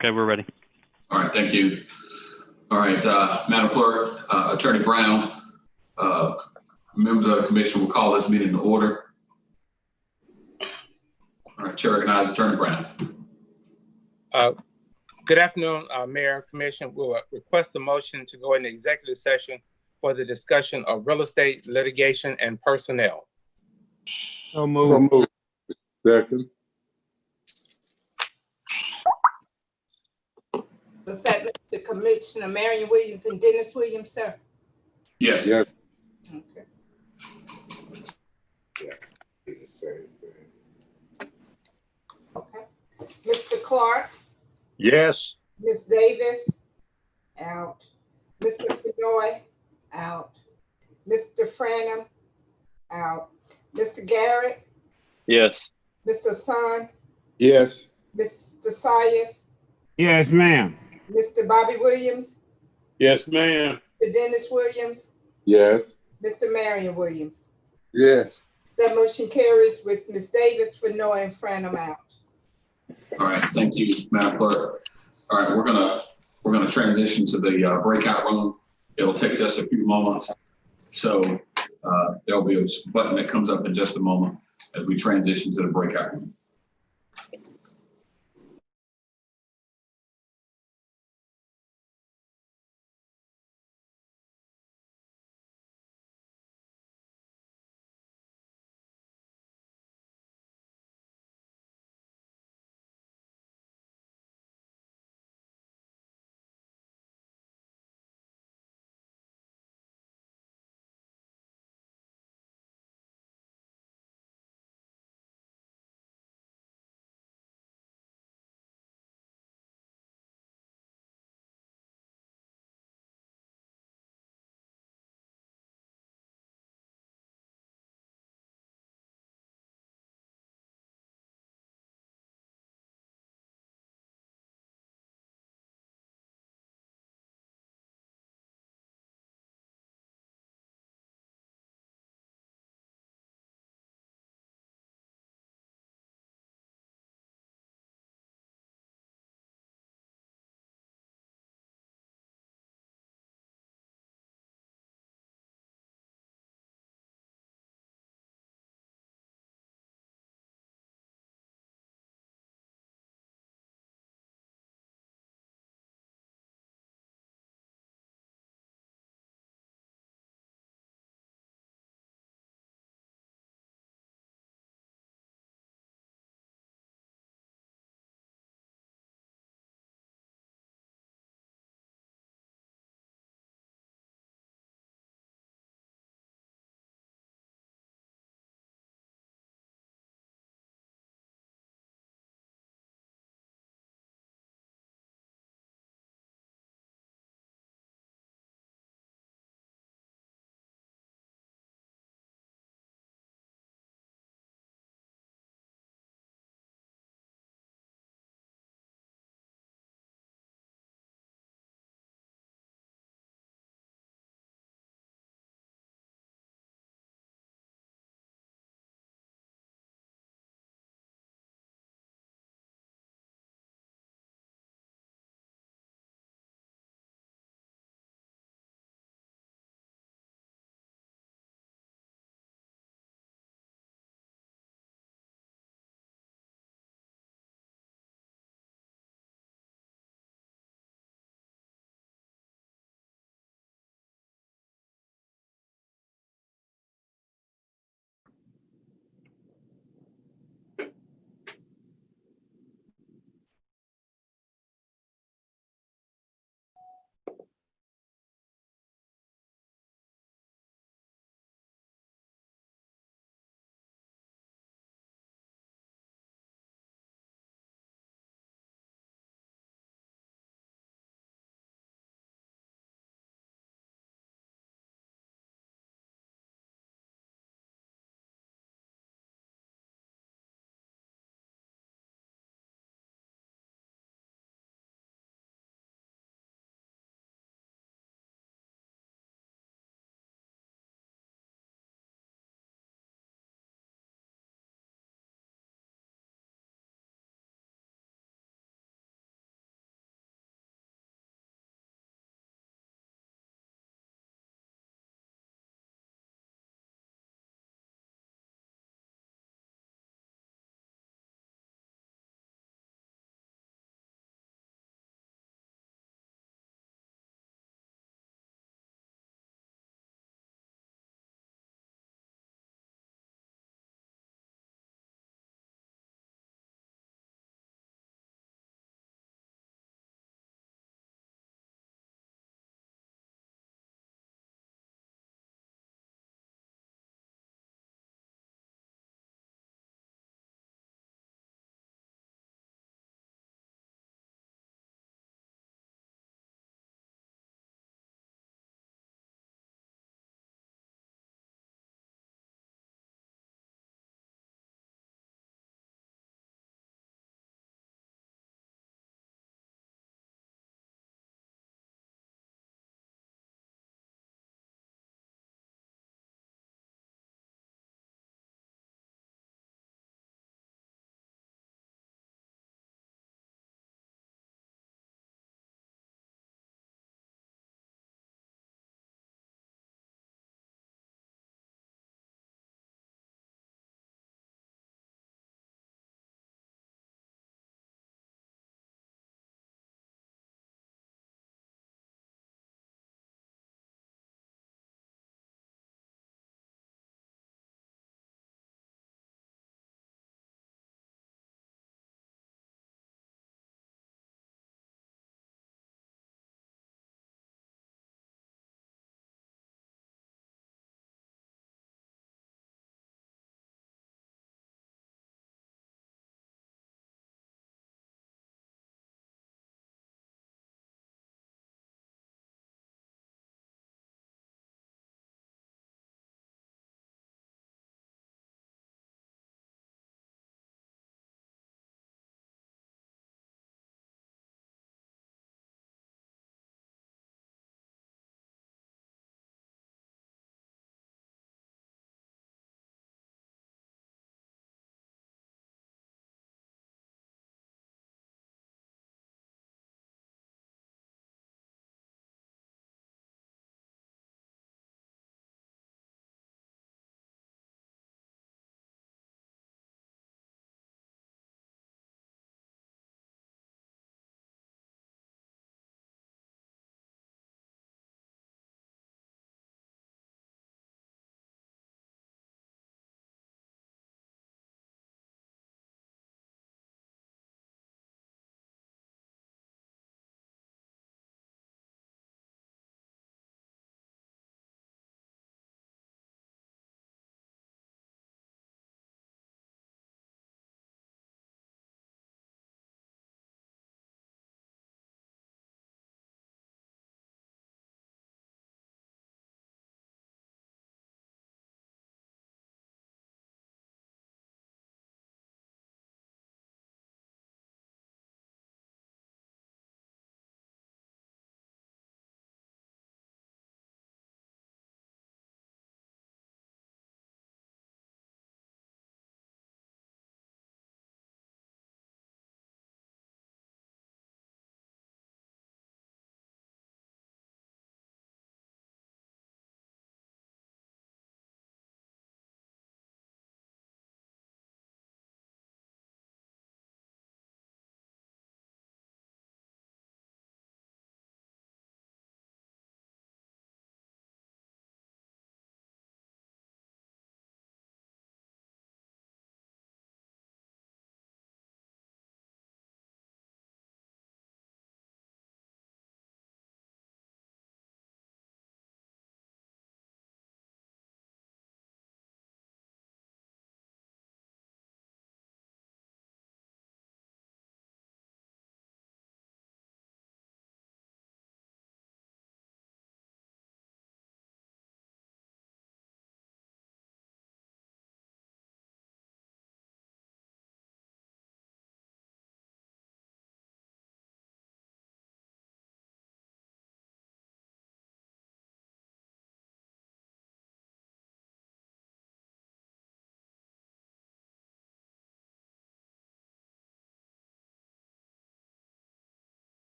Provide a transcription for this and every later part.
Okay, we're ready. All right, thank you. All right, Madam Clerk, Attorney Brown, members of the commission will call this meeting to order. All right, Chair recognizes Attorney Brown. Good afternoon, Mayor, Commission. We'll request a motion to go into executive session for the discussion of real estate, litigation, and personnel. So moved. Second. Was that Mr. Commissioner Marion Williams and Dennis Williams, sir? Yes. Yes. Okay. Okay. Mr. Clark, Yes. Ms. Davis, out. Mr. Fenoy, out. Mr. Franum, out. Mr. Garrett, Yes. Mr. Sun, Yes. Mr. Sayas, Yes, ma'am. Mr. Bobby Williams, Yes, ma'am. Mr. Dennis Williams, Yes. Mr. Marion Williams. Yes. That motion carries with Ms. Davis, Fenoy, and Franum out. All right, thank you, Madam Clerk. All right, we're gonna transition to the breakout room. It'll take just a few moments. So there'll be a button that comes up in just a moment as we transition to the breakout room.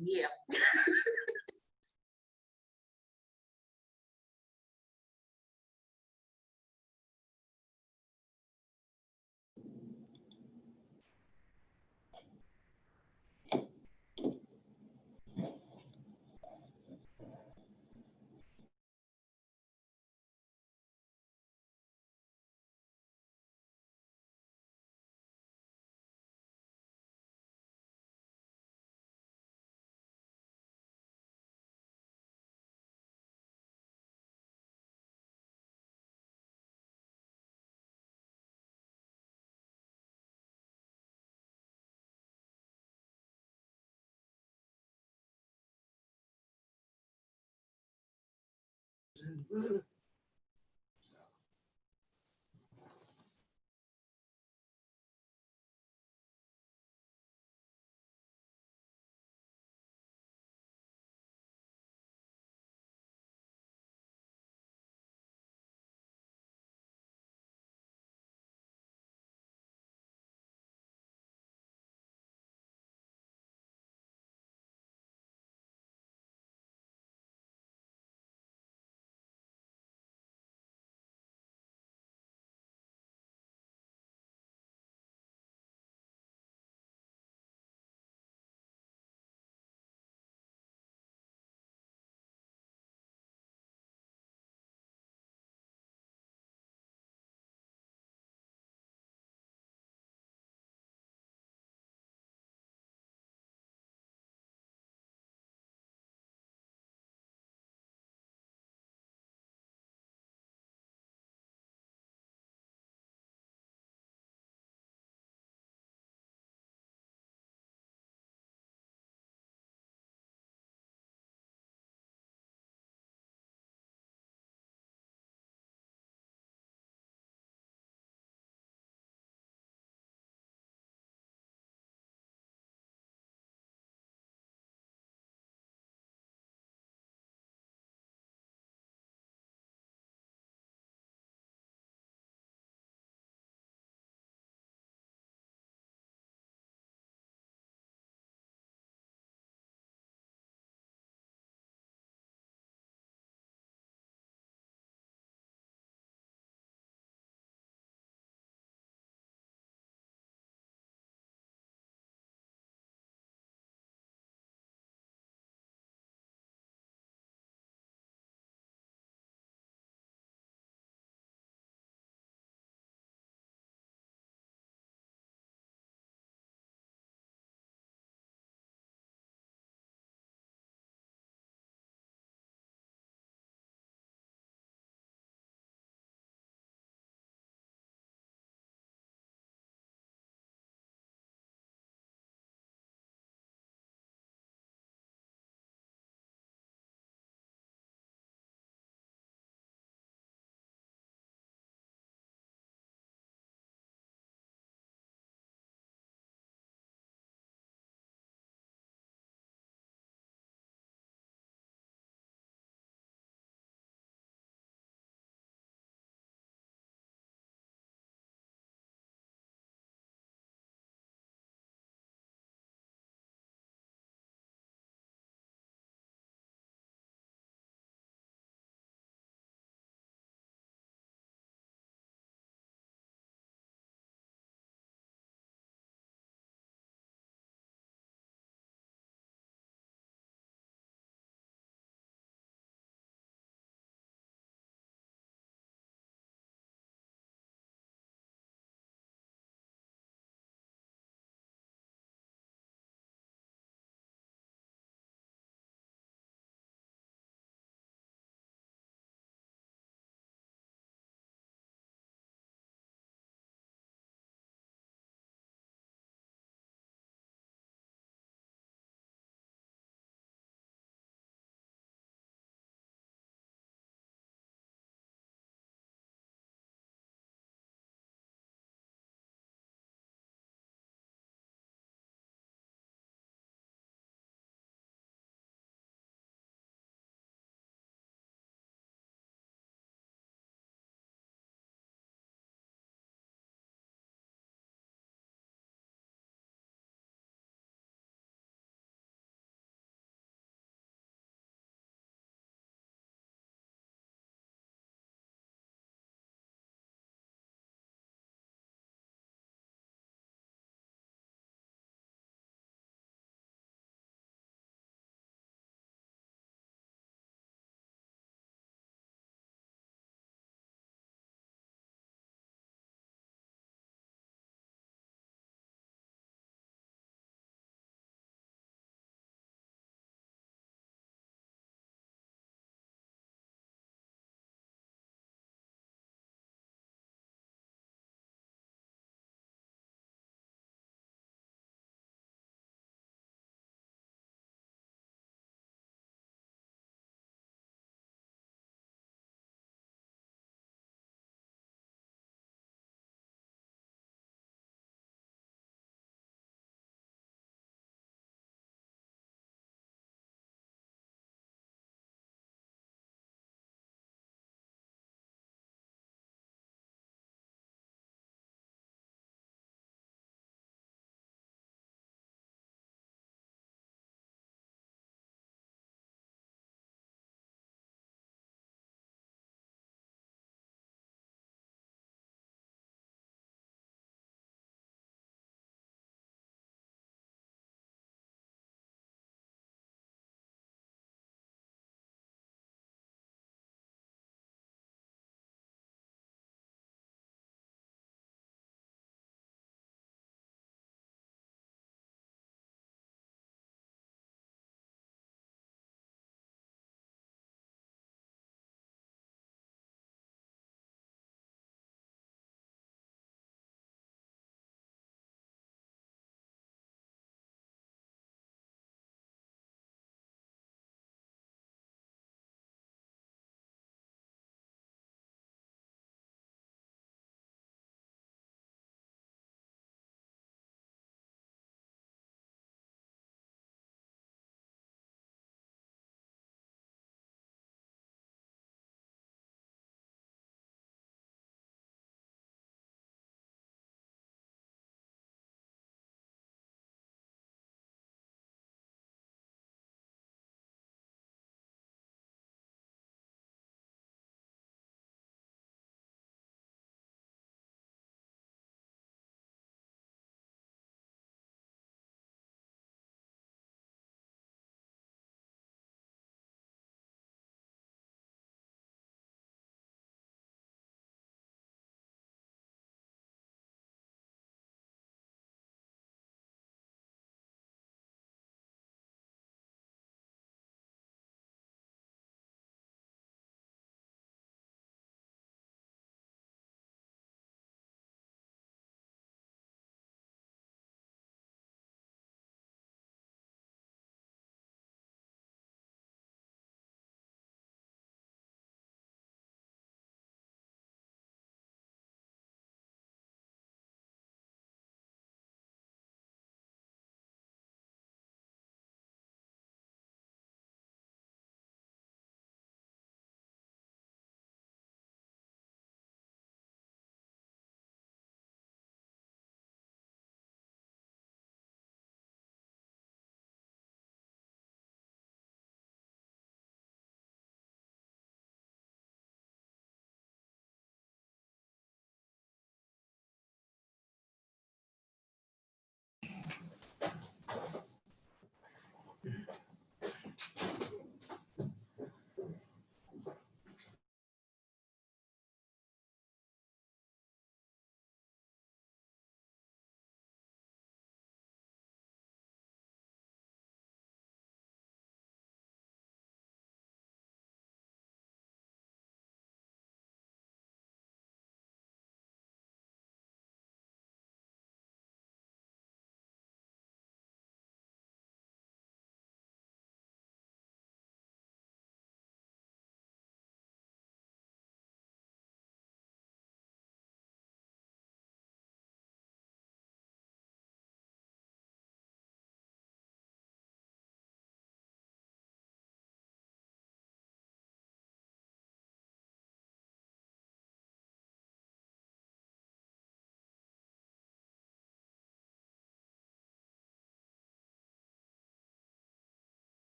Yeah.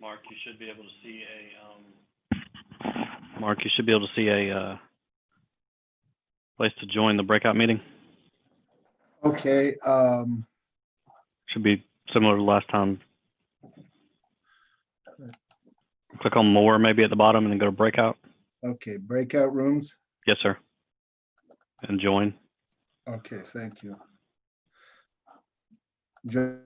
Mark, you should be able to see a place to join the breakout meeting. Okay, Should be similar to last time. Click on more maybe at the bottom and then go to breakout. okay, breakout rooms. Yes, sir. And join. Okay, thank you. Jo-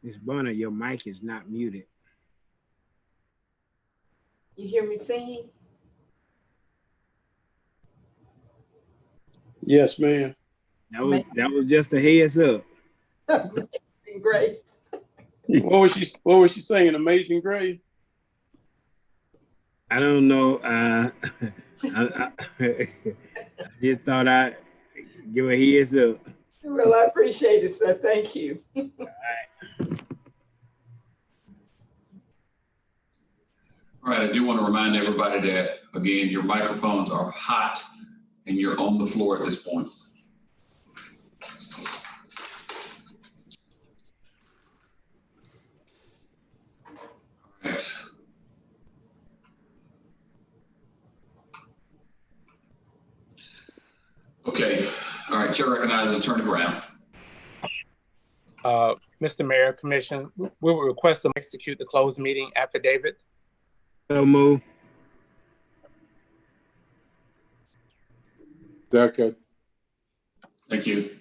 Ms. Bonner, your mic is not muted. You hear me singing? Yes, ma'am. That was just a heads up. Great. What was she saying? Amazing Grace? I don't know. I just thought I'd give a heads up. Well, I appreciate it, sir. Thank you. All right, I do want to remind everybody that, again, your microphones are hot and you're on the floor at this point. All right. Okay, all right, Chair recognizes Attorney Brown. Mr. Mayor, Commission, we will request to execute the closed meeting affidavit. So move. Second. Thank you.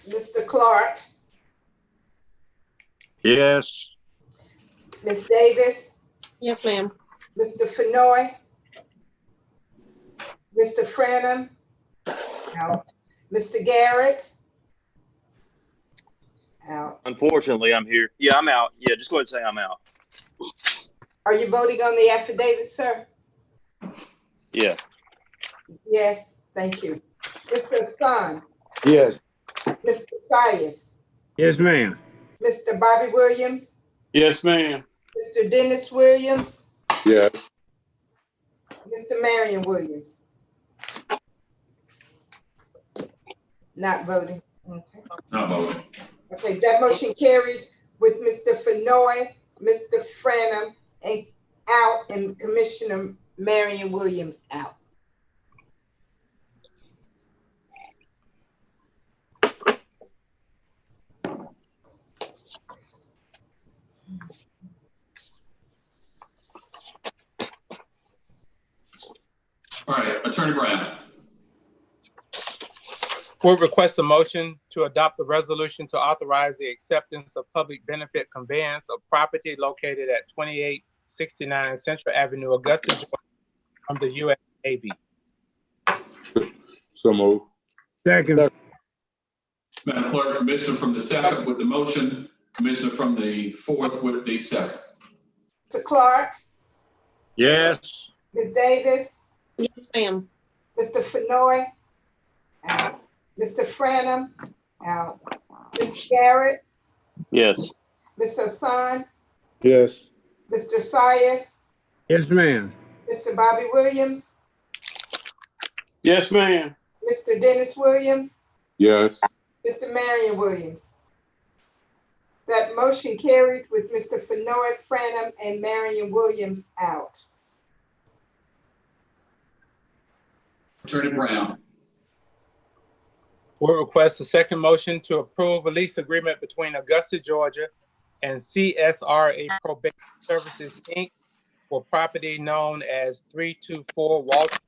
Mr. Clark, Yes. Ms. Davis, Yes, ma'am. Mr. Fenoy, Mr. Franum, out. Mr. Garrett, out. Unfortunately, I'm here. Yeah, I'm out. Yeah, just go ahead and say I'm out. Are you voting on the affidavit, sir? Yeah. Yes, thank you. Mr. Hassan, Yes. Mr. Sias, Yes, ma'am. Mr. Bobby Williams, Yes, ma'am. Mr. Dennis Williams, Yes. Mr. Marion Williams. Not voting. Okay. Not voting. Okay, that motion carries with Mr. Fenoy, Mr. Franum, and out, and Commissioner Marion Williams out. All right, Attorney Brown. We'll request a motion to adopt the resolution to authorize the acceptance of public benefit conveyance of property located at 2869 Central Avenue, Augusta, Georgia, from the U.S. Navy. So move. Second. Madam Clerk, Commissioner from the second with the motion, Commissioner from the fourth with the second. Mr. Clark, Yes. Ms. Davis, Yes, ma'am. Mr. Fenoy, out. Mr. Franum, out. Mr. Garrett, Yes. Mr. Hassan, Yes. Mr. Sias, Yes, ma'am. Mr. Bobby Williams, Yes, ma'am. Mr. Dennis Williams, Yes. Mr. Marion Williams. That motion carries with Mr. Fenoy, Franum, and Marion Williams out. Attorney Brown. We'll request a second motion to approve a lease agreement between Augusta, Georgia and CSRA Probation Services, Inc. for property known as 324 Walter,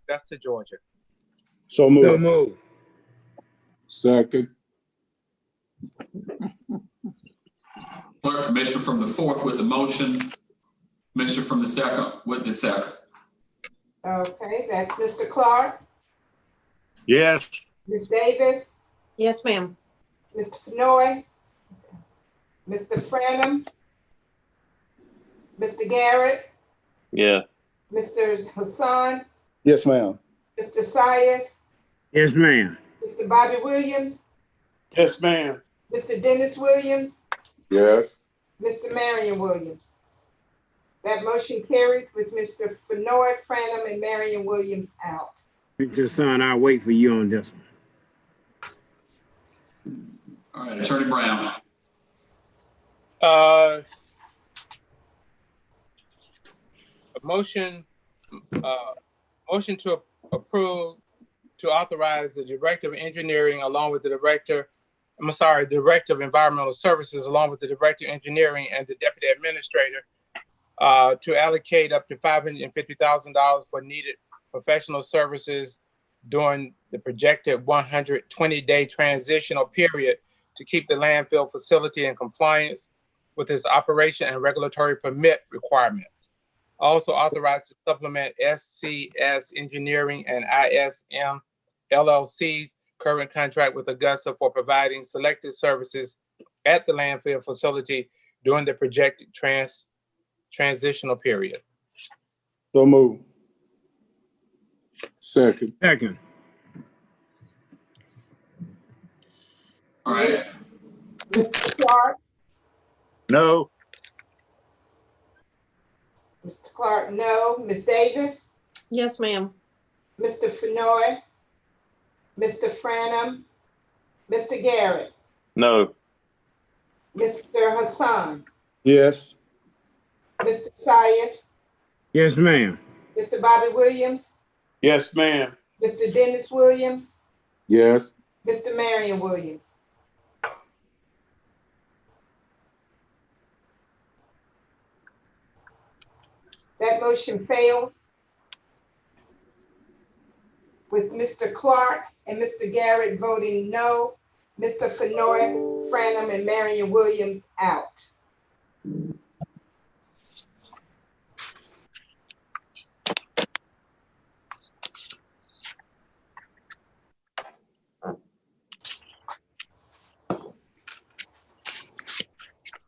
Augusta, Georgia. So So move. move. Second. Clerk, Commissioner from the fourth with the motion, Commissioner from the second with the second. Okay, that's Mr. Clark, Yes. Ms. Davis, Yes, ma'am. Mr. Fenoy, Mr. Franum, Mr. Garrett, Yeah. Mr. Hassan, Yes, ma'am. Mr. Sias, Yes, ma'am. Mr. Bobby Williams, Yes, ma'am. Mr. Dennis Williams, Yes. Mr. Marion Williams. That motion carries with Mr. Fenoy, Franum, and Marion Williams out. Mr. Son, I'll wait for you on this one. All right, Attorney Brown. A motion to approve, to authorize the Director of Engineering along with the Director of Environmental Services along with the Director of Engineering and the Deputy Administrator to allocate up to $550,000 for needed professional services during the projected 120-day transitional period to keep the landfill facility in compliance with its operation and regulatory permit requirements. Also authorized to supplement SCS Engineering and ISM LLC's current contract with Augusta for providing selected services at the landfill facility during the projected transitional period. So move. Second. Second. All right. Mr. Clark, No. Mr. Clark, no. Ms. Davis, Yes, ma'am. Mr. Fenoy, Mr. Franum, Mr. Garrett, No. Mr. Hassan, Yes. Mr. Sias, Yes, ma'am. Mr. Bobby Williams, Yes, ma'am. Mr. Dennis Williams, Yes. Mr. Marion Williams. That motion failed with Mr. Clark and Mr. Garrett voting no, Mr. Fenoy, Franum, and Marion Williams out.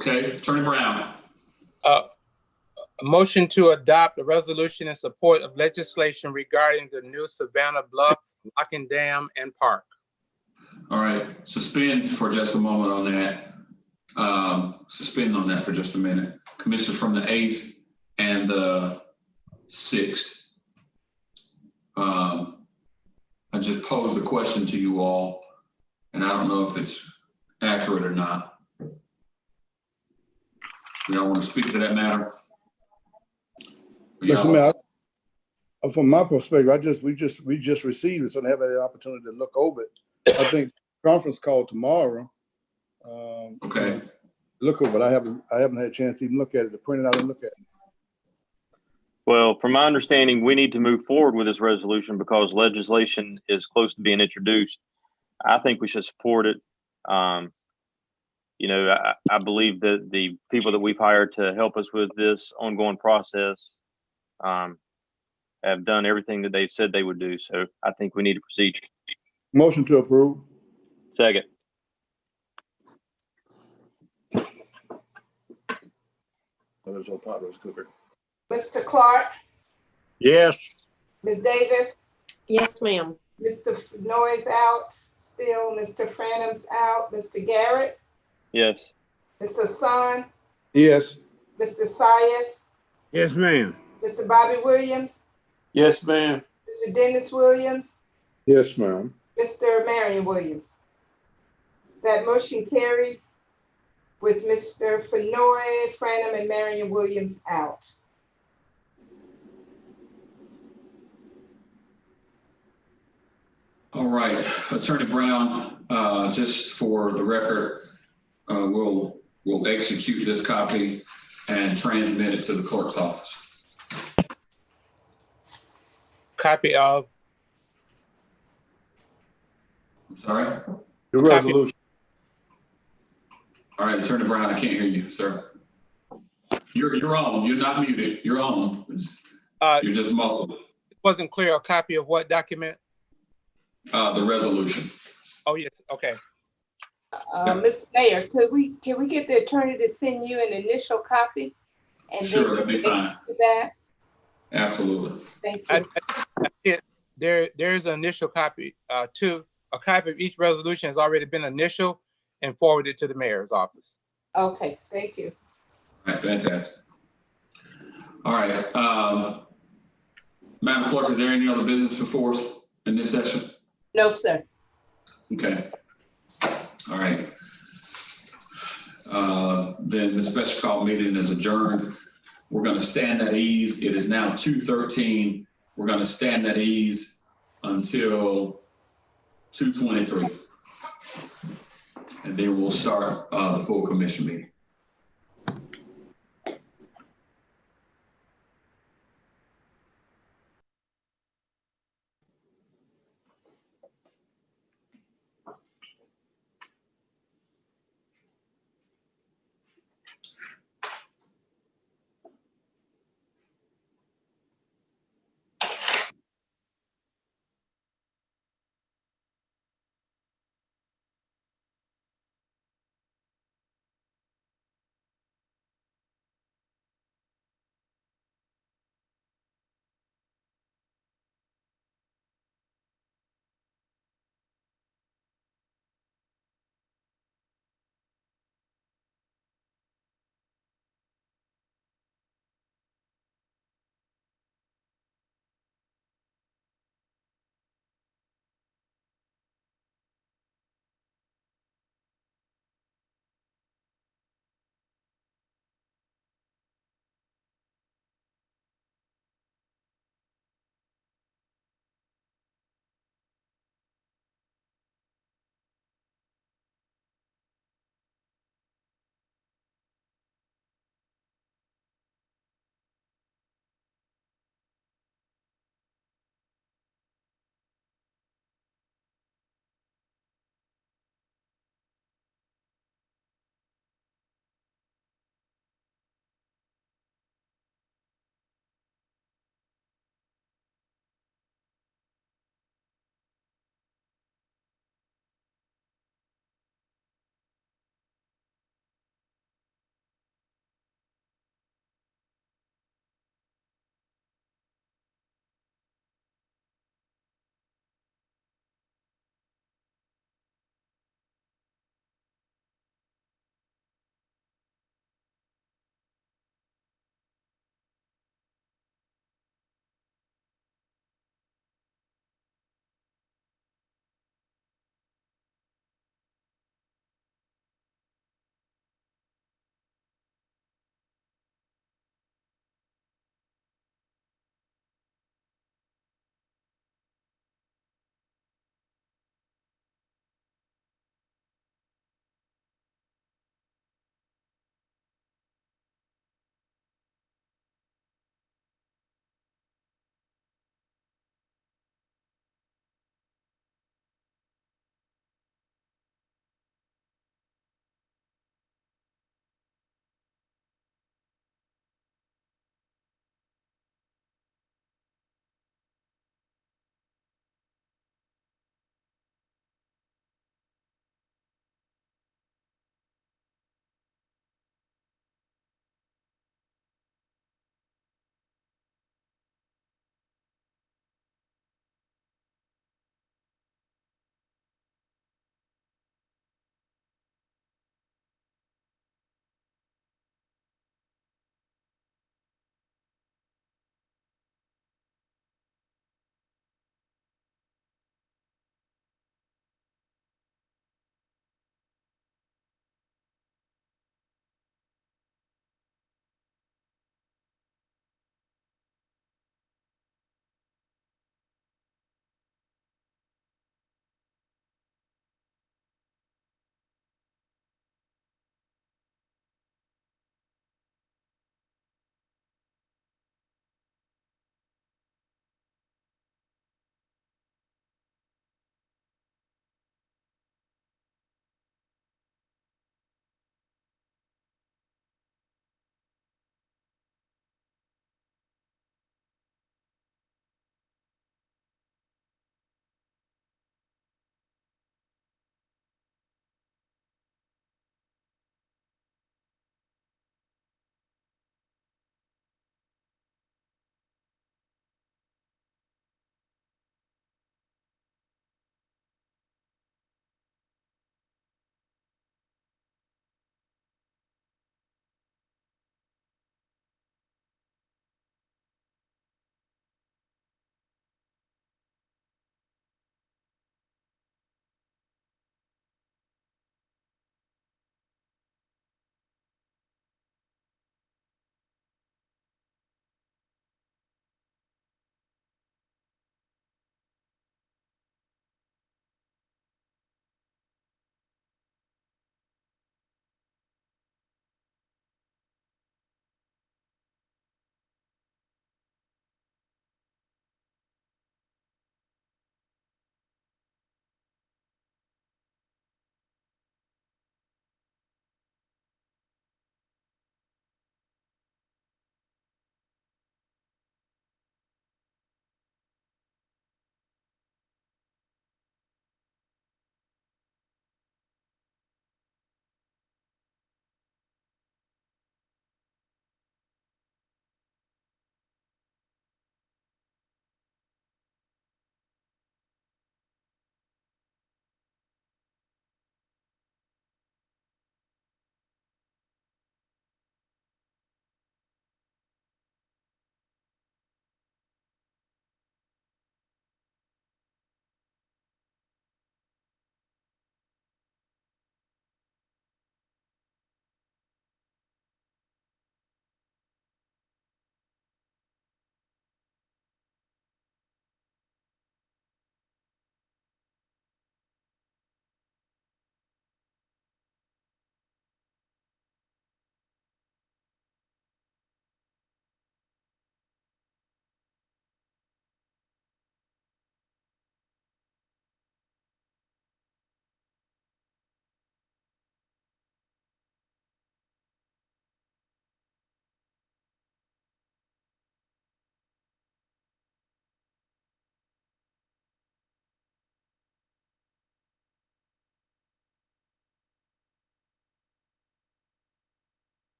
Okay, Attorney Brown. A motion to adopt a resolution in support of legislation regarding the new Savannah Bluff, Locking Dam, and Park. All right, suspend for just a moment on that. Suspend on that for just a minute. Commissioners from the 8th and the 6th. I just posed a question to you all, and I don't know if it's accurate or not. Y'all want to speak to that matter? Mr. Mayor, from my perspective, we just received it, so I haven't had an opportunity to look over it. I think conference call tomorrow. Okay. Look over it. I haven't had a chance to even look at it, to print it out and look at it. Well, from my understanding, we need to move forward with this resolution because legislation is close to being introduced. I think we should support it. You know, I believe that the people that we've hired to help us with this ongoing process have done everything that they've said they would do. So I think we need to proceed. Motion to approve. Second. There's no pot roast cooker. Mr. Clark, Yes. Ms. Davis, Yes, ma'am. Mr. Fenoy's out still, Mr. Franum's out, Mr. Garrett, Yes. Mr. Hassan, Yes. Mr. Sias, Yes, ma'am. Mr. Bobby Williams, Yes, ma'am. Mr. Dennis Williams, Yes, ma'am. Mr. Marion Williams. That motion carries with Mr. Fenoy, Franum, and Marion Williams out. All right, Attorney Brown, just for the record, we'll execute this copy and transmit it to the clerk's office. Copy of, I'm sorry? The resolution. All right, Attorney Brown, I can't hear you, sir. You're on. You're not muted. You're on. You're just muffled. it wasn't clear, a copy of what document? The resolution. Oh, yes, okay. Mr. Mayor, can we get the attorney to send you an initial copy? And Sure, then that'd be fine. that? Absolutely. Thank you. There's an initial copy, a copy of each resolution has already been initialed and forwarded to the mayor's office. Okay, thank you. All right, fantastic. All right, Madam Clerk, is there any other business before us in this session? No, sir. Okay. All right. Then the special call meeting is adjourned. We're going to stand at ease. It is now 2:13. We're going to stand at ease until 2:23. And then we'll start the full commission meeting.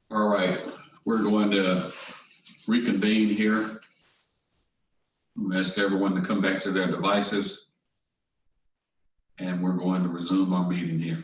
All right, we're going to reconvene here. I'm gonna ask everyone to come back to their devices. And we're going to resume our meeting here.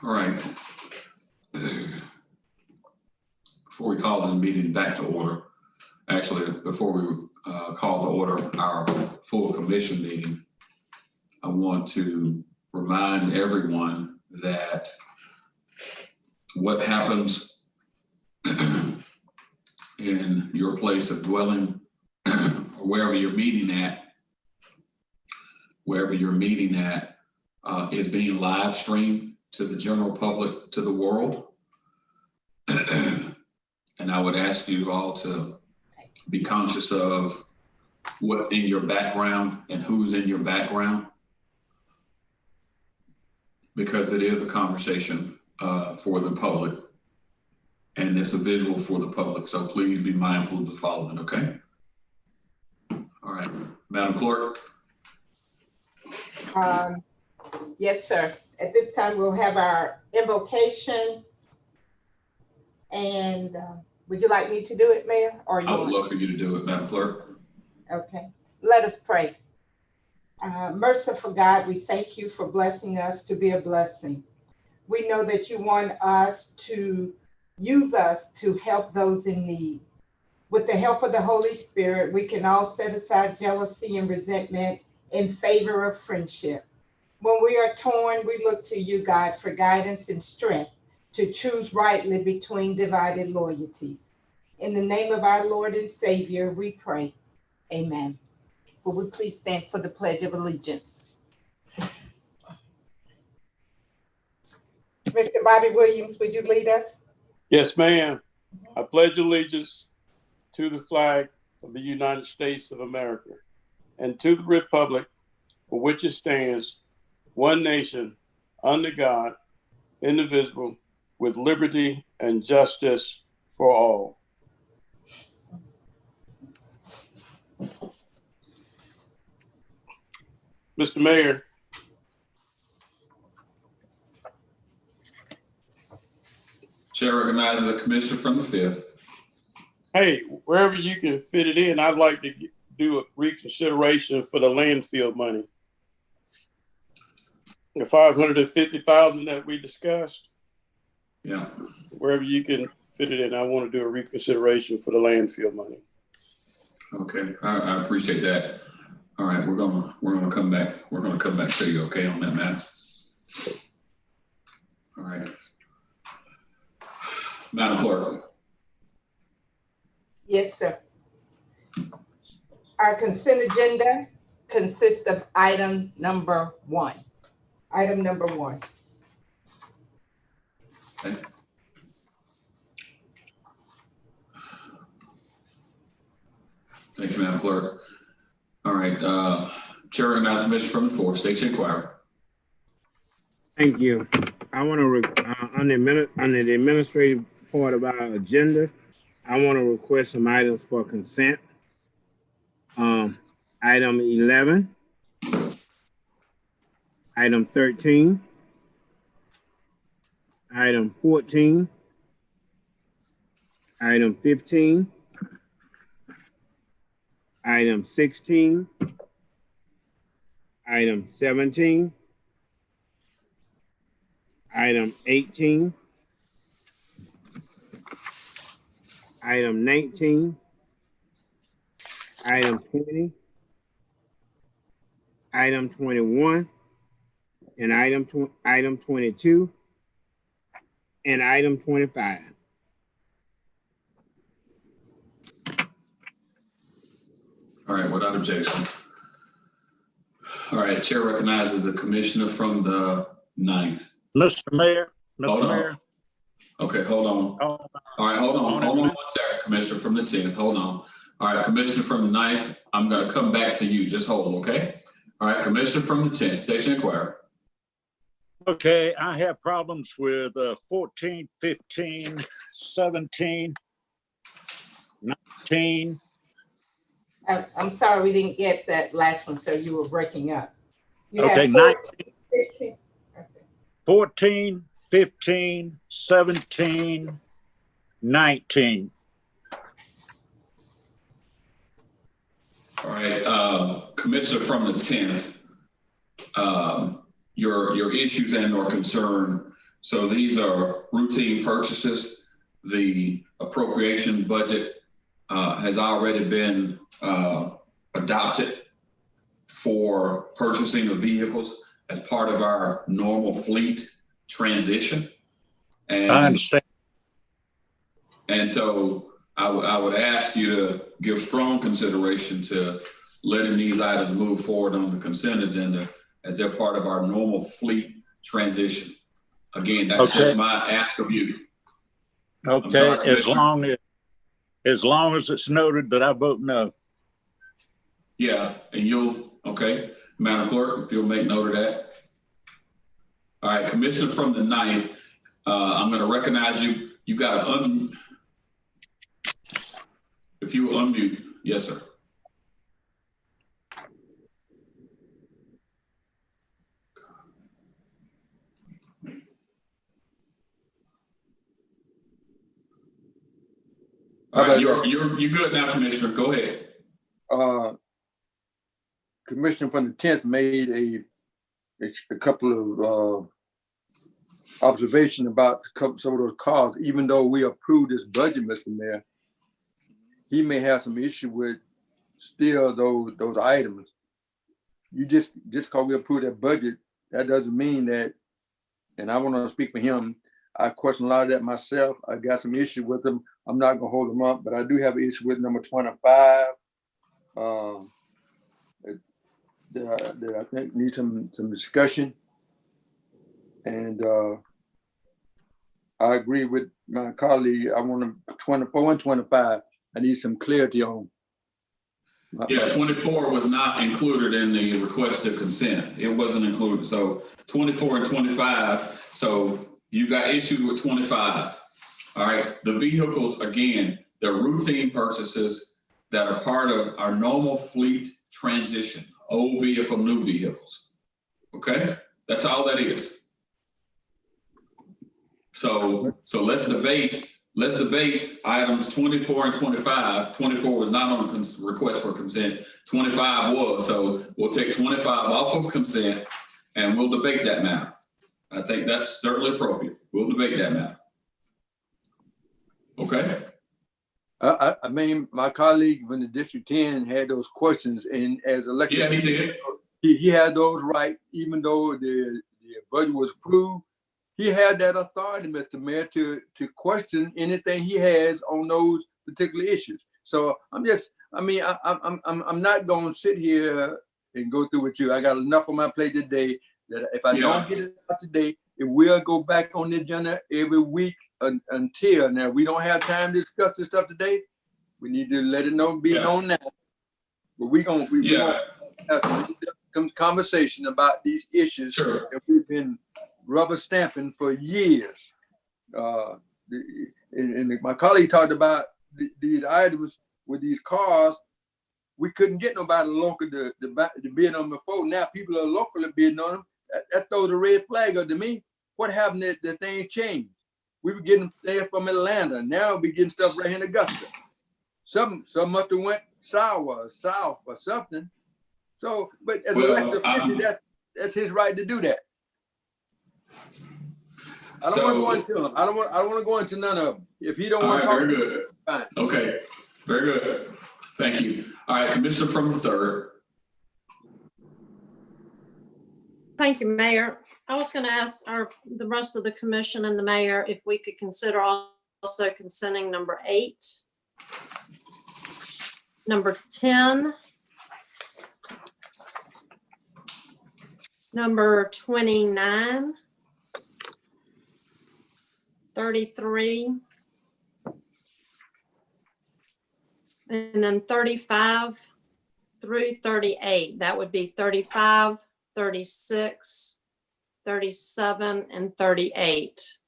All right. Before we call this meeting back to order, actually, before we call to order our full commission meeting, I want to remind everyone that what happens in your place of dwelling, or wherever you're meeting at, is being live streamed to the general public, to the world. And I would ask you all to be conscious of what's in your background and who's in your background, because it is a conversation for the public and it's a visual for the public. So please be mindful of the following, okay? All right, Madam Clerk. Yes, sir. At this time, we'll have our invocation. And would you like me to do it, Mayor? Or you I would want? love for you to do it, Madam Clerk. Okay, let us pray. Merciful God, we thank you for blessing us to be a blessing. We know that you want us to use us to help those in need. With the help of the Holy Spirit, we can all set aside jealousy and resentment in favor of friendship. When we are torn, we look to you, God, for guidance and strength to choose rightly between divided loyalties. In the name of our Lord and Savior, we pray. Amen. Will we please stand for the Pledge of Allegiance? Mr. Bobby Williams, would you lead us? Yes, ma'am. I pledge allegiance to the flag of the United States of America and to the republic for which it stands, one nation, under God, indivisible, with liberty and justice for all. Mr. Mayor. Chair recognizes a commissioner from the 5th. Hey, wherever you can fit it in, I'd like to do a reconsideration for the landfill money. The $550,000 that we discussed. Yeah. Wherever you can fit it in, I want to do a reconsideration for the landfill money. Okay, I appreciate that. All right, we're gonna come back. We're gonna come back to you, okay, on that matter. All right. Madam Clerk. Yes, sir. Our consent agenda consists of item number 1. Item number 1. Okay. Thank you, Madam Clerk. All right, Chair recognizes Commissioner from the 4th, State Inquiry. Thank you. I want to, on the administrative part of our agenda, I want to request some items for consent. Item 11, item 13, item 14, Item 15. Item 16. Item 17. Item 18. Item 19. Item 20. Item 21. And item 22. And item 25. All right, without objection. All right, Chair recognizes the commissioner from the 9th. Mr. Mayor, Hold Mr. on. Mayor. Okay, hold on. Oh, All right, hold on one second, Commissioner from the 10th, hold on. All right, Commissioner from the 9th, I'm gonna come back to you, just hold, okay? All right, Commissioner from the 10th, state your inquiry. okay, I have problems with 14, 15, 17, 19. I'm sorry, we didn't get that last one, sir. You were breaking up. You Okay, have 14, 15. 14, 15, 17, 19. All right, Commissioner from the 10th, your issues and or concern. So these are routine purchases. The appropriation budget has already been adopted for purchasing of vehicles as part of our normal fleet transition. And I understand. And so I would ask you to give strong consideration to letting these items move forward on the consent agenda as they're part of our normal fleet transition. Again, that's Okay. just my ask of you. Okay, sorry, as long as it's noted that I vote no. Yeah, and okay, Madam Clerk, if you'll make note of that. All right, Commissioner from the 9th, I'm gonna recognize you. You gotta unmute. If you will unmute, yes, sir. All right, you're good now, Commissioner. Go ahead. Commissioner from the 10th made a couple of observations about some of those cars. Even though we approved this budget, Mr. Mayor, he may have some issue with still those items. You just because we approved that budget, that doesn't mean that. And I want to speak for him. I question a lot of that myself. I got some issue with them. I'm not gonna hold them up, but I do have an issue with number 25. That I think needs some discussion. And I agree with my colleague. I want to 24 and 25. I need some clarity on. Yeah, 24 was not included in the request to consent. It wasn't included. So 24 and 25. So you got issues with 25. All right. The vehicles, again, they're routine purchases that are part of our normal fleet transition. Old vehicle, new vehicles. Okay. That's all that is. So let's debate items 24 and 25. 24 was not on the request for consent. 25 was. So we'll take 25 off of consent and we'll debate that matter. I think that's certainly appropriate. We'll debate that matter. Okay. I mean, my colleague from the District 10 had those questions, and as elected, yeah, he did. He had those right, even though the budget was approved. He had that authority, Mr. Mayor, to question anything he has on those particular issues. So I'm not going to sit here and go through with you. I got enough on my plate today that if I don't get it out today, it will go back on the agenda every week until now. We don't have time to discuss this stuff today. We need to let it be known now. But we gonna have some conversation about these issues that we've been rubber stamping for years. And my colleague talked about these items with these cars. We couldn't get nobody local to bid on them before. Now people are locally bidding on them. That throws a red flag up to me. What happened that the thing changed? we were getting there from Atlanta. Now we getting stuff right here in Augusta. Some must have went south or something. So, but as an elected official, that's his right to do that. I don't want to go into them. I don't want to go into none of them. If he don't want to talk, very good. Fine. Okay, very good. Thank you. All right, Commissioner from the 3rd. Thank you, Mayor. I was going to ask the rest of the commission and the mayor if we could consider also consenting number 8, number 10, number 29, 33, and then 35 through 38. That would be 35, 36, 37, and 38.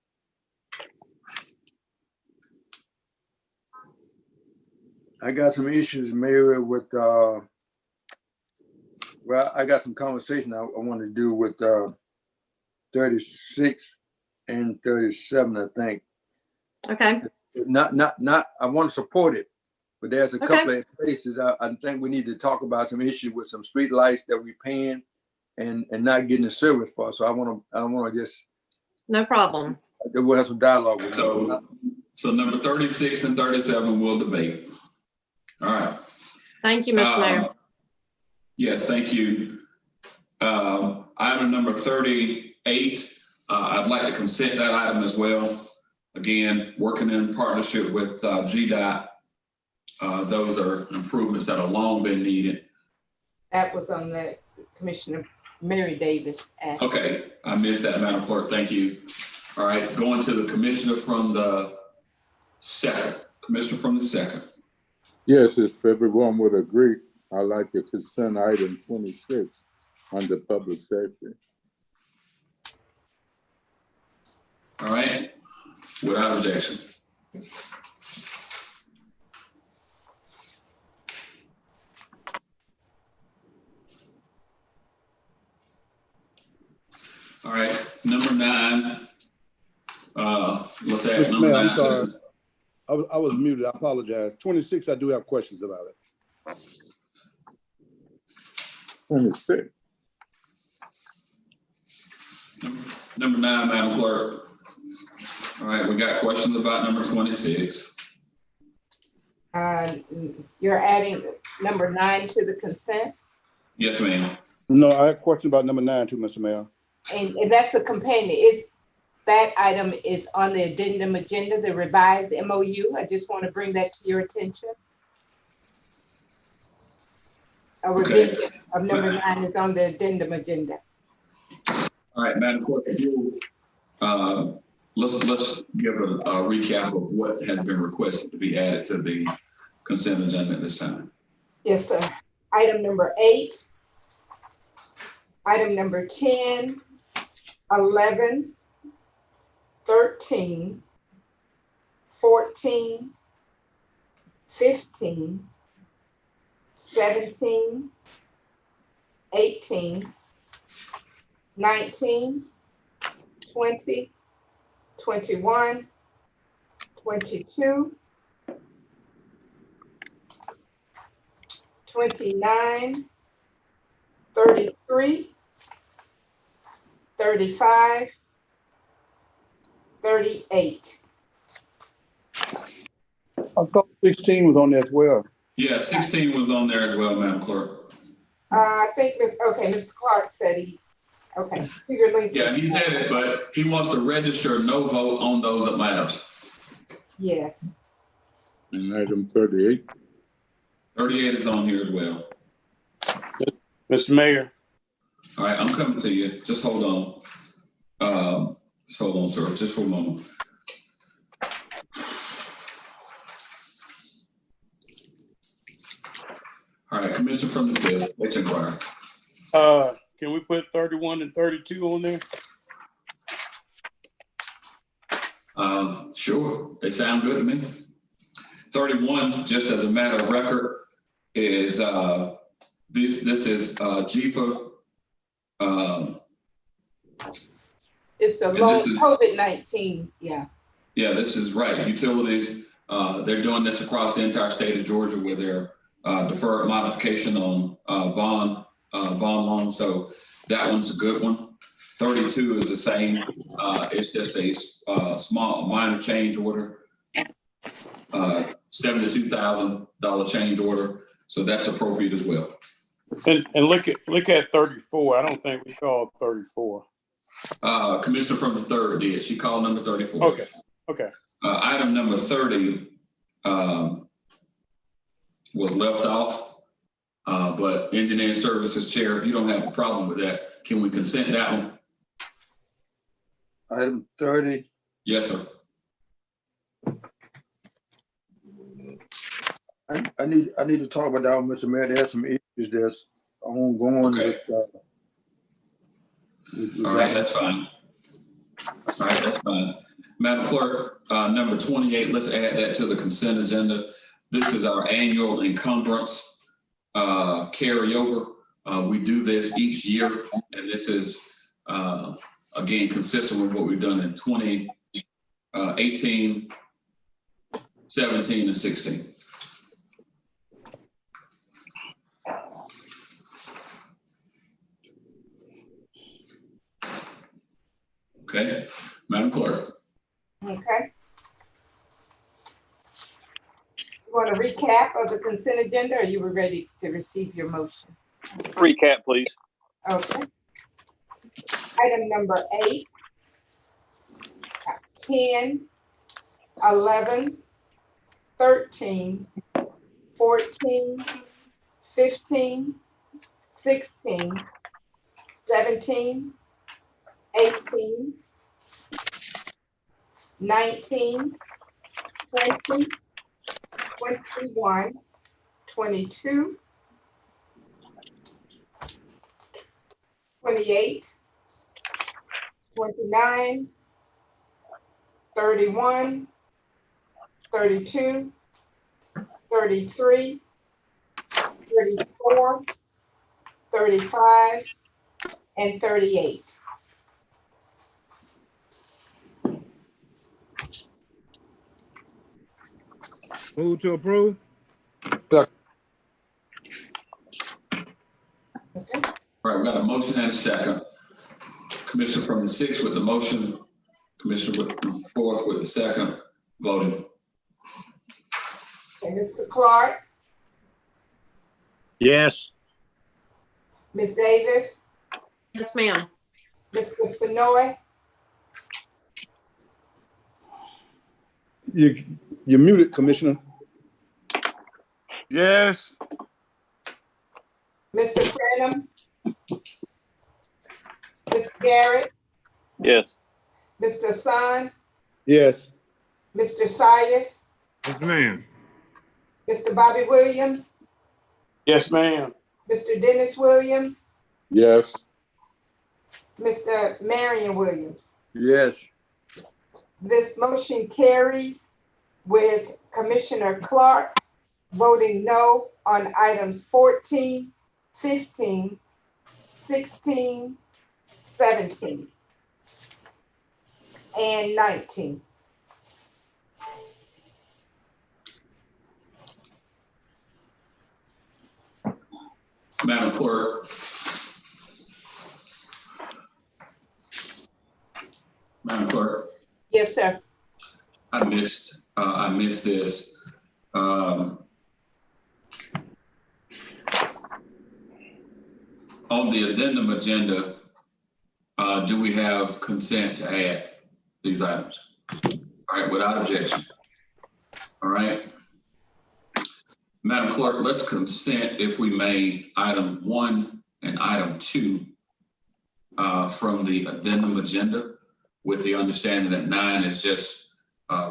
I got some issues, Mayor, with well, I got some conversation I want to do with 36 and 37, I think. Okay. Not I want to support it, but there's a couple of places I think we need to talk about some issues with some street lights that we're paying and not getting the service for. So I want to just. No problem. We'll have some dialogue with So number 36 and 37 we'll debate. All right. Thank you, Mr. Mayor. Yes, thank you. Item number 38, I'd like to consent that item as well. Again, working in partnership with GDOT. Those are improvements that have long been needed. That was on the Commissioner Mary Davis asked. Okay, I missed that, Madam Clerk. Thank you. All right, going to the Commissioner from the 2nd. Commissioner from the 2nd. Yes, if everyone would agree, I'd like to consent item 26 under public safety. All right, without objection. All right, number 9. Let's add number 9. I'm sorry. I was muted. I apologize. 26, I do have questions about it. 26. Number 9, Madam Clerk. All right, we got questions about number 26. You're adding number 9 to the consent? Yes, ma'am. No, I have a question about number 9 too, Mr. Mayor. And that's a companion. That item is on the addendum agenda, the revised MOU. I just want to bring that to your attention. A revision of number 9 is on the addendum agenda. All right, Madam Clerk, if you let's give a recap of what has been requested to be added to the consent agenda at this time. Yes, sir. Item number 8, item number 10, 11, 13, 14, 15, 17, 18, 19, 20, 21, 22, 29, 33, 35, 38. I thought 16 was on there as well. Yeah, 16 was on there as well, Madam Clerk. I think, okay, Mr. Clark said okay. Yeah, he said it, but he wants to register no vote on those that matters. Yes. And item 38. 38 is on here as well. Mr. Mayor. All right, I'm coming to you. Just hold on. Just hold on, sir, just for a moment. All right, Commissioner from the 5th, let's inquire. Can we put 31 and 32 on there? Sure, they sound good to me. 31, just as a matter of record, is this is GFA. It's a low COVID-19, yeah. Yeah, this is right. Utilities, they're doing this across the entire state of Georgia with their deferred modification on bond loan. So that one's a good one. 32 is the same. It's just a small minor change order. $72,000 change order. So that's appropriate as well. And look at 34. I don't think we called 34. Commissioner from the 3rd did. She called number 34. Okay. Okay. Item number 30 was left off. But engineering services chair, if you don't have a problem with that, can we consent that one? Item 30. Yes, sir. I need to talk about that one, Mr. Mayor. There's some issues that's ongoing Okay. with All right, that's fine. All right, that's fine. Madam Clerk, number 28, let's add that to the consent agenda. This is our annual encumbrance carryover. We do this each year, and this is, again, consistent with what we've done in 2018, 17, and 16. Okay, Madam Clerk. Okay. You want a recap of the consent agenda, or you were ready to receive your motion? Recap, please. Okay. Item number 8, 10, 11, 13, 14, 15, 16, 17, 18, 19, 20, 21, 22, 28, 29, 31, 32, 33, 34, 35, and 38. Move to approve. All right, we got a motion and a second. Commissioner from the 6th with the motion, Commissioner with the 4th with the second, voting. Okay, Mr. Clark, Yes. Ms. Davis, Yes, ma'am. Mr. Fenoy, You're muted, Commissioner. Yes. Mr. Cranham, Mr. Garrett, Yes. Mr. Sun, Yes. Mr. Sias, Yes, ma'am. Mr. Bobby Williams, Yes, ma'am. Mr. Dennis Williams, Yes. Mr. Marion Williams. Yes. This motion carries with Commissioner Clark voting no on items 14, 15, 16, 17, and 19. Madam Clerk. Madam Clerk, Yes, sir. I missed this. On the addendum agenda, do we have consent to add these items? All right, without objection. All right. Madam Clerk, let's consent, if we may, item 1 and item 2 from the addendum agenda, with the understanding that 9 is just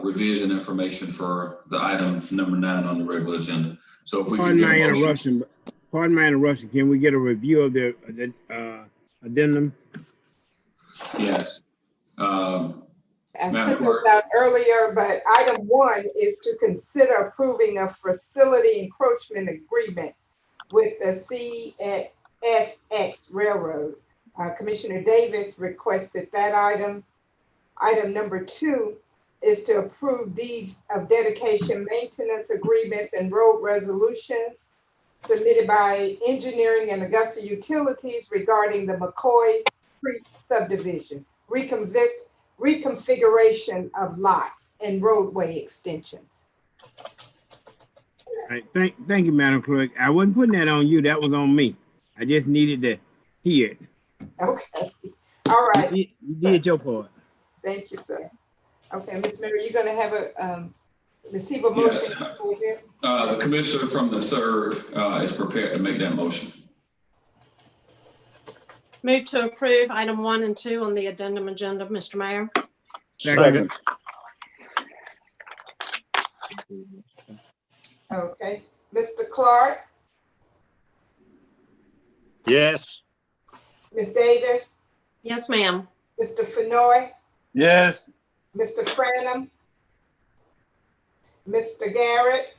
revision information for the item number 9 on the regular agenda. So if we can get a motion. Pardon my interruption. Can we get a review of the addendum? Yes. I Madam sent Clerk. this out earlier, but item 1 is to consider approving a facility encroachment agreement with the CSX Railroad. Commissioner Davis requested that item. Item number 2 is to approve deeds of dedication, maintenance agreements, and road resolutions submitted by Engineering and Augusta Utilities regarding the McCoy Creek subdivision, reconfiguration of lots and roadway extensions. All right, thank you, Madam Clerk. I wasn't putting that on you. That was on me. I just needed to hear it. Okay, all right. You did your part. Thank you, sir. Okay, Ms. Mary, you're gonna have a, receive a motion Yes. for this? The commissioner from the 3rd is prepared to make that motion. Move to approve item 1 and 2 on the addendum agenda, Mr. Mayor. Second. Okay, Mr. Clark, Yes. Ms. Davis, Yes, ma'am. Mr. Fenoy, Yes. Mr. Franum, Mr. Garrett,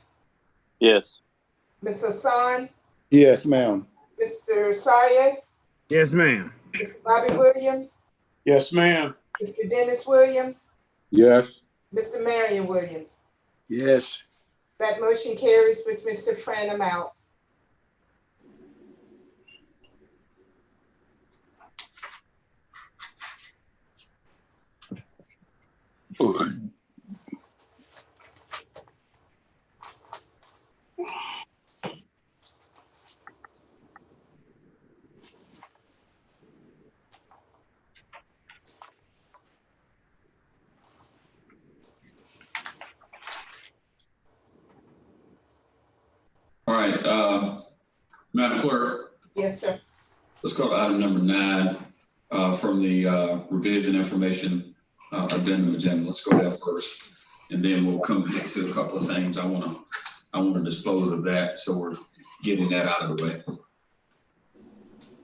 Yes. Ms. Hassan, Yes, ma'am. Mr. Sayers, Yes, ma'am. Mr. Bobby Williams, Yes, ma'am. Mr. Dennis Williams, Yes. Mr. Marion Williams. Yes. That motion carries with Mr. Franum out. All right, Madam Clerk, Yes, sir. let's go to item number 9 from the revision information addendum agenda. Let's go there first, and then we'll come back to a couple of things. I want to dispose of that, so we're getting that out of the way.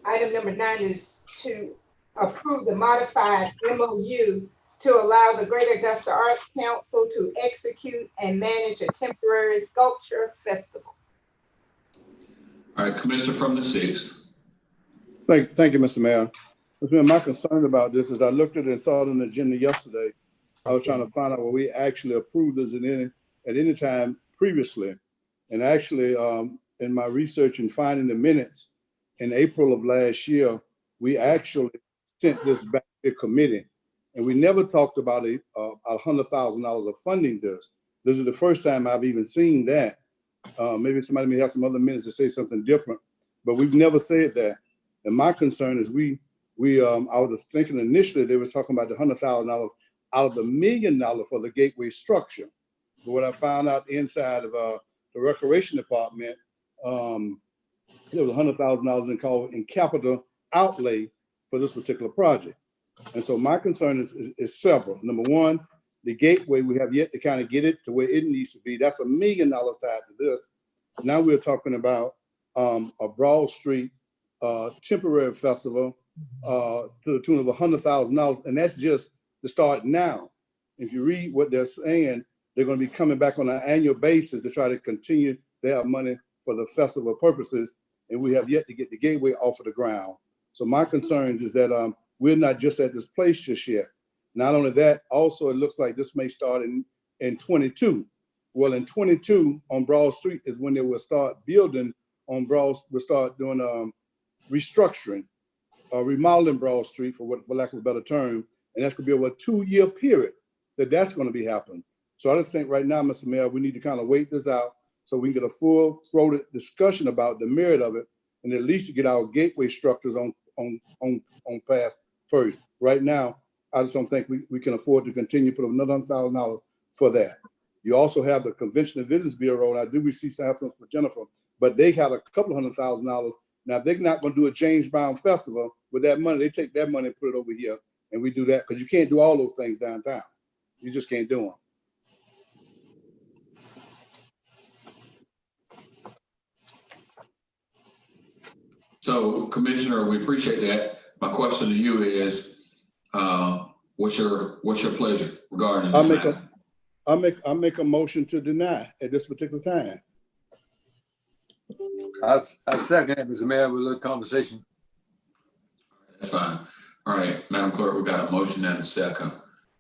Item number 9 is to approve the modified MOU to allow the Greater Augusta Arts Council to execute and manage a temporary sculpture festival. All right, Commissioner from the 6th. Thank you, Mr. Mayor. Mr. Mayor, my concern about this is I looked at it and saw it on the agenda yesterday. I was trying to find out where we actually approved this at any time previously. And actually, in my research and finding the minutes, in April of last year, we actually sent this back to committee. And we never talked about $100,000 of funding this. This is the first time I've even seen that. Maybe somebody may have some other minutes to say something different, but we've never said that. And my concern is I was thinking initially they were talking about the $100,000 out of the $1 million for the gateway structure. But what I found out inside of the recreation department, there was $100,000 in capital outlay for this particular project. And so my concern is several. Number one, the gateway, we have yet to kind of get it to where it needs to be. That's $1 million tied to this. Now we're talking about a Broad Street temporary festival to the tune of $100,000. And that's just the start now. If you read what they're saying, they're going to be coming back on an annual basis to try to continue to have money for the festival purposes. And we have yet to get the gateway off of the ground. So my concerns is that we're not just at this place just yet. Not only that, also it looks like this may start in 22. Well, in 22 on Broad Street is when they will start building on Broad, we'll start doing restructuring, remodeling Broad Street for lack of a better term. And that's gonna be over a 2-year period that's gonna be happening. So I just think right now, Mr. Mayor, we need to kind of wait this out so we can get a full-throated discussion about the merit of it and at least to get our gateway structures on path first. Right now, I just don't think we can afford to continue to put another $100,000 for that. You also have the Convention and Visitors Bureau, and I do receive something for Jennifer, but they have a couple $100,000. Now, if they're not going to do a James Brown Festival with that money, they take that money and put it over here, and we do that because you can't do all those things downtown. You just can't do them. So, Commissioner, we appreciate that. My question to you is, what's your pleasure regarding this matter? I'll make a motion to deny at this particular time. I second it, Mr. Mayor, with a little conversation. That's fine. All right, Madam Clerk, we got a motion and a second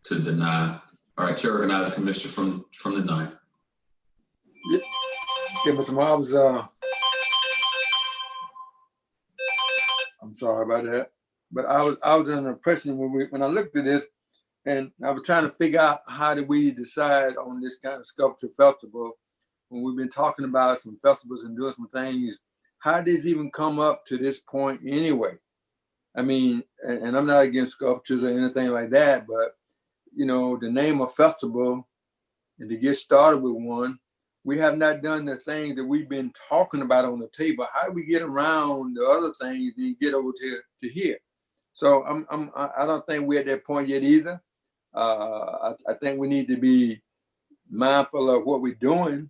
to deny. All right, Chair recognizes Commissioner from the 9th. Yeah, Mr. Miles, I'm sorry about that, but I was under the impression when I looked at this, and I was trying to figure out how do we decide on this kind of sculpture festival when we've been talking about some festivals and doing some things. How did this even come up to this point anyway? I mean, and I'm not against sculptures or anything like that, but you know, the name of festival and to get started with one, we have not done the things that we've been talking about on the table. How do we get around the other things and get over to here? So I don't think we're at that point yet either. I think we need to be mindful of what we're doing.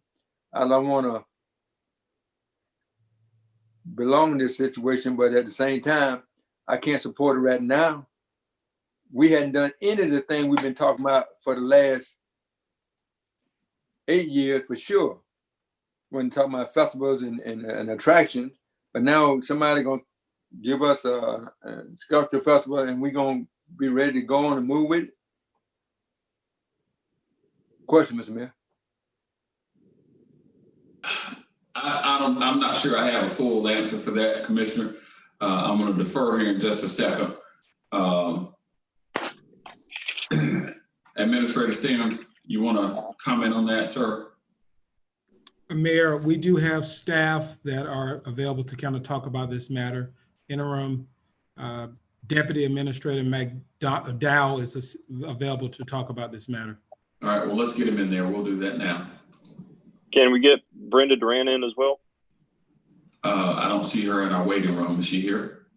I don't want to belong in this situation, but at the same time, I can't support it right now. We hadn't done any of the things we've been talking about for the last 8 years for sure. When talking about festivals and attractions, but now somebody gonna give us a sculpture festival and we're gonna be ready to go on and move with it. Question, Mr. Mayor. I'm not sure I have a full answer for that, Commissioner. I'm going to defer here in just a second. Administrator Sims, you want to comment on that, sir? Mayor, we do have staff that are available to kind of talk about this matter. Interim Deputy Administrator McDowell is available to talk about this matter. All right, well, let's get him in there. We'll do that now. Can we get Brenda Duran in as well? I don't see her in our waiting room. Is she here?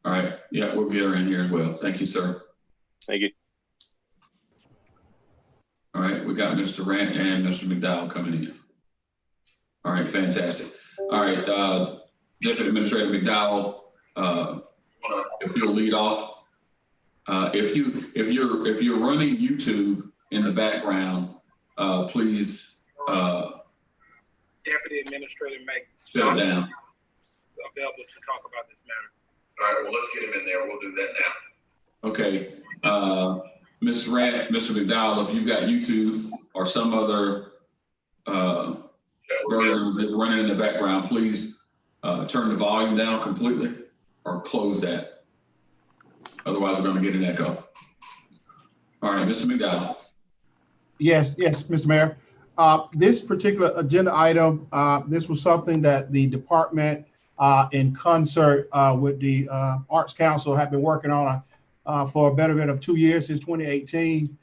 All right, yeah, we'll get her in here as well. Thank you, sir. Thank you. All right, we got Mr. Rant and Mr. McDowell coming in. All right, fantastic. All right, Deputy Administrator McDowell, if you'll lead off. If you're running YouTube in the background, please Deputy Administrator shut it down. available to talk about this matter. All right, well, let's get him in there. We'll do that now. Okay, Mr. Rant, Mr. McDowell, if you've got YouTube or some other version that's running in the background, please turn the volume down completely or close that. Otherwise, we're going to get an echo. All right, Mr. McDowell. Yes, Mr. Mayor. This particular agenda item, this was something that the department in concert with the Arts Council have been working on for a betterment of 2 years, since 2018.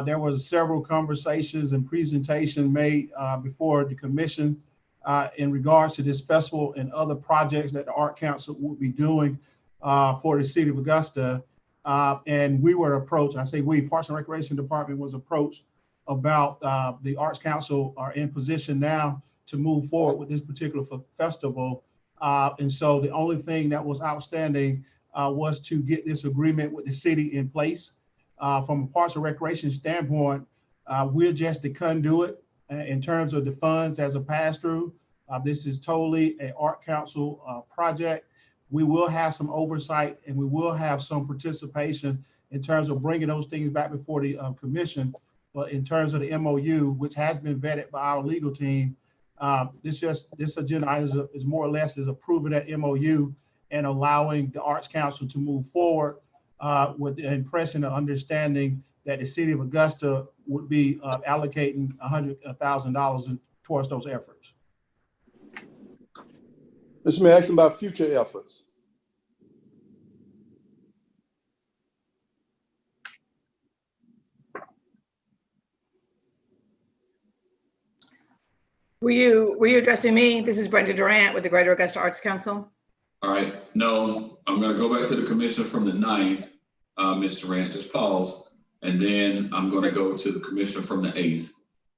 There was several conversations and presentations made before the commission in regards to this festival and other projects that the Art Council will be doing for the city of Augusta. And we were approached, I say we, Parks and Recreation Department was approached about the Arts Council are in position now to move forward with this particular festival. And so the only thing that was outstanding was to get this agreement with the city in place. From a Parks and Recreation standpoint, we're just the conduit in terms of the funds as a pass-through. This is totally an Art Council project. We will have some oversight and we will have some participation in terms of bringing those things back before the commission. But in terms of the MOU, which has been vetted by our legal team, this agenda item is more or less is approving that MOU and allowing the Arts Council to move forward with the impression of understanding that the city of Augusta would be allocating $100,000 towards those efforts. Mr. Mayor, ask about future efforts. Were you addressing me? This is Brenda Durant with the Greater Augusta Arts Council. All right, no, I'm going to go back to the commissioner from the 9th, Ms. Durant, just pause. And then I'm going to go to the commissioner from the 8th.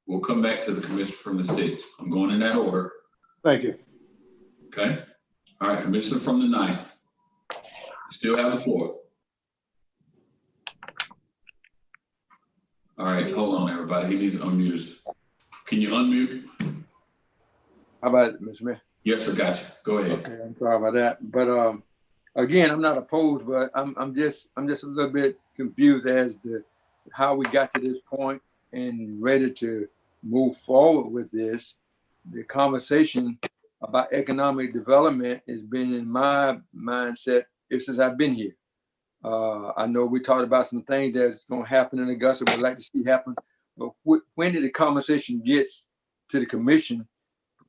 We'll come back to the commissioner from the 6th. I'm going in that order. Thank you. Okay. All right, commissioner from the 9th. You still have the floor. All right, hold on, everybody. He needs to unmute. Can you unmute? How about it, Mr. Mayor? Yes, sir, gotcha. Go ahead. Okay, I'm sorry about that. But again, I'm not opposed, but I'm just a little bit confused as to how we got to this point. and ready to move forward with this. The conversation about economic development has been in my mindset ever since I've been here. I know we talked about some things that's going to happen in Augusta, we'd like to see happen. But when did the conversation get to the commission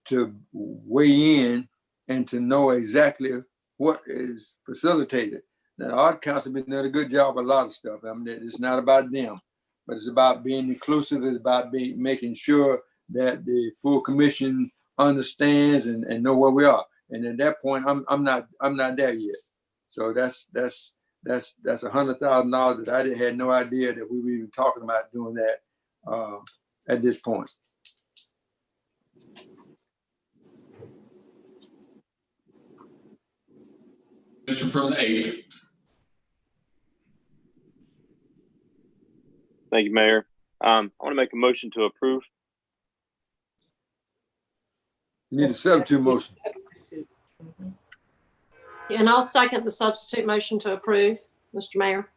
to weigh in and to know exactly what is facilitated? Now, the Art Council has been doing a good job with a lot of stuff. I mean, it's not about them, but it's about being inclusive. It's about making sure that the full commission understands and know where we are. And at that point, I'm not there yet. So that's $100,000 that I had no idea that we were even talking about doing that at this point. Mr. from the 8th. Thank you, Mayor. I want to make a motion to approve. You need a substitute motion. And I'll second the substitute motion to approve, Mr. Mayor.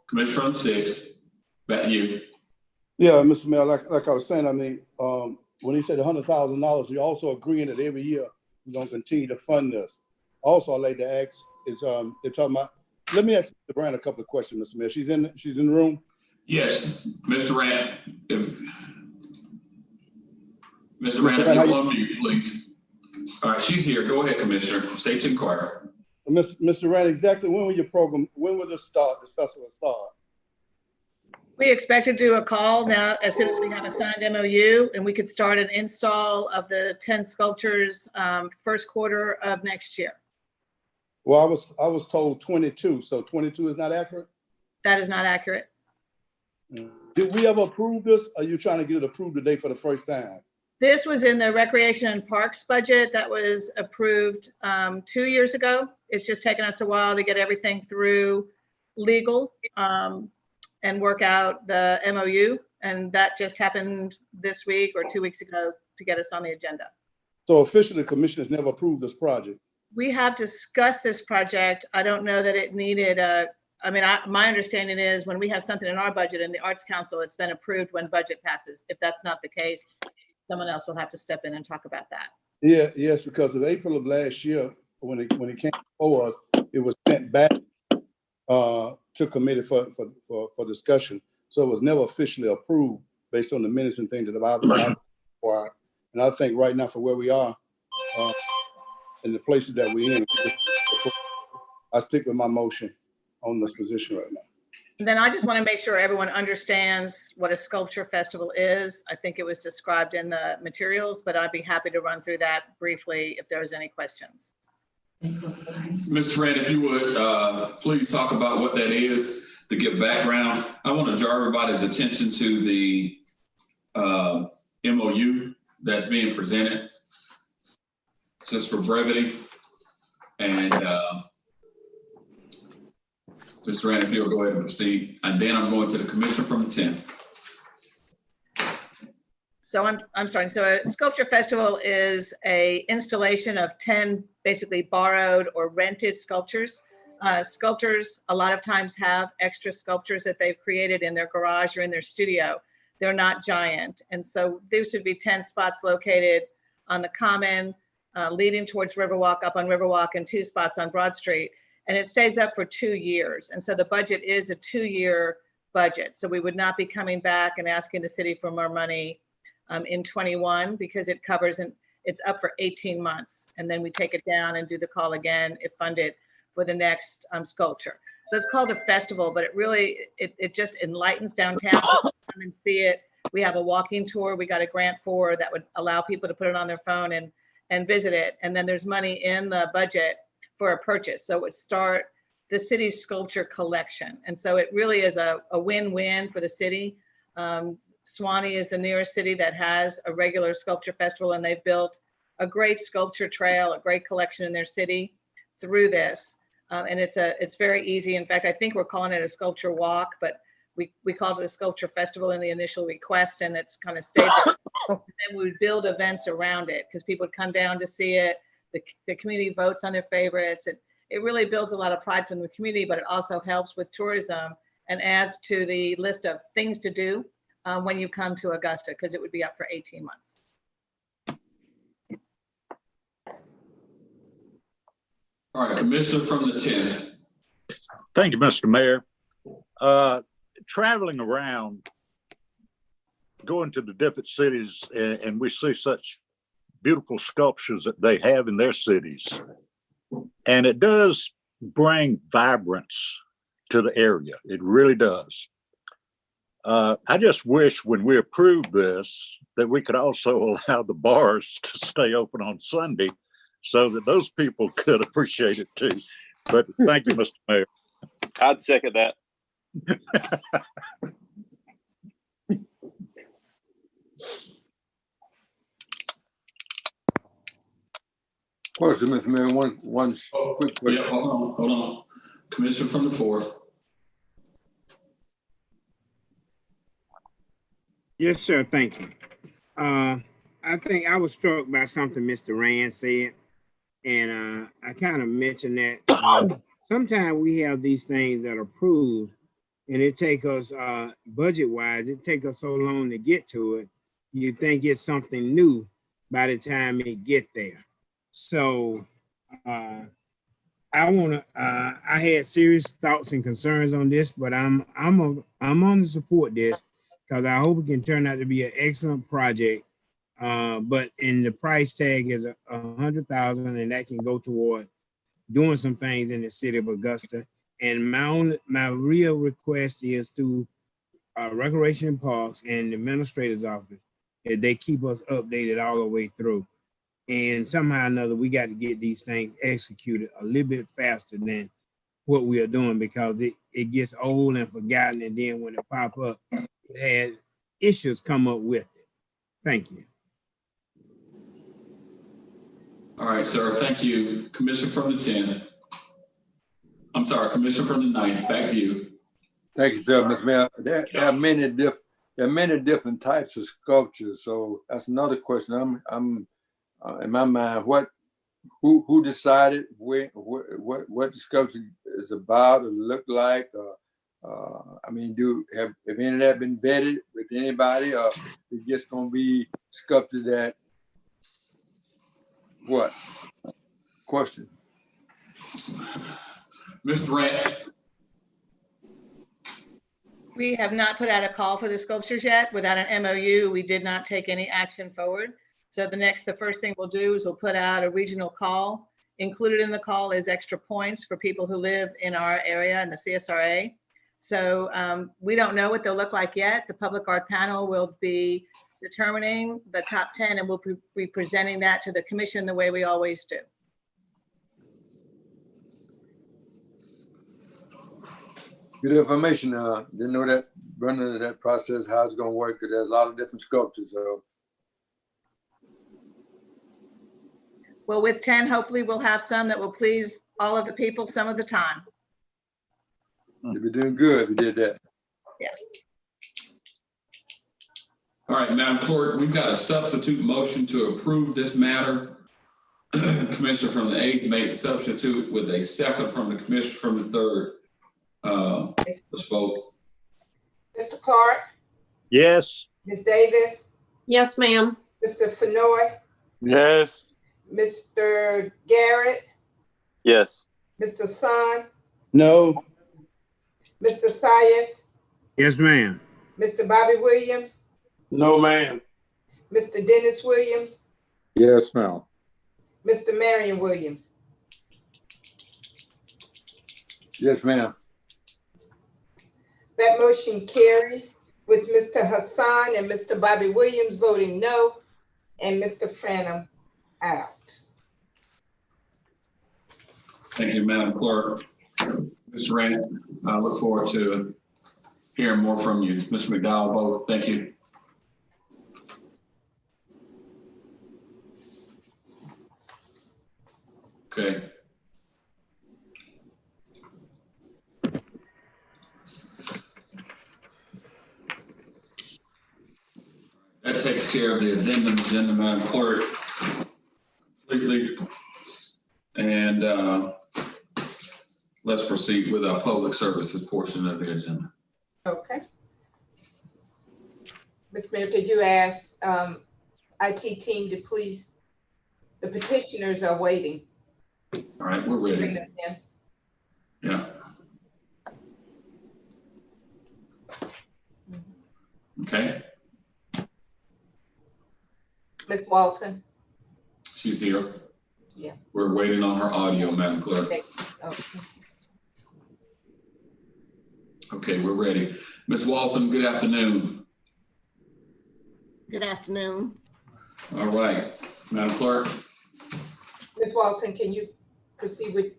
Commissioner from the 6th, back to you. Yeah, Mr. Mayor, like I was saying, I mean, when he said $100,000, you're also agreeing that every year we're gonna continue to fund this. Also, I'd like to ask, they're talking about, let me ask Mr. Brand a couple of questions, Mr. Mayor. She's in the room? Yes, Mr. Rand. Mr. Rand, if you want me, please. All right, she's here. Go ahead, Commissioner. State to inquire. Mr. Rand, exactly when will your program, when will the festival start? We expect to do a call now as soon as we have a signed MOU, and we could start an install of the 10 sculptures first quarter of next year. Well, I was told 22, so 22 is not accurate? That is not accurate. Did we ever approve this? Or are you trying to get it approved today for the first time? This was in the Recreation and Parks budget that was approved 2 years ago. It's just taken us a while to get everything through legal and work out the MOU. And that just happened this week or 2 weeks ago to get us on the agenda. So officially, the commission has never approved this project? We have discussed this project. I don't know that it needed my understanding is when we have something in our budget in the Arts Council, it's been approved when budget passes. If that's not the case, someone else will have to step in and talk about that. Yeah, yes, because in April of last year, when it came before us, it was sent back to committee for discussion. So it was never officially approved based on the minutes and things that I've required. And I think right now for where we are in the places that we're in, I stick with my motion on this position right now. And then I just want to make sure everyone understands what a sculpture festival is. I think it was described in the materials, but I'd be happy to run through that briefly if there's any questions. Ms. Fred, if you would, please talk about what that is to give background. I want to draw everybody's attention to the MOU that's being presented, just for brevity. And Mr. Rand, if you'll go ahead and proceed. And then I'm going to the commissioner from the 10th. So I'm sorry. So a sculpture festival is a installation of 10 basically borrowed or rented sculptures. Sculptors a lot of times have extra sculptures that they've created in their garage or in their studio. They're not giant. And so these would be 10 spots located on the Common, leading towards Riverwalk, up on Riverwalk, and 2 spots on Broad Street. And it stays up for 2 years. And so the budget is a 2-year budget. So we would not be coming back and asking the city for more money in 21 because it covers, and it's up for 18 months. And then we take it down and do the call again if funded for the next sculpture. So it's called a festival, but it really, it just enlightens downtown. Come and see it. We have a walking tour we got a grant for that would allow people to put it on their phone and visit it. And then there's money in the budget for a purchase. So it would start the city's sculpture collection. And so it really is a win-win for the city. Suwanee is the nearest city that has a regular sculpture festival, and they've built a great sculpture trail, a great collection in their city through this. And it's very easy. In fact, I think we're calling it a sculpture walk, but we called it a sculpture festival in the initial request, and it's kind of stayed there. And then we would build events around it because people would come down to see it. The community votes on their favorites. it really builds a lot of pride from the community, but it also helps with tourism and adds to the list of things to do when you come to Augusta, because it would be up for 18 months. All right, Commissioner from the 10th. Thank you, Mr. Mayor. Traveling around, going to the different cities, and we see such beautiful sculptures that they have in their cities. And it does bring vibrance to the area. It really does. I just wish when we approve this that we could also allow the bars to stay open on Sunday so that those people could appreciate it too. But thank you, Mr. Mayor. I'd second that. Question, Mr. Mayor, one quick question. Yeah, hold on. Commissioner from the 4th. Yes, sir. Thank you. I think I was struck by something Mr. Rand said, and I kind of mentioned that sometimes we have these things that are approved, and it take us budget-wise, it take us so long to get to it. You think it's something new by the time it get there. So I had serious thoughts and concerns on this, but I'm on to support this because I hope it can turn out to be an excellent project. But in the price tag is $100,000, and that can go toward doing some things in the city of Augusta. And my real request is to Recreation and Parks and the Administrator's Office that they keep us updated all the way through. And somehow or another, we got to get these things executed a little bit faster than what we are doing, because it gets old and forgotten. And then when it pop up, it had issues come up with it. Thank you. All right, sir. Thank you. Commissioner from the 10th. I'm sorry, Commissioner from the 9th. Back to you. Thank you, sir, Mr. Mayor. There are many different types of sculptures. So that's another question. I'm in my mind, who decided what the sculpture is about or look like? I mean, have any of that been vetted with anybody, or it's just gonna be sculpted that what? Question. Mr. Rand. We have not put out a call for the sculptures yet. Without an MOU, we did not take any action forward. So the first thing we'll do is we'll put out a regional call. Included in the call is extra points for people who live in our area in the CSRA. So we don't know what they'll look like yet. The public art panel will be determining the top 10, and we'll be presenting that to the commission the way we always do. Good information. Didn't know that running that process, how it's gonna work, because there's a lot of different sculptures. So. Well, with 10, hopefully we'll have some that will please all of the people some of the time. You'll be doing good if you did that. Yeah. All right, Madam Clerk, we've got a substitute motion to approve this matter. Commissioner from the 8th made the substitute with a second from the commissioner from the 3rd. Let's vote. Mr. Clark? Yes. Ms. Davis? Yes, ma'am. Mr. Fenoy? Yes. Mr. Garrett? Yes. Mr. Sun? No. Mr. Sayas? Yes, ma'am. Mr. Bobby Williams? No, ma'am. Mr. Dennis Williams? Yes, ma'am. Mr. Marion Williams? Yes, ma'am. That motion carries with Mr. Hassan and Mr. Bobby Williams voting no, and Mr. Franum out. Thank you, Madam Clerk. Mr. Rand, I look forward to hearing more from you. Mr. McDowell, both. Thank you. Okay. That takes care of the addendum agenda, Madam Clerk. Completely. And let's proceed with our public services portion of the agenda. Okay. Ms. Mayor, could you ask IT team to please, the petitioners are waiting. All right, we're ready. Bring them in. Yeah. Okay. Ms. Walton? She's here. Yeah. We're waiting on her audio, Madam Clerk. Okay. Okay, we're ready. Ms. Walton, good afternoon. Good afternoon. All right, Madam Clerk. Ms. Walton, can you proceed with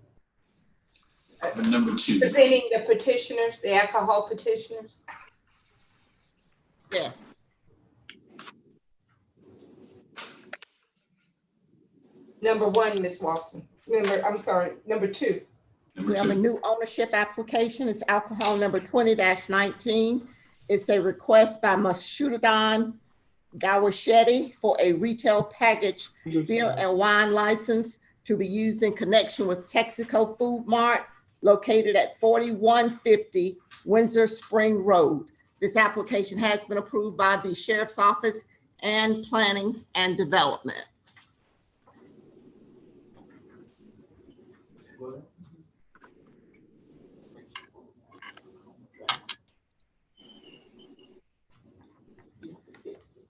Number 2. presenting the petitioners, the alcohol petitioners? Yes. Number 1, Ms. Walton. Number 2. We have a new ownership application. It's alcohol number 20-19. It's a request by Mashudan Gawachetti for a retail package beer and wine license to be used in connection with Texaco Food Mart located at 4150 Windsor Spring Road. This application has been approved by the Sheriff's Office and Planning and Development.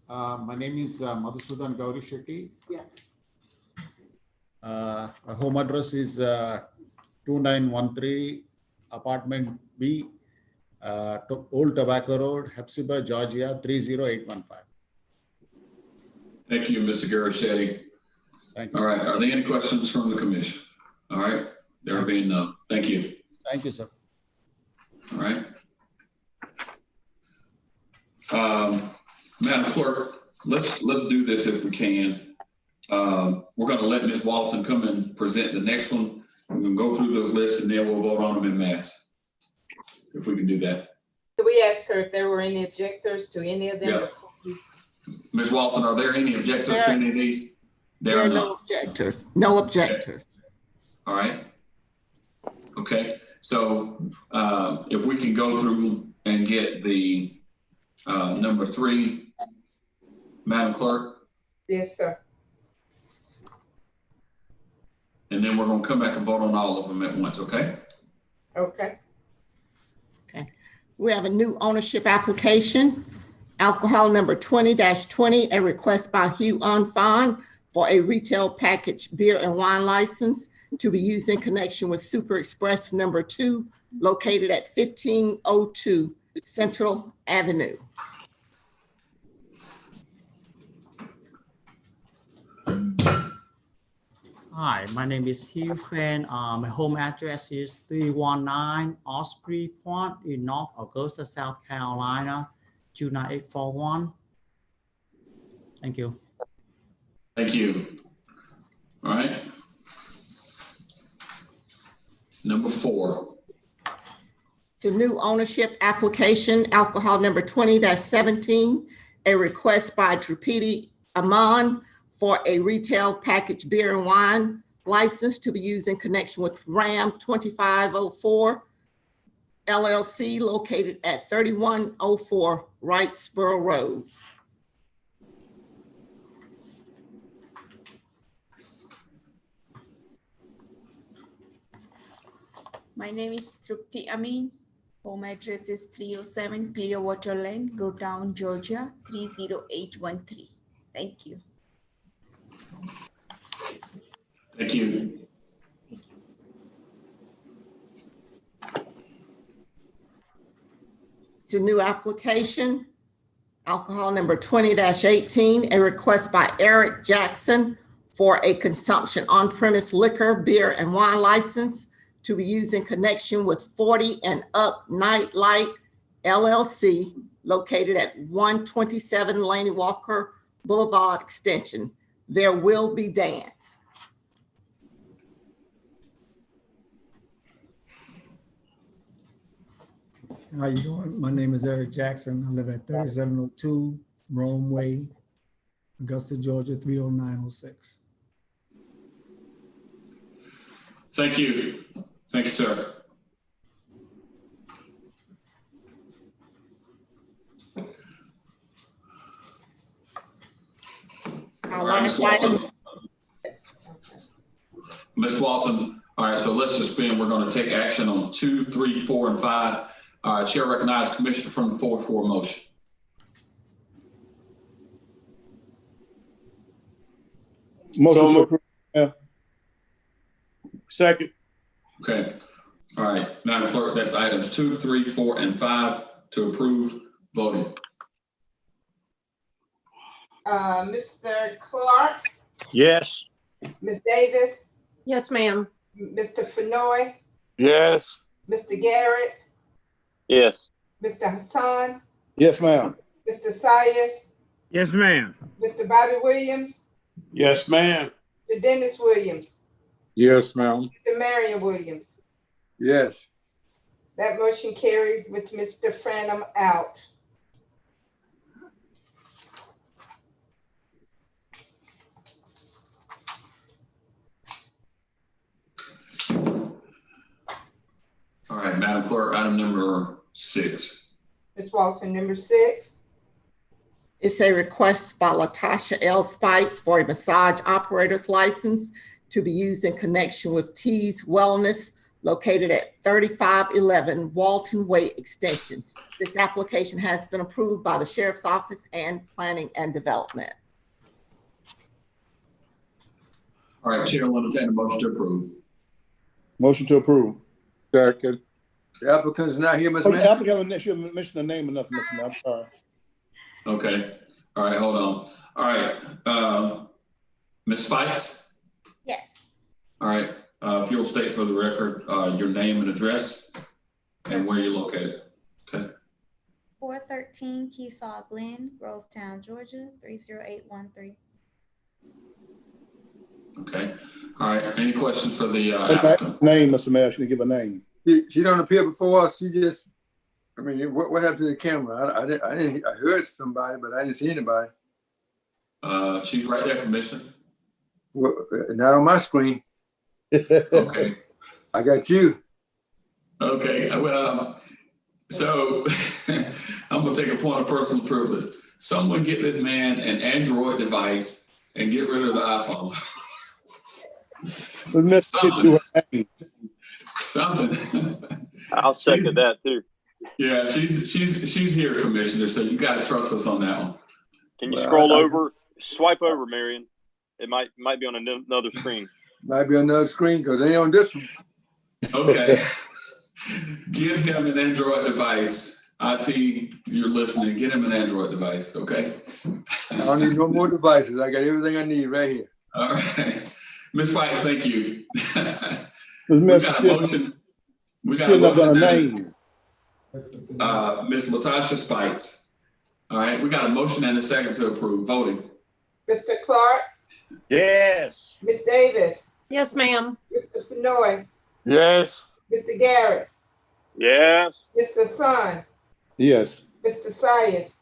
My name is Madhusudan Gauri Shetty. Yes. My home address is 2913 Apartment B, Old Tobacco Road, Hepzibah, Georgia 30815. Thank you, Mr. Garachetti. Thank you. All right, are there any questions from the commission? All right, there being none. Thank you. Thank you, sir. All right. Madam Clerk, let's do this if we can. We're going to let Ms. Walton come and present the next one. We're going to go through those lists and then we'll vote on them in mass. If we can do that. Did we ask her if there were any objectors to any of them? Yeah. Ms. Walton, are there any objectors to any of these? There are no objectors. No objectors. Okay. All right. Okay. So if we can go through and get the number 3, Madam Clerk. Yes, sir. And then we're going to come back and vote on all of them at once, okay? Okay. Okay. We have a new ownership application, alcohol number 20-20, a request by Hugh Unfon for a retail package beer and wine license to be used in connection with Super Express number 2, located at 1502 Central Avenue. Hi, my name is Hugh Fan. My home address is 319 Osprey Point in North Augusta, South Carolina, 29841. Thank you. Thank you. All right. Number 4. It's a new ownership application, alcohol number 20-17, a request by Tripiti Aman for a retail packaged beer and wine license to be used in connection with RAM 2504 LLC located at 3104 Wrightsboro Road. My name is Trupti Amin. Home address is 307 Clearwater Lane, Grotown, Georgia, 30813. Thank you. Thank you. It's a new application, alcohol number 20-18, a request by Eric Jackson for a consumption on-premise liquor, beer, and wine license to be used in connection with 40 and Up Nightlight LLC located at 127 Laney Walker Boulevard Extension. There will be dance. How you doing? My name is Eric Jackson. I live at 3702 Rome Way, Augusta, Georgia, 30906. Thank you. Thank you, sir. Our All right, Ms. last item. Walton. Ms. Walton, all right, so let's suspend. We're going to take action on 2, 3, 4, and 5. Chair recognizes Commissioner from the floor for a motion. Motion to approve. Yeah. Second. Okay. All right, Madam Clerk, that's items 2, 3, 4, and 5 to approve. Voting. Mr. Clark, Yes. Ms. Davis, Yes, ma'am. Mr. Fenoy, Yes. Mr. Garrett, Yes. Mr. Hassan, Yes, ma'am. Mr. Sayas, Yes, ma'am. Mr. Bobby Williams, Yes, ma'am. Mr. Dennis Williams, Yes, ma'am. Mr. Marion Williams. Yes. That motion carried with Mr. Franum out. All right, Madam Clerk, item number 6. Ms. Walton, number 6. It's a request by Latasha L. Spites for a massage operator's license to be used in connection with T's Wellness located at 3511 Walton Way Extension. This application has been approved by the Sheriff's Office and Planning and Development. All right, Chair will entertain a motion to approve. Motion to approve. Second. The applicant's not here, Mr. Oh, Mayor. the applicant should mention the name enough, Mr. Mayor. I'm sorry. Okay. All right, hold on. All right, Ms. Spites. Yes. All right, if you'll state for the record your name and address and where you're located. Okay. 413 Keesaw Glen, Grovetown, Georgia, 30813. Okay. All right. Any questions for the applicant? Name, Mr. Mayor. She didn't give a name. She don't appear before us. She just, I mean, what happened to the camera? I heard somebody, but I didn't see anybody. She's right there, Commissioner. Well, not on my screen. Okay. I got you. Okay. Well, so I'm gonna take a point of personal privilege. Someone get this man an Android device and get rid of the iPhone. Something. I'll second that too. Yeah, she's here, Commissioner. So you got to trust us on that one. Can you scroll over, swipe over, Marion? It might be on another screen. Might be on another screen because they on this one. Okay. Give him an Android device. IT, you're listening. Get him an Android device. Okay. I don't need no more devices. I got everything I need right here. All right. Ms. Fights, thank you. We got a motion. We got a motion. Ms. Latasha Spites. All right, we got a motion and a second to approve. Voting. Mr. Clark, Yes. Ms. Davis, Yes, ma'am. Mr. Fenoy, Yes. Mr. Garrett, Yes. Mr. Son, Yes. Mr. Sayas,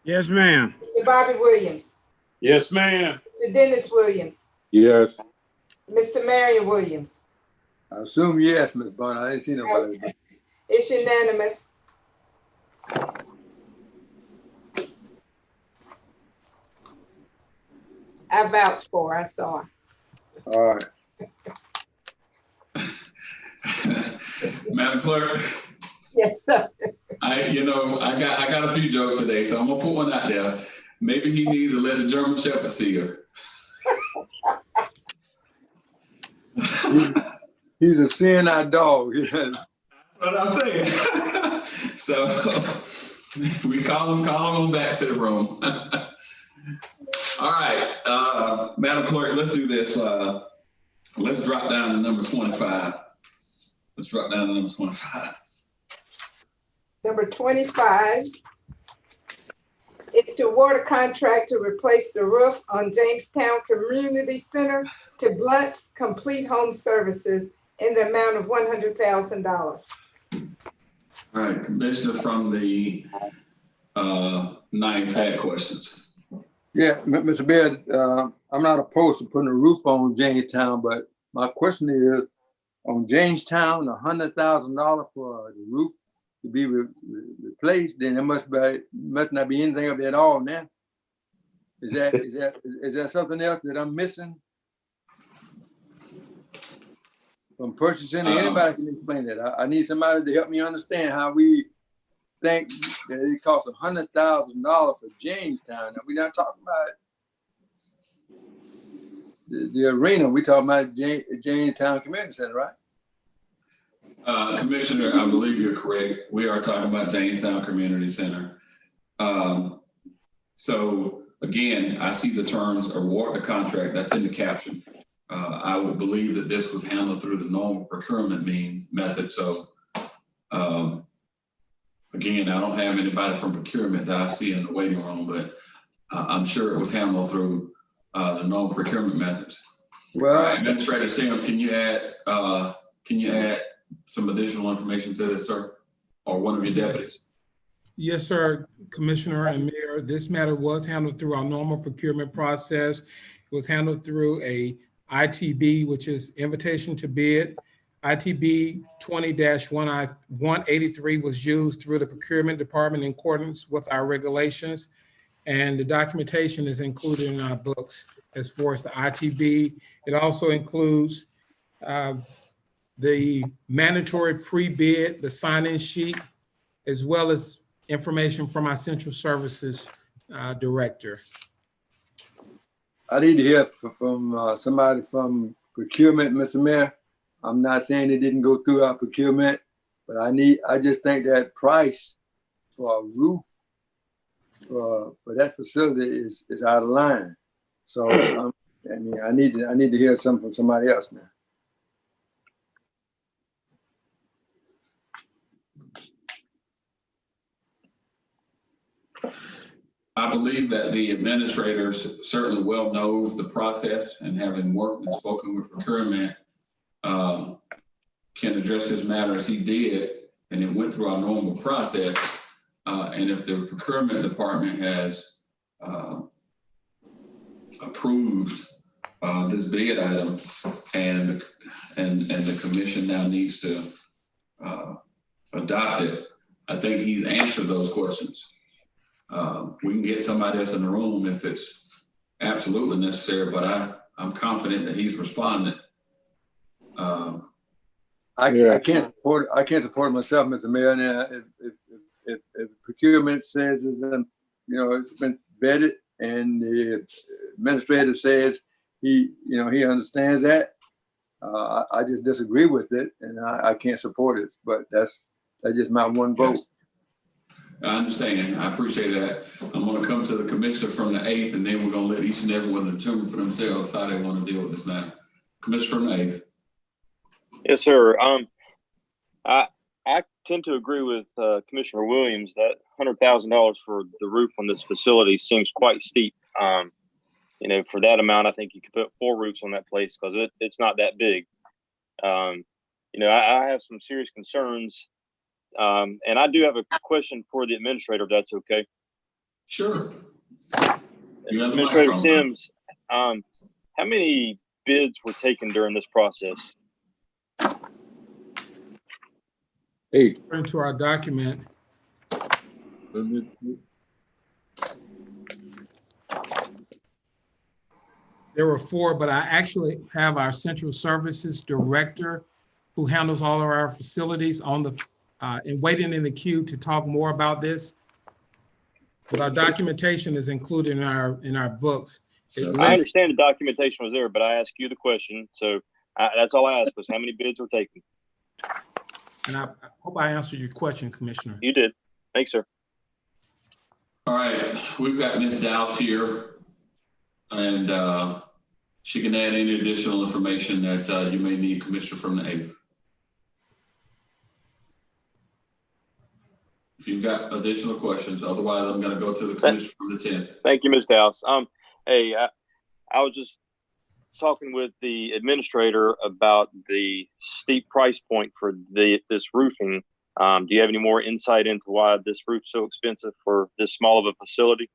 Yes, ma'am. Mr. Bobby Williams, Yes, ma'am. Mr. Dennis Williams, Yes. Mr. Marion Williams. I assume yes, Ms. Bonner. I didn't see nobody. Okay. It's unanimous. I vouch for, I saw. All right. Madam Clerk, Yes, sir. I got a few jokes today, so I'm gonna put one out there. Maybe he needs to let a German Shepherd see her. He's a seeing-eye dog. What I'm saying. So we call him back to the room. All right, Madam Clerk, let's do this. Let's drop down to number 25. Let's drop down to number 25. Number 25 is to award a contract to replace the roof on Jamestown Community Center to Blunt's Complete Home Services in the amount of $100,000. All right, Commissioner from the ninth had questions. Yeah, Mr. Baird, I'm not opposed to putting a roof on Jamestown, but my question is, on Jamestown, $100,000 for the roof to be replaced, then there must not be anything of it at all now. Is that something else that I'm missing from purchasing? Anybody can explain that. I need somebody to help me understand how we think that it costs $100,000 for Jamestown. Now, we're not talking about the arena. We're talking about Jamestown Community Center, right? Commissioner, I believe you're correct. We are talking about Jamestown Community Center. So again, I see the terms award the contract, that's in the caption. I would believe that this was handled through the normal procurement method. So again, I don't have anybody from procurement that I see in the waiting room, but I'm sure it was handled through the normal procurement methods. Well, Administrator Sims, can you add some additional information to this, sir, or one of your deputies? Yes, sir, Commissioner and Mayor. This matter was handled through our normal procurement process. It was handled through a ITB, which is invitation to bid. ITB 20-183 was used through the procurement department in accordance with our regulations. And the documentation is included in our books as far as the ITB. It also includes the mandatory pre-bid, the sign-in sheet, as well as information from our Central Services Director. I need to hear from somebody from procurement, Mr. Mayor. I'm not saying it didn't go through our procurement, but I just think that price for a roof for that facility is out of line. So I need to hear something from somebody else now. I believe that the administrator certainly well knows the process, and having worked and spoken with procurement, can address this matter as he did, and it went through our normal process. And if the procurement department has approved this bid item, and the commission now needs to adopt it, I think he's answered those questions. We can get somebody else in the room if it's absolutely necessary, but I'm confident that he's responded. I can't support it myself, Mr. Mayor. Now, if procurement says it's been vetted, and the administrator says he understands that, I just disagree with it, and I can't support it. But that's just my one vote. Yes. I understand. I appreciate that. I'm going to come to the commissioner from the 8th, and then we're going to let each and everyone determine for themselves how they want to deal with this matter. Commissioner from the 8th. Yes, sir. I tend to agree with Commissioner Williams that $100,000 for the roof on this facility seems quite steep. For that amount, I think you could put 4 roofs on that place because it's not that big. I have some serious concerns. And I do have a question for the administrator, if that's okay. Sure. Administrator Sims, how many bids were taken during this process? 8. According to our document, there were 4, but I actually have our Central Services Director who handles all of our facilities on the and waiting in the queue to talk more about this. But our documentation is included in our books. I understand the documentation was there, but I asked you the question. So that's all I asked was how many bids were taken. And I hope I answered your question, Commissioner. You did. Thanks, sir. All right. We've got Ms. Dowse here, and she can add any additional information that you may need, Commissioner from the 8th. If you've got additional questions, otherwise I'm going to go to the commissioner from the 10th. Thank you, Ms. Dowse. Hey, I was just talking with the administrator about the steep price point for this roofing. Do you have any more insight into why this roof's so expensive for this small of a facility?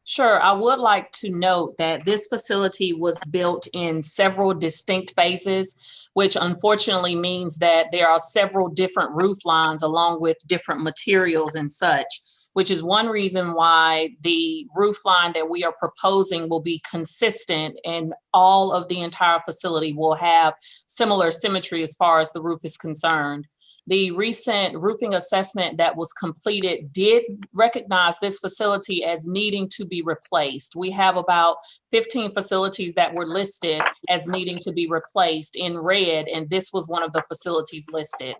Sure. I would like to note that this facility was built in several distinct phases, which unfortunately means that there are several different roof lines along with different materials and such. which is one reason why the roof line that we are proposing will be consistent and all of the entire facility will have similar symmetry as far as the roof is concerned. The recent roofing assessment that was completed did recognize this facility as needing to be replaced. We have about 15 facilities that were listed as needing to be replaced in red, and this was one of the facilities listed.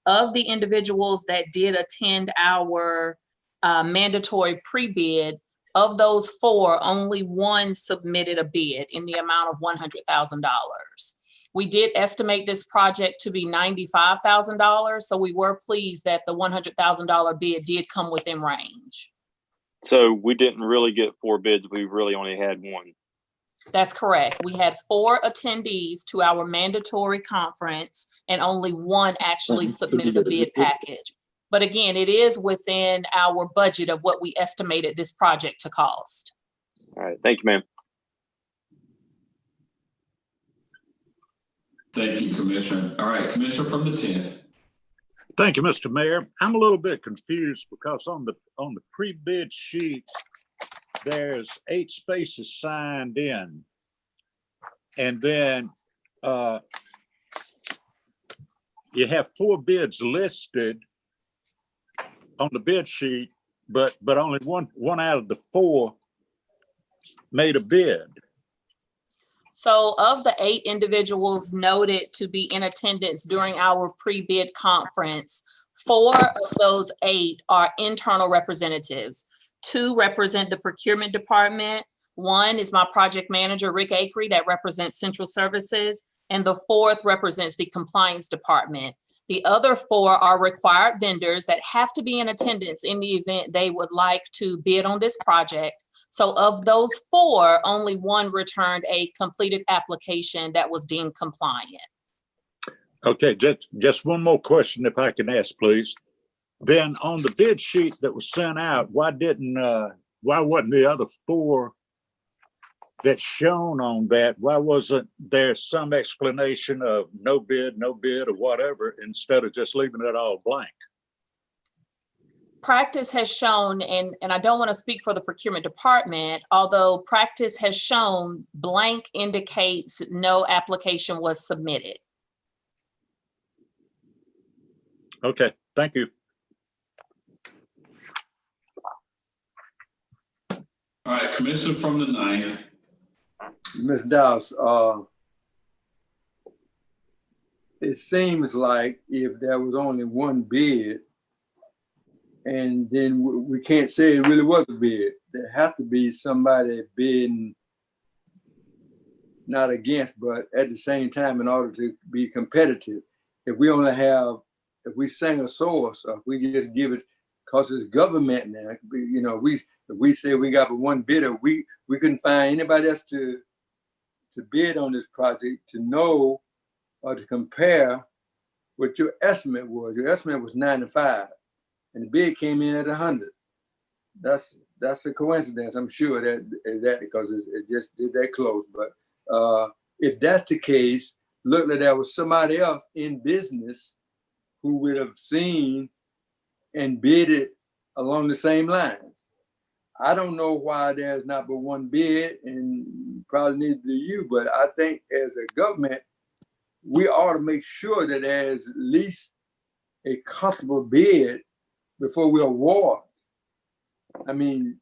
Of the individuals that did attend our mandatory pre-bid, of those 4, only 1 submitted a bid in the amount of $100,000. We did estimate this project to be $95,000, so we were pleased that the $100,000 bid did come within range. So we didn't really get 4 bids. We really only had 1. That's correct. We had 4 attendees to our mandatory conference and only 1 actually submitted a bid package. But again, it is within our budget of what we estimated this project to cost. All right. Thank you, ma'am. Thank you, Commissioner. All right, Commissioner from the 10th. Thank you, Mr. Mayor. I'm a little bit confused because on the pre-bid sheet, there's 8 spaces signed in. And then you have 4 bids listed on the bid sheet, but only one out of the 4 made a bid. So of the 8 individuals noted to be in attendance during our pre-bid conference, 4 of those 8 are internal representatives. 2 represent the procurement department. 1 is my project manager, Rick Akery, that represents central services. And the 4th represents the compliance department. The other 4 are required vendors that have to be in attendance in the event they would like to bid on this project. So of those 4, only 1 returned a completed application that was deemed compliant. Okay, just one more question if I can ask, please. Then on the bid sheet that was sent out, why wasn't the other 4 that's shown on that, why wasn't there some explanation of no bid or whatever, instead of just leaving it all blank? Practice has shown, and I don't want to speak for the procurement department, although practice has shown blank indicates no application was submitted. Okay, thank you. All right, Commissioner from the 9th. Ms. Dowse, it seems like if there was only 1 bid, and then we can't say it really was a bid. There has to be somebody bidding, not against, but at the same time in order to be competitive. If we sing a source, or if we just give it, because it's government now, if we say we got 1 bidder, we couldn't find anybody else to bid on this project to know or to compare what your estimate was. Your estimate was 95. And the bid came in at 100. That's a coincidence, I'm sure that because it just did that close. But if that's the case, look like there was somebody else in business who would have seen and bid it along the same lines. I don't know why there's not but 1 bid, and probably neither do you, but I think as a government, we ought to make sure that there's at least a comfortable bid before we award. I mean,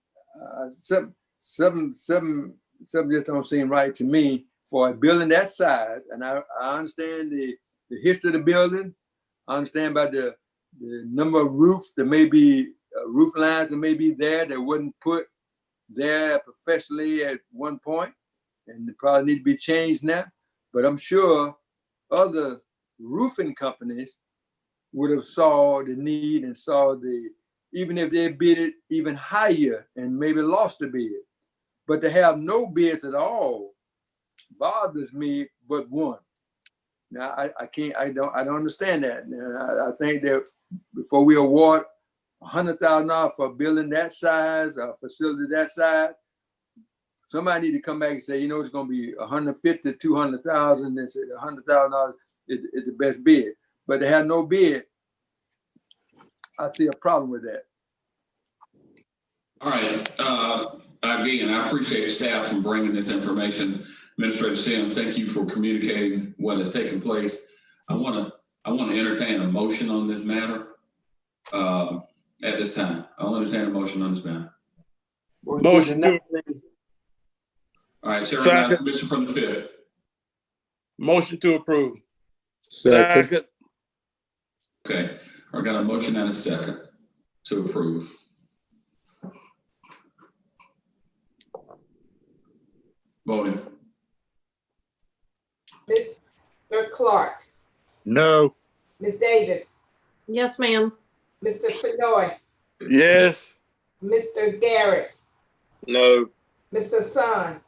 some just don't seem right to me for a building that size. And I understand the history of the building. I understand about the number of roofs, there may be roof lines that may be there that wasn't put there professionally at one point, and they probably need to be changed now. But I'm sure other roofing companies would have saw the need and saw even if they bid it even higher and maybe lost the bid. But to have no bids at all bothers me but 1. Now I don't understand that. Now, I think that before we award $100,000 for a building that size, a facility that size, somebody need to come back and say, it's going to be $150,000, $200,000, and say $100,000 is the best bid. But to have no bid, I see a problem with that. All right. Again, I appreciate staff from bringing this information. Administrator Sims, thank you for communicating what has taken place. I want to entertain a motion on this matter at this time. I'll entertain a motion on this matter. Motion to All right, Chair, now Commissioner from the 5th. Motion to approve. Second. Okay, I got a motion and a second to approve. Voting. Mr. Clark, No. Ms. Davis, Yes, ma'am. Mr. Fenoy, Yes. Mr. Garrett, No. Mr. Sun.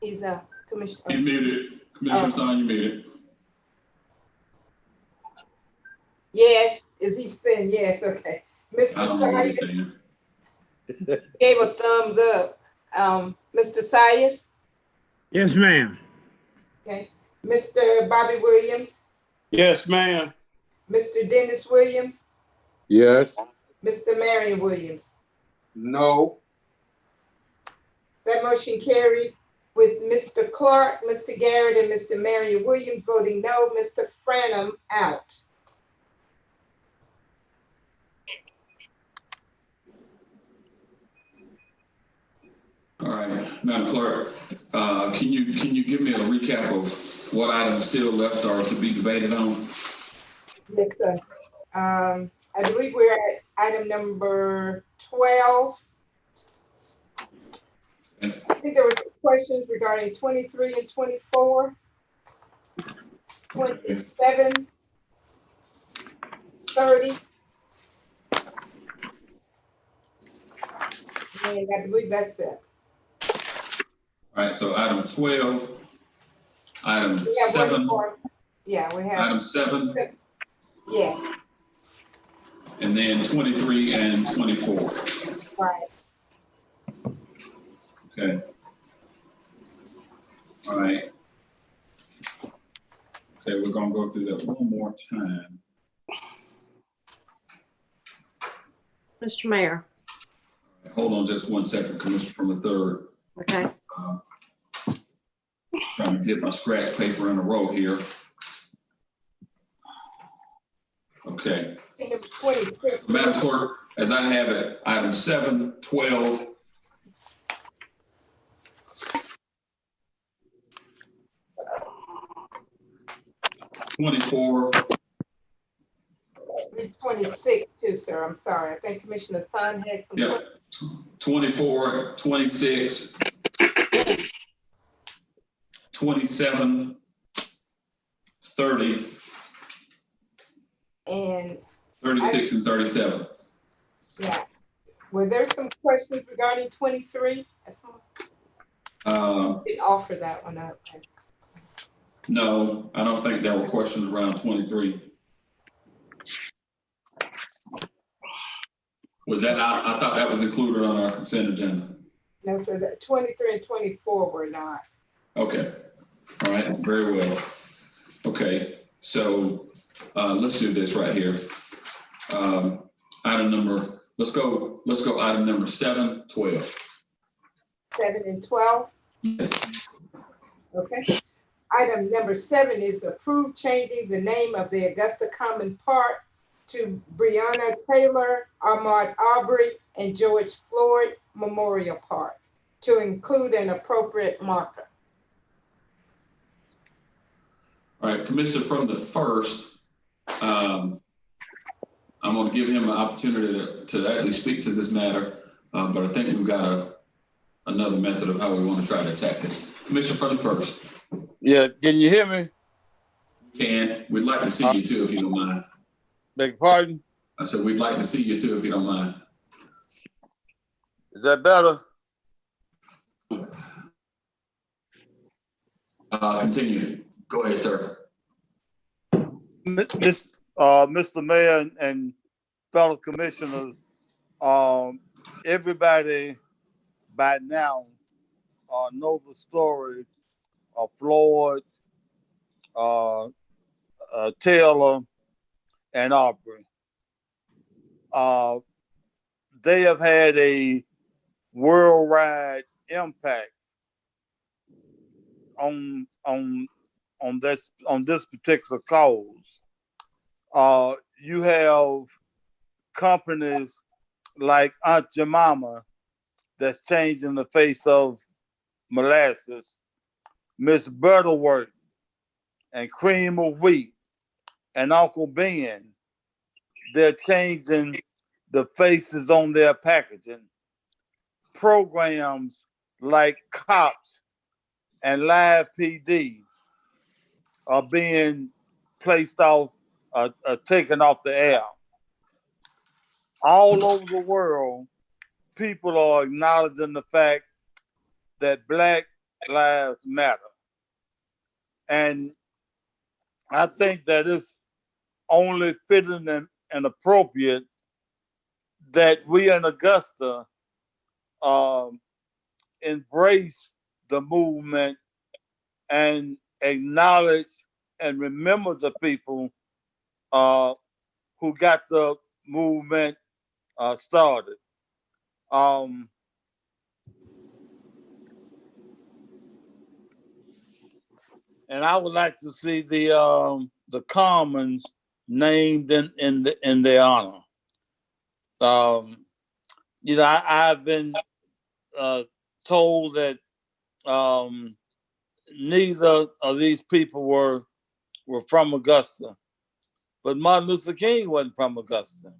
He's a commissioner. He's muted. Commissioner Son, you muted. Yes, is he spin? Yes, okay. I don't know what he's saying. Gave a thumbs up. Mr. Sayas, Yes, ma'am. okay. Mr. Bobby Williams, Yes, ma'am. Mr. Dennis Williams, Yes. Mr. Marion Williams. no. That motion carries with Mr. Clark, Mr. Garrett, and Mr. Marion Williams voting no, Mr. Franum out. All right, Madam Clerk, can you give me a recap of what items still left are to be debated on? Yes, sir. I believe we're at item number 12. I think there were some questions regarding 23 and 24. 27, 30. And I believe that's it. All right, so item 12, item We have 7, one more. Yeah, we have. item 7, Yeah, and then 23 and 24. right. Okay. All right. Okay, we're gonna go through that one more time. Mr. Mayor. Hold on just one second, Commissioner from the 3rd. Okay. Trying to get my scratch paper in a row here. Okay. Madam Clerk, as I have it, item 7, 12, 24. 26 too, sir. I'm sorry. I think Commissioner Sun had some. Yeah, 24, 26, 27, 30, And 36, and 37. yeah, were there some questions regarding 23? Didn't offer that one up. No, I don't think there were questions around 23. Was that, I thought that was included on our consent agenda. No, so that 23 and 24 were not. Okay, all right, very well. Okay, so let's do this right here. Item number, let's go item number 7, 12. 7 and 12? Yes. Okay. Item number 7 is approve changing the name of the Augusta Common Park to Breonna Taylor, Ahmaud Arbery, and George Floyd Memorial Park to include an appropriate marker. All right, Commissioner from the 1st, I'm going to give him an opportunity to actually speak to this matter, but I think we've got another method of how we want to try to attack this. Commissioner from the 1st. Yeah, can you hear me? Can. We'd like to see you too, if you don't mind. Beg your pardon? I said, we'd like to see you too, if you don't mind. Is that better? Continue. Go ahead, sir. Mr. Mayor and fellow commissioners, everybody by now knows the story of Floyd, Taylor, and Arbery. they have had a worldwide impact on this particular cause. You have companies like Aunt Jemima that's changing the face of molasses, Miss Butterworth and Cream of Wheat and Uncle Ben. They're changing the faces on their packaging. Programs like Cops and Live PD are being placed off, taken off the air. All over the world, people are acknowledging the fact that Black lives matter. And I think that it's only fitting and appropriate that we in Augusta embrace the movement and acknowledge and remember the people who got the movement started. And I would like to see the commons named in their honor. You know, I've been told that neither of these people were from Augusta, but Martin Luther King wasn't from Augusta.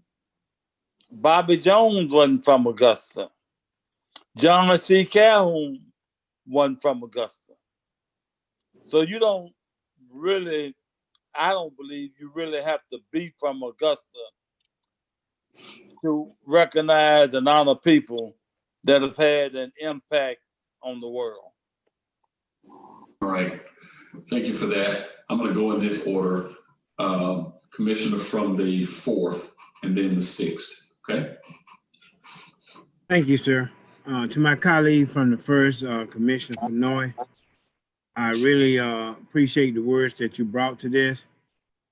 Bobby Jones wasn't from Augusta. John C. Calhoun wasn't from Augusta. So you don't really, I don't believe you really have to be from Augusta to recognize and honor people that have had an impact on the world. All right, thank you for that. I'm going to go in this order. Commissioner from the 4th and then the 6th, okay? Thank you, sir. To my colleague from the 1st, Commissioner Fenoy, I really appreciate the words that you brought to this.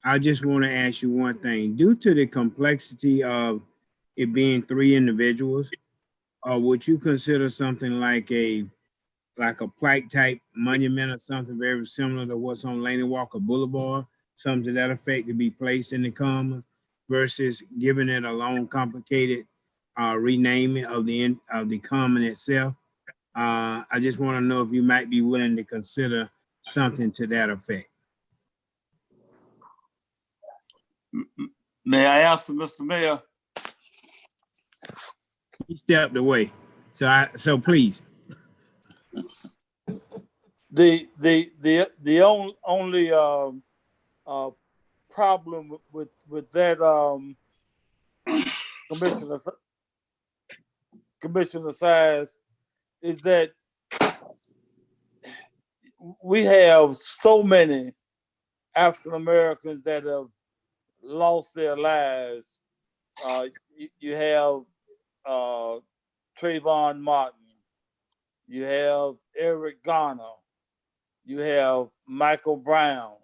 I just want to ask you one thing. Due to the complexity of it being 3 individuals, would you consider something like a plaque type monument or something very similar to what's on Laney Walker Boulevard, something to that effect to be placed in the commons versus giving it a long, complicated renaming of the common itself? I just want to know if you might be willing to consider something to that effect. May I answer, Mr. Mayor? He stepped away, so please. The only problem with that Commissioner Size is that we have so many African Americans that have lost their lives. You have Trayvon Martin, you have Eric Garner, you have Michael Brown,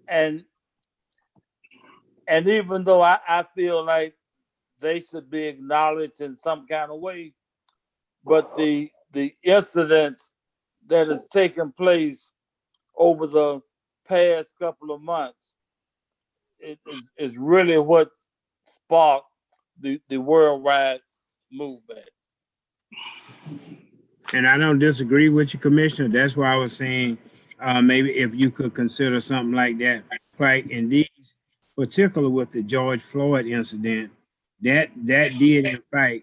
and even though I feel like they should be acknowledged in some kind of way, but the incidents that has taken place over the past couple of months is really what sparked the worldwide movement. And I don't disagree with you, Commissioner. That's why I was saying maybe if you could consider something like that. Like in these, particularly with the George Floyd incident, that did in fact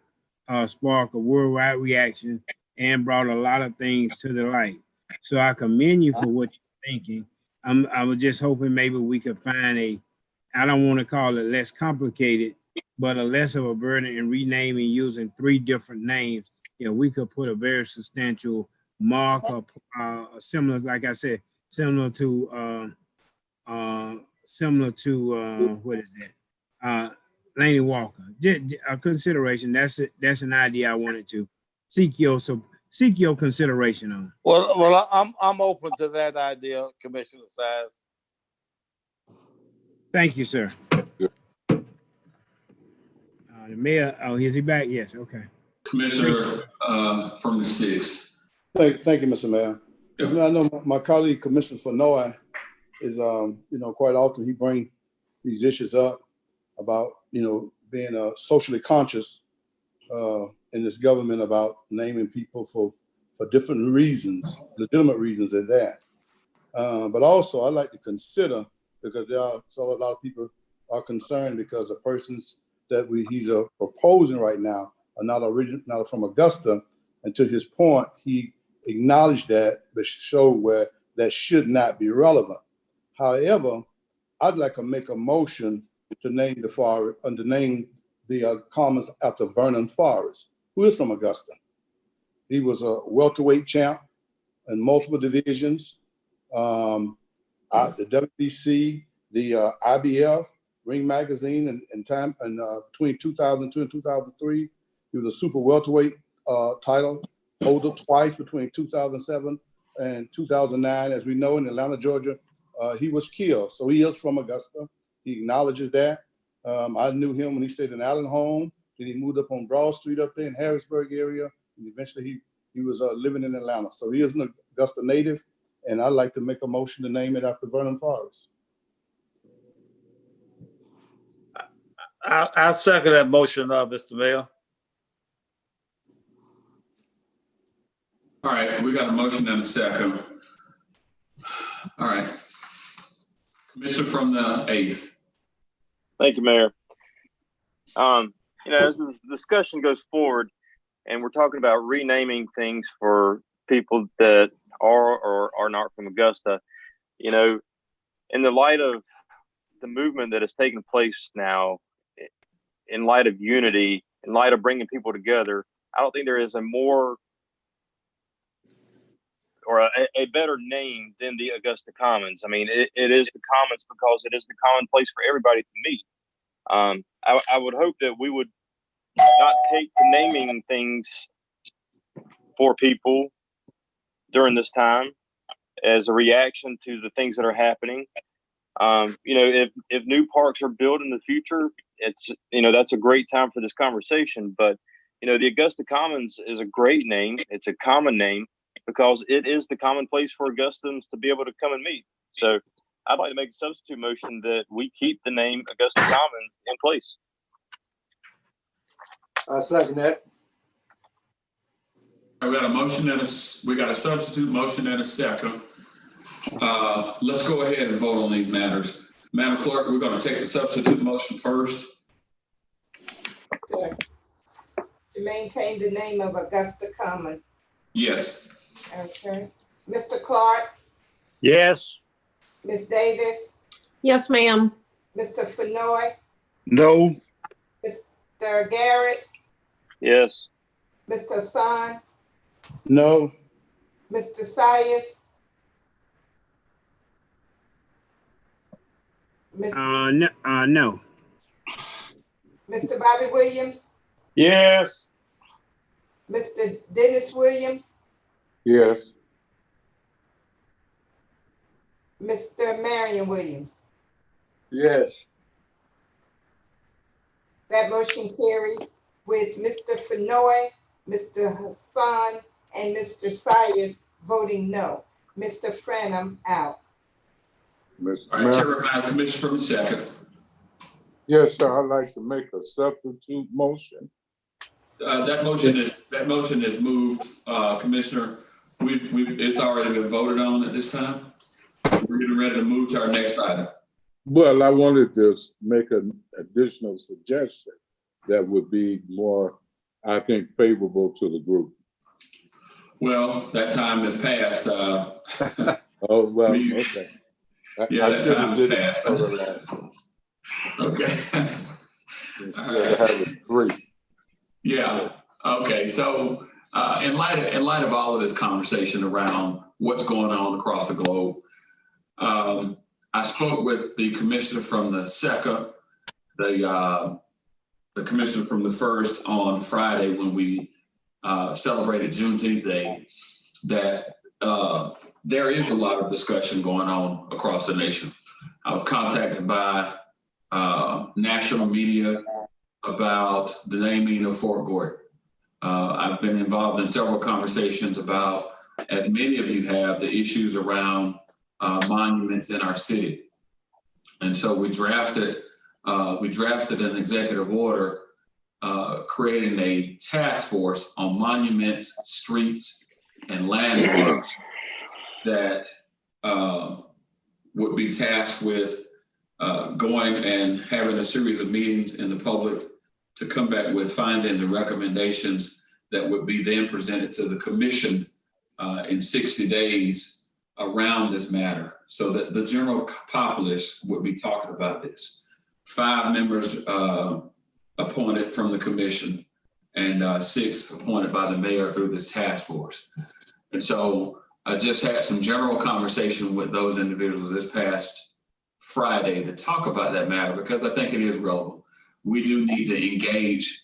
spark a worldwide reaction and brought a lot of things to the light. So I commend you for what you're thinking. I was just hoping maybe we could find I don't want to call it less complicated, but a less of a burden in renaming using 3 different names. You know, we could put a very substantial mark up, similar, like I said, similar to what is that? Laney Walker. A consideration. That's an idea I wanted to seek your consideration on. Well, I'm open to that idea, Commissioner Size. Thank you, sir. The mayor, oh, is he back? Yes, okay. Commissioner from the 6th. Thank you, Mr. Mayor. Mr. Mayor, I know my colleague, Commissioner Fenoy, is, quite often he brings these issues up about, being socially conscious in this government about naming people for different reasons, legitimate reasons at that. But also I like to consider, because a lot of people are concerned because the persons that he's proposing right now are not from Augusta. And to his point, he acknowledged that, but showed where that should not be relevant. However, I'd like to make a motion to name the commons after Vernon Forrest, who is from Augusta. He was a welterweight champ in multiple divisions. The WBC, the IBF, Ring Magazine, between 2002 and 2003, he was a super welterweight title holder twice between 2007 and 2009. As we know, in Atlanta, Georgia, he was killed. So he is from Augusta. He acknowledges that. I knew him when he stayed in Allen Home. Then he moved up on Broad Street up there in Harrisburg area. And eventually he was living in Atlanta. So he is an Augusta native. And I'd like to make a motion to name it after Vernon Forrest. I'll second that motion, Mr. Mayor. All right, we got a motion and a second. All right. Commissioner from the 8th. Thank you, Mayor. As the discussion goes forward and we're talking about renaming things for people that are or are not from Augusta, in the light of the movement that has taken place now, in light of unity, in light of bringing people together, I don't think there is a more or a better name than the Augusta Commons. I mean, it is the Commons because it is the common place for everybody to meet. I would hope that we would not take to naming things for people during this time as a reaction to the things that are happening. If new parks are built in the future, it's, that's a great time for this conversation. But, the Augusta Commons is a great name. It's a common name because it is the common place for Augustans to be able to come and meet. So I'd like to make a substitute motion that we keep the name Augusta Commons in place. I second that. We got a motion we got a substitute motion and a second. Let's go ahead and vote on these matters. Madam Clerk, we're going to take the substitute motion first. Sure. To maintain the name of Augusta Common. Yes. Okay. Mr. Clark? Yes. Ms. Davis? Yes, ma'am. Mr. Fenoy? No. Mr. Garrett? Yes. Mr. Hassan? No. Mr. Sayers? No. Mr. Bobby Williams? Yes. Mr. Dennis Williams? Yes. Mr. Marion Williams? Yes. That motion carries with Mr. Fenoy, Mr. Hassan, and Mr. Sayers voting no. Mr. Franham out. All right, Chair recognizes Commissioner from the 2nd. Yes, sir. I'd like to make a substitute motion. That motion is moved, Commissioner. It's already been voted on at this time. We're getting ready to move to our next item. Well, I wanted to make an additional suggestion that would be more, I think, favorable to the group. Well, that time has passed. Oh, well, okay. Yeah, that time has passed. Okay. All right. Yeah. Okay. So, in light of all of this conversation around what's going on across the globe, I spoke with the commissioner from the 2nd, the commissioner from the 1st on Friday when we celebrated Juneteenth Day, that there is a lot of discussion going on across the nation. I was contacted by national media about the naming of Fort Gordon. I've been involved in several conversations about, as many of you have, the issues around monuments in our city. And so we drafted an executive order creating a task force on monuments, streets, and landmarks that would be tasked with going and having a series of meetings in the public to come back with findings and recommendations that would be then presented to the commission in 60 days around this matter, so that the general populace would be talking about this. 5 members appointed from the commission and 6 appointed by the mayor through this task force. And so I just had some general conversation with those individuals this past Friday to talk about that matter, because I think it is relevant. We do need to engage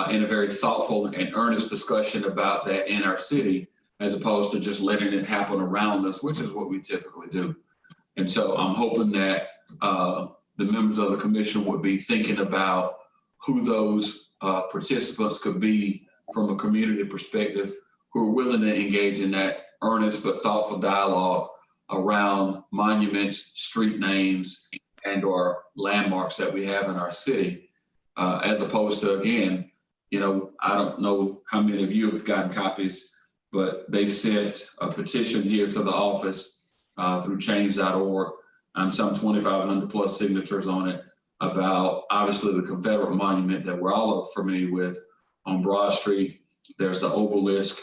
in a very thoughtful and earnest discussion about that in our city, as opposed to just letting it happen around us, which is what we typically do. And so I'm hoping that the members of the commission would be thinking about who those participants could be from a community perspective, who are willing to engage in that earnest but thoughtful dialogue around monuments, street names, and or landmarks that we have in our city, as opposed to, again, you know, I don't know how many of you have gotten copies, but they've sent a petition here to the office through change.org. Some 2,500 plus signatures on it about, obviously, the Confederate monument that we're all familiar with on Broad Street. There's the obelisk,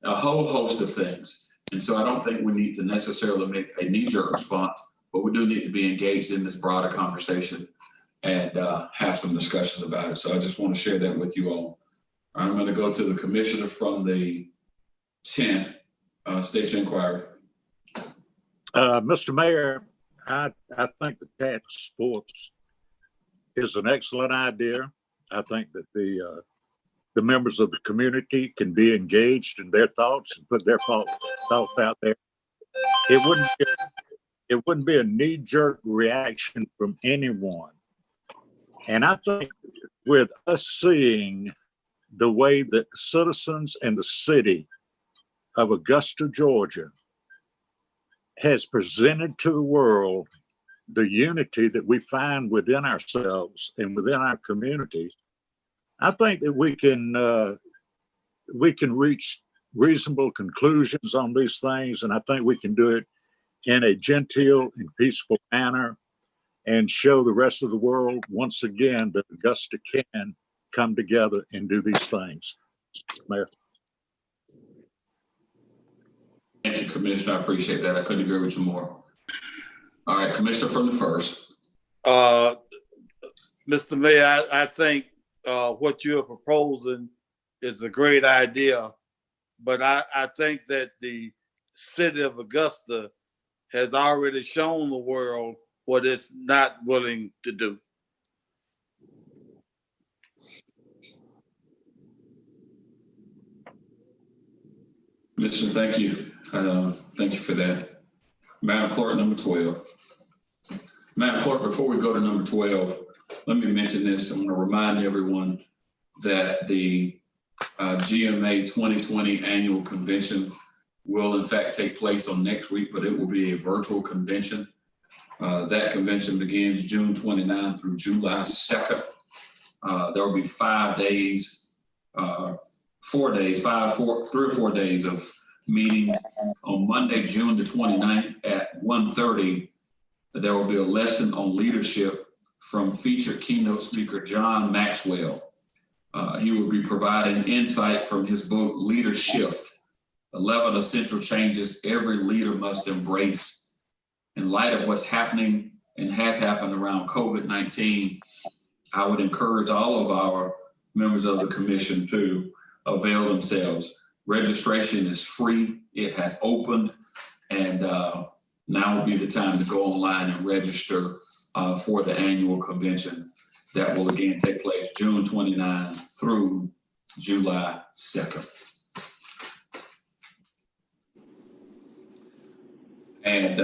a whole host of things. And so I don't think we need to necessarily make a knee-jerk response, but we do need to be engaged in this broader conversation and have some discussions about it. So I just want to share that with you all. I'm going to go to the commissioner from the 10th State Your Inquiry. Mr. Mayor, I think the task force is an excellent idea. I think that the members of the community can be engaged in their thoughts and put their thoughts out there. It wouldn't be a knee-jerk reaction from anyone. And I think with us seeing the way that the citizens and the city of Augusta, Georgia, has presented to the world the unity that we find within ourselves and within our communities, I think that we can reach reasonable conclusions on these things, and I think we can do it in a genteel and peaceful manner and show the rest of the world once again that Augusta can come together and do these things. Mayor. Thank you, Commissioner. I appreciate that. I couldn't agree with you more. All right, Commissioner from the 1st. Mr. Mayor, I think what you're proposing is a great idea, but I think that the city of Augusta has already shown the world what it's not willing to do. Commissioner, thank you. Thank you for that. Madam Clerk, number 12. Madam Clerk, before we go to number 12, let me mention this. I want to remind everyone that the GMA 2020 annual convention will in fact take place on next week, but it will be a virtual convention. That convention begins June 29th through July 2nd. There will be 5 days, 4 days, 3 or 4 days of meetings. On Monday, June the 29th at 1:30, there will be a lesson on leadership from featured keynote speaker John Maxwell. He will be providing insight from his book, Leader Shift, 11 essential changes every leader must embrace. In light of what's happening and has happened around COVID-19, I would encourage all of our members of the commission to avail themselves. Registration is free. It has opened, and now will be the time to go online and register for the annual convention that will again take place June 29 through July 2nd. And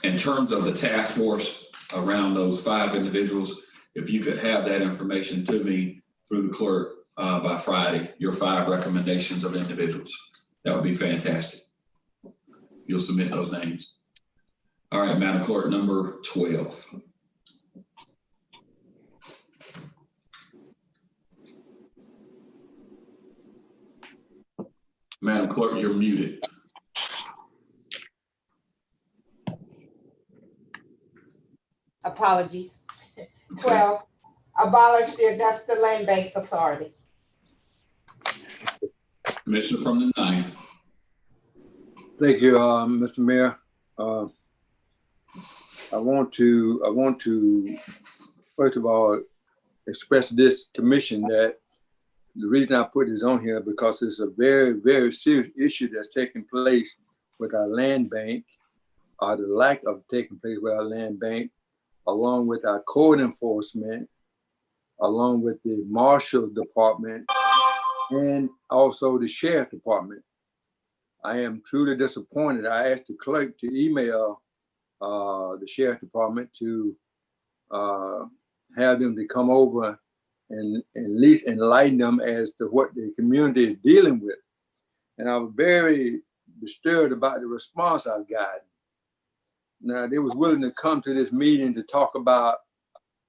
In terms of the task force around those 5 individuals, if you could have that information to me through the clerk by Friday, your 5 recommendations of individuals, that would be fantastic. You'll submit those names. All right, Madam Clerk, number 12. Madam Clerk, you're muted. Apologies. 12, abolish the Augusta Land Bank Authority. Commissioner from the 9th. Thank you, Mr. Mayor. I want to first of all express this commission that the reason I put this on here because it's a very, very serious issue that's taking place with our land bank, or the lack of taking place with our land bank, along with our code enforcement, along with the marshal department, and also the sheriff department. I am truly disappointed. I asked the clerk to email the sheriff department to have them to come over and at least enlighten them as to what the community is dealing with. And I was very disturbed about the response I've gotten. Now, they was willing to come to this meeting to talk about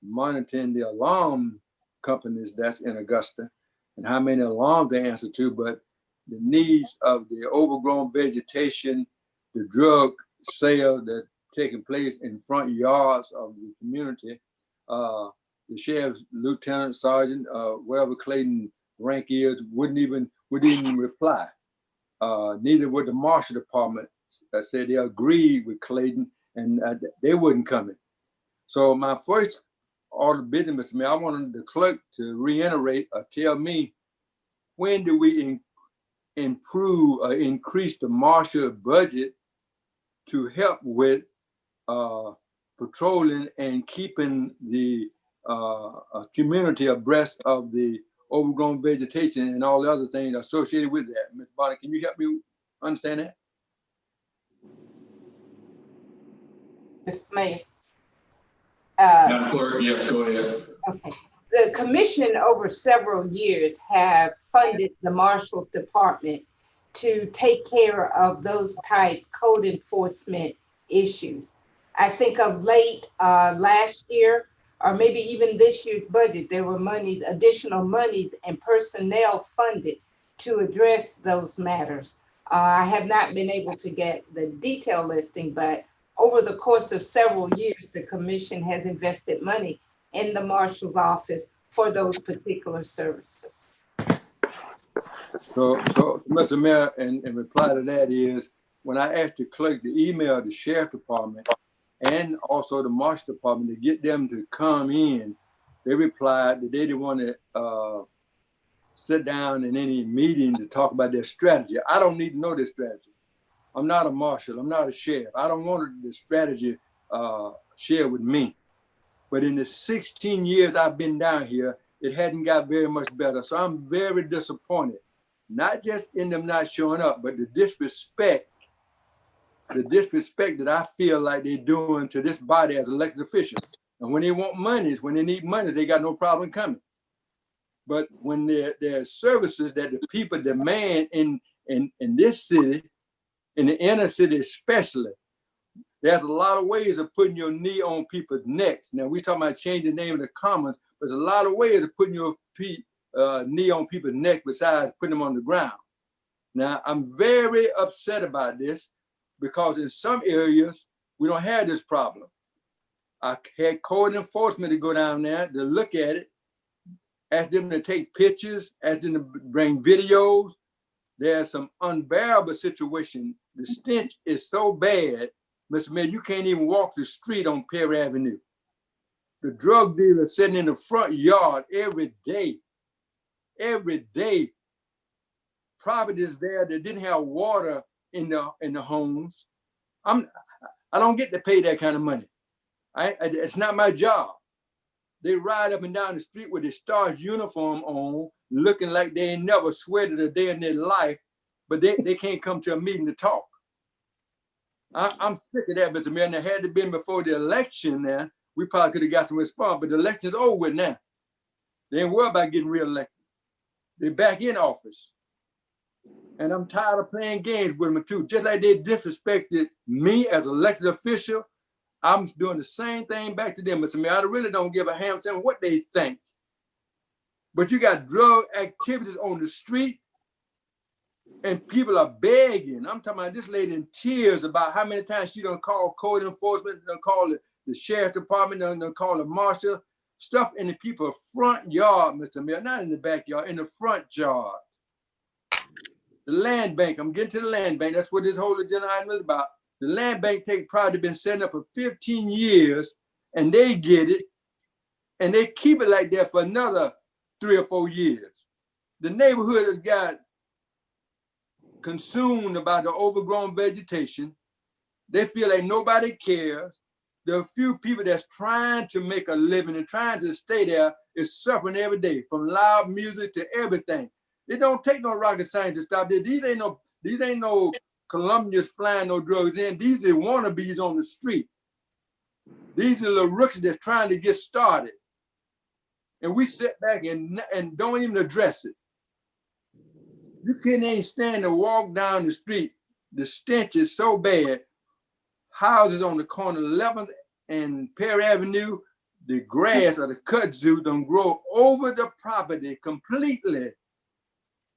monitoring the alarm companies that's in Augusta and how many alarms they answer to, but the needs of the overgrown vegetation, the drug sale that's taking place in front yards of the community, the sheriff's lieutenant, sergeant, wherever Clayton rank is, wouldn't even reply. Neither would the marshal department. I said they agreed with Clayton and they wouldn't come in. So my first order of business, Mr. Mayor, I wanted the clerk to reiterate or tell me, when do we improve or increase the marshal budget to help with patrolling and keeping the community abreast of the overgrown vegetation and all the other things associated with that? Ms. Bonner, can you help me understand that? Mr. Mayor. Madam Clerk, yes, go ahead. Okay. The commission over several years have funded the Marshal's Department to take care of those type code enforcement issues. I think of late last year, or maybe even this year's budget, there were additional monies and personnel funded to address those matters. I have not been able to get the detailed listing, but over the course of several years, the commission has invested money in the marshal's office for those particular services. So Mr. Mayor, in reply to that is, when I asked the clerk to email the sheriff department and also the marshal department to get them to come in, they replied that they didn't want to sit down in any meeting to talk about their strategy. I don't need to know their strategy. I'm not a marshal. I'm not a sheriff. I don't want the strategy shared with me. But in the 16 years I've been down here, it hadn't got very much better. So I'm very disappointed, not just in them not showing up, but the disrespect that I feel like they're doing to this body as elected officials. And when they want money, when they need money, they got no problem coming. But when there are services that the people demand in this city, in the inner city especially, there's a lot of ways of putting your knee on people's necks. Now, we talking about changing the name of the commons, but there's a lot of ways of putting your knee on people's neck besides putting them on the ground. Now, I'm very upset about this because in some areas, we don't have this problem. I had code enforcement to go down there to look at it, ask them to take pictures, ask them to bring videos. There's some unbearable situation. The stench is so bad, Mr. Mayor, you can't even walk the street on Perry Avenue. The drug dealers sitting in the front yard every day. Properties there that didn't have water in the homes. I don't get to pay that kind of money. It's not my job. They ride up and down the street with a Stars uniform on, looking like they ain't never sweated a day in their life, but they can't come to a meeting to talk. I'm sick of that, Mr. Mayor. And it had to been before the election now. We probably could have got some response, but the election's over with now. They ain't worried about getting reelected. They're back in office. And I'm tired of playing games with them too. Just like they disrespected me as an elected official, I'm doing the same thing back to them. Mr. Mayor, I really don't give a ham what they think. But you got drug activities on the street and people are begging. I'm talking about this lady in tears about how many times she done call code enforcement, done call the sheriff department, done call the marshal. Stuff in the people's front yard, Mr. Mayor, not in the backyard, in the front yard. The land bank, I'm getting to the land bank. That's what this whole agenda item is about. The land bank probably been setting up for 15 years and they get it and they keep it like that for another 3 or 4 years. The neighborhood has got consumed about the overgrown vegetation. They feel like nobody cares. There are a few people that's trying to make a living and trying to stay there is suffering every day, from loud music to everything. It don't take no rocket science to stop this. These ain't no Colombians flying no drugs in. These are wannabes on the street. These are the rookies that's trying to get started. And we sit back and don't even address it. You can't even stand to walk down the street. The stench is so bad. Houses on the corner, 11th and Perry Avenue, the grass or the kudzu don't grow over the property completely.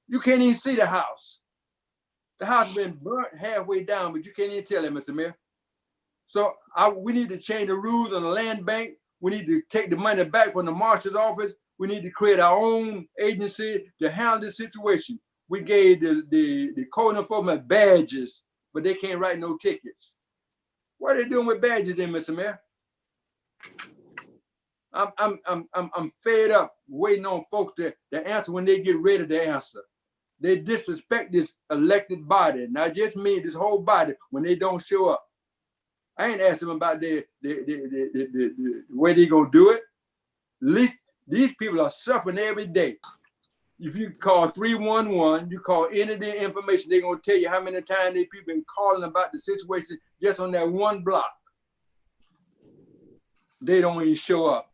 You can't even see the house. The house has been burnt halfway down, but you can't even tell it, Mr. Mayor. So we need to change the rules on the land bank. We need to take the money back from the marshal's office. We need to create our own agency to handle this situation. We gave the code enforcement badges, but they can't write no tickets. What are they doing with badges then, Mr. Mayor? I'm fed up waiting on folks to answer when they get ready to answer. They disrespect this elected body, not just me, this whole body, when they don't show up. I ain't asking them about the way they gonna do it. At least these people are suffering every day. If you call 311, you call any of the information, they're gonna tell you how many times these people been calling about the situation just on that one block. They don't even show up.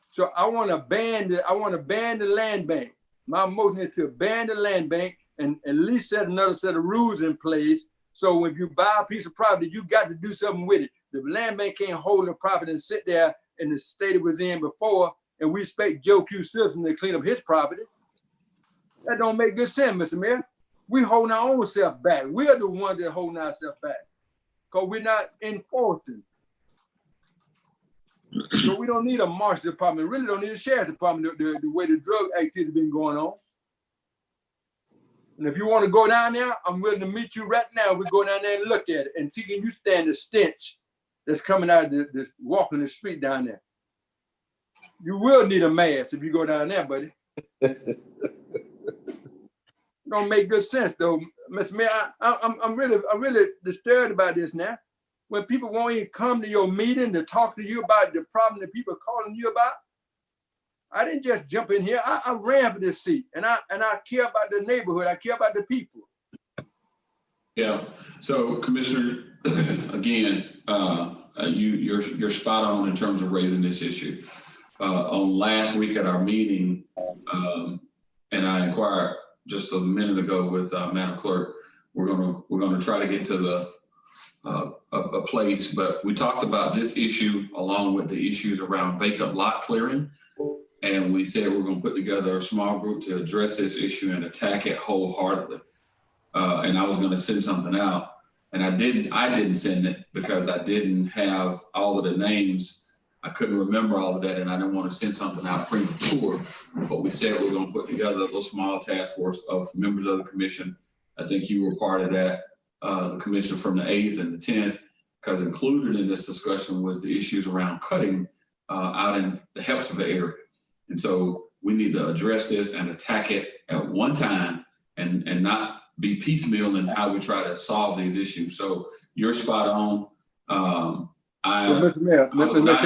So I want to ban the land bank. My motion is to ban the land bank and at least set another set of rules in place. So when you buy a piece of property, you got to do something with it. The land bank can't hold the property and sit there in the state it was in before, and we expect Joe Q. Simpson to clean up his property. That don't make good sense, Mr. Mayor. We holding our own self back. We're the ones that holding ourselves back because we're not enforcing. So we don't need a marshal department. Really don't need a sheriff department the way the drug activity been going on. And if you want to go down there, I'm willing to meet you right now. We go down there and look at it and see can you stand the stench that's coming out of this walking the street down there. You will need a mask if you go down there, buddy. Don't make good sense though, Mr. Mayor. I'm really disturbed about this now. When people won't even come to your meeting to talk to you about the problem that people are calling you about. I didn't just jump in here. I ran for this seat, and I care about the neighborhood. I care about the people. Yeah. So, Commissioner, again, you're spot on in terms of raising this issue. On last week at our meeting, and I inquired just a minute ago with Madam Clerk, we're gonna try to get to the a place, but we talked about this issue along with the issues around vacant lot clearing. And we said we're going to put together a small group to address this issue and attack it wholeheartedly. And I was going to send something out, and I didn't send it because I didn't have all of the names. I couldn't remember all of that, and I didn't want to send something out premature. But we said we're going to put together a little small task force of members of the commission. I think you were part of that, the commission from the 8th and the 10th, because included in this discussion was the issues around cutting out in the Hepzibah area. And so we need to address this and attack it at one time and not be piecemeal in how we try to solve these issues. So you're spot on. I was not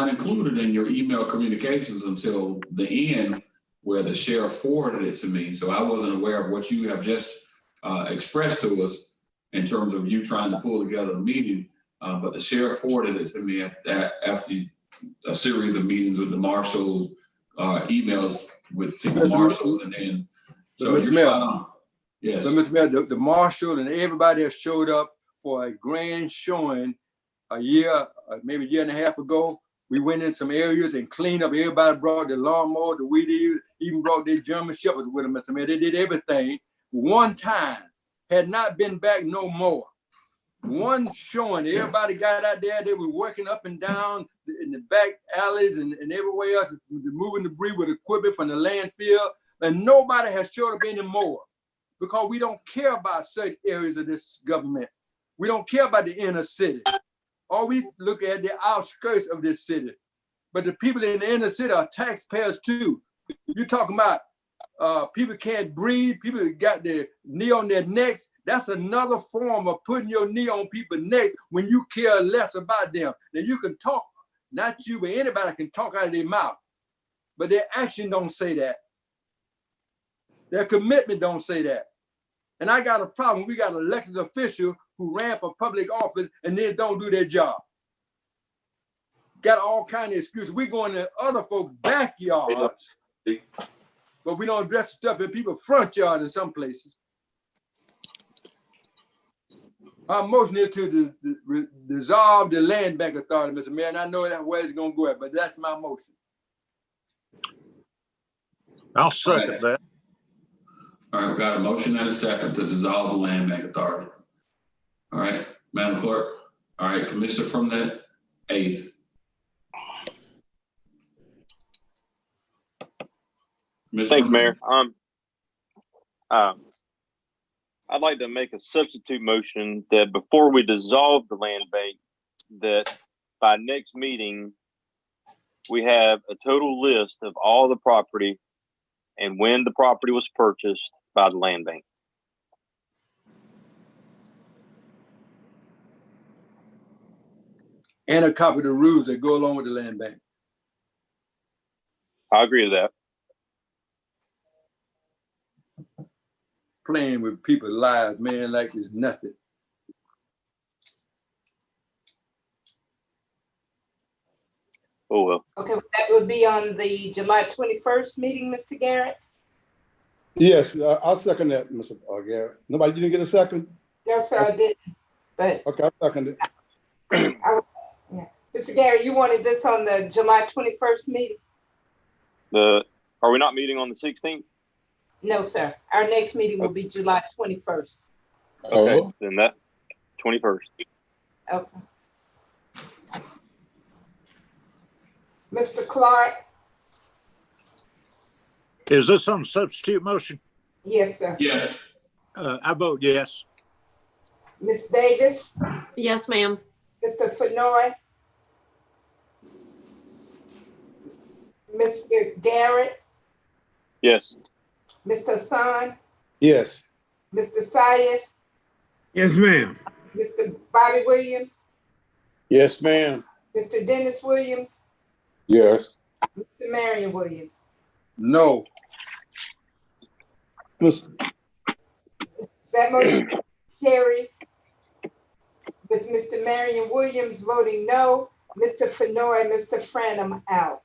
included in your email communications until the end where the sheriff forwarded it to me. So I wasn't aware of what you have just expressed to us. in terms of you trying to pull together a meeting. But the sheriff forwarded it to me after a series of meetings with the marshals, emails with the marshals, and then so you're spot on. Yes. So, Mr. Mayor, the marshal and everybody that showed up for a grand showing a year, maybe a year and a half ago, we went in some areas and cleaned up. Everybody brought their lawnmower, the weed eater, even brought their German shepherds with them, Mr. Mayor. They did everything. One time, had not been back no more. One showing, everybody got out there, they were working up and down in the back alleys and everywhere else, moving debris with equipment from the landfill, and nobody has showed up anymore because we don't care about certain areas of this government. We don't care about the inner city. All we look at the outskirts of this city. But the people in the inner city are taxpayers too. You're talking about people can't breathe, people got their knee on their necks. That's another form of putting your knee on people's necks when you care less about them. Now you can talk, not you, but anybody can talk out of their mouth. But their action don't say that. Their commitment don't say that. And I got a problem. We got an elected official who ran for public office and then don't do their job. Got all kinds of excuses. We going to other folks' backyards, but we don't address stuff in people's front yard in some places. My motion is to dissolve the land bank authority, Mr. Mayor, and I know that where it's gonna go at, but that's my motion. I'll second that. All right, we got a motion and a second to dissolve the land bank authority. All right, Madam Clerk. All right, Commissioner from the 8th. Thank you, Mayor. I'd like to make a substitute motion that before we dissolve the land bank, that by next meeting, we have a total list of all the property and when the property was purchased by the land bank. And a copy of the rules that go along with the land bank. I agree with that. Playing with people's lives, man, like it's nothing. Oh, well. Okay, that would be on the July 21st meeting, Mr. Garrett? Yes, I'll second that, Mr. Garrett. Nobody, you didn't get a second? No, sir, I didn't, but. Okay, I second it. Yeah. Mr. Garrett, you wanted this on the July 21st meeting? Are we not meeting on the 16th? No, sir. Our next meeting will be July 21st. Okay, then that 21st. Okay. Mr. Clark? Is this on substitute motion? Yes, sir. Yes. I vote yes. Ms. Davis? Yes, ma'am. Mr. Fenoy? Mr. Garrett? Yes. Mr. Hassan? Yes. Mr. Sayers? Yes, ma'am. Mr. Bobby Williams? Yes, ma'am. Mr. Dennis Williams? Yes. Mr. Marion Williams? No. That motion carries with Mr. Marion Williams voting no, Mr. Fenoy and Mr. Franum out.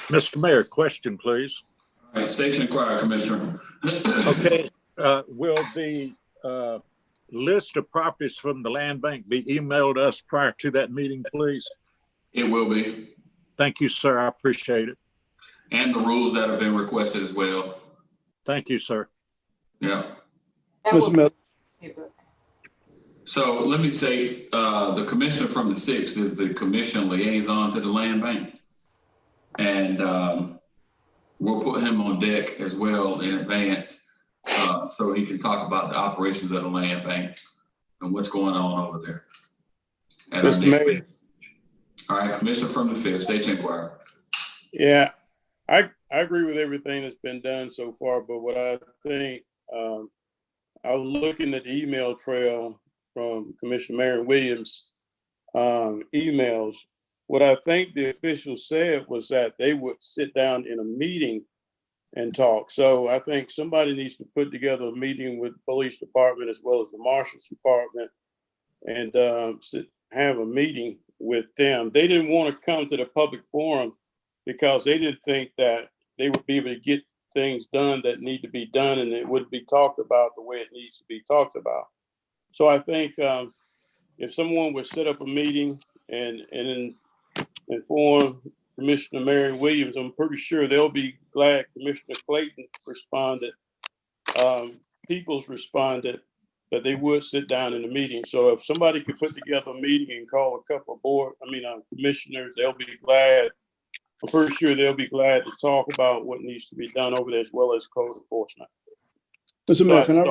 Mr. Mayor, question, please. All right, Station Inquirer, Commissioner. Okay, will the list of properties from the land bank be emailed us prior to that meeting, please? It will be. Thank you, sir. I appreciate it. And the rules that have been requested as well. Thank you, sir. Yeah. Mr. So let me say, the commissioner from the 6th is the commission liaison to the land bank. And we'll put him on deck as well in advance so he can talk about the operations of the land bank and what's going on over there. Mr. Mayor. All right, Commissioner from the 5th, State Inquirer. Yeah, I agree with everything that's been done so far, but what I think, I was looking at the email trail from Commissioner Marion Williams emails. What I think the officials said was that they would sit down in a meeting and talk. So I think somebody needs to put together a meeting with the police department as well as the marshal's department and have a meeting with them. They didn't want to come to the public forum because they didn't think that they would be able to get things done that need to be done and it would be talked about the way it needs to be talked about. So I think if someone would set up a meeting and inform Commissioner Mary Williams, I'm pretty sure they'll be glad. Commissioner Clayton responded, Peoples responded that they would sit down in the meeting. So if somebody could put together a meeting and call a couple of commissioners, they'll be glad. I'm pretty sure they'll be glad to talk about what needs to be done over there as well as code enforcement. Mr. Mayor, can I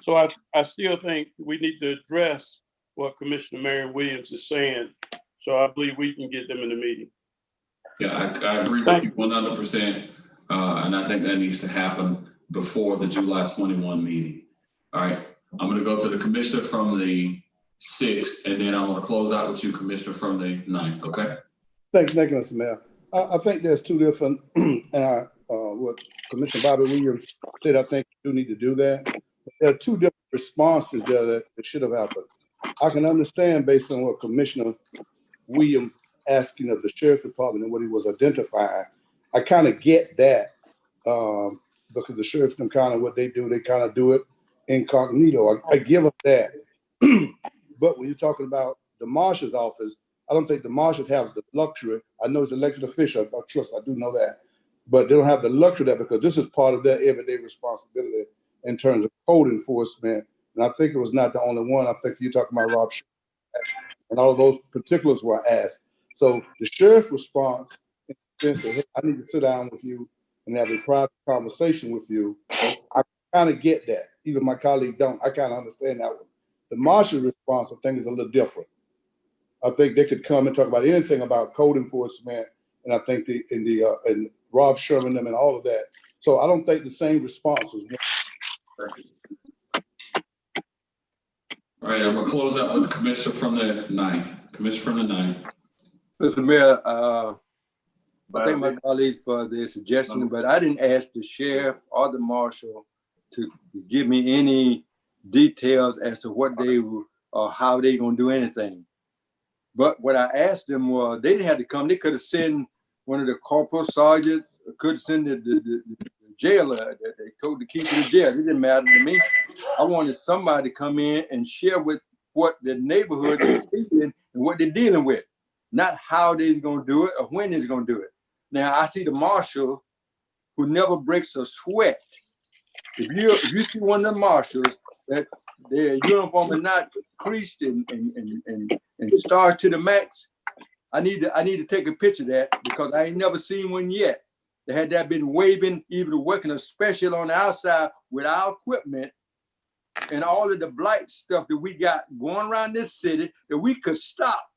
So I still think we need to address what Commissioner Mary Williams is saying. So I believe we can get them in the meeting. Yeah, I agree with you 100%. And I think that needs to happen before the July 21 meeting. All right, I'm going to go to the commissioner from the 6th, and then I'm going to close out with you, Commissioner, from the 9th, okay? Thank you, Mr. Mayor. I think there's two different, and what Commissioner Bobby Williams said, I think you do need to do that. There are two different responses there that should have happened. I can understand based on what Commissioner Williams asking of the Sheriff Department and what he was identifying. I kind of get that because the sheriffs can kind of what they do it incognito. I give them that. But when you're talking about the marshal's office, I don't think the marshals have the luxury. I know it's elected official, I do know that. But they don't have the luxury of that because this is part of their everyday responsibility in terms of code enforcement. And I think it was not the only one. I think you're talking about Rob and all of those particulars were asked. So the sheriff's response, in the sense that, hey, I need to sit down with you and have a private conversation with you. I kind of get that. Even my colleague don't. I kind of understand that one. The marshal's response, I think, is a little different. I think they could come and talk about anything about code enforcement, and I think and Rob Sherman them and all of that. So I don't think the same response is. All right, I'm going to close out with the commissioner from the 9th. Commissioner from the 9th. Mr. Mayor, I thank my colleagues for their suggestion, but I didn't ask the sheriff or the marshal to give me any details as to what they were or how they gonna do anything. But what I asked them was, they didn't have to come. They could have sent one of the corporal sergeants, could have sent the jailer, they told the key to the jail. It didn't matter to me. I wanted somebody to come in and share with what the neighborhood is feeling and what they're dealing with, not how they're gonna do it or when they're gonna do it. Now I see the marshal who never breaks a sweat. If you see one of the marshals that their uniform is not creased and starched to the max, I need to take a picture of that because I ain't never seen one yet. Had that been waving, even working a special on the outside with our equipment and all of the blight stuff that we got going around this city that we could stop.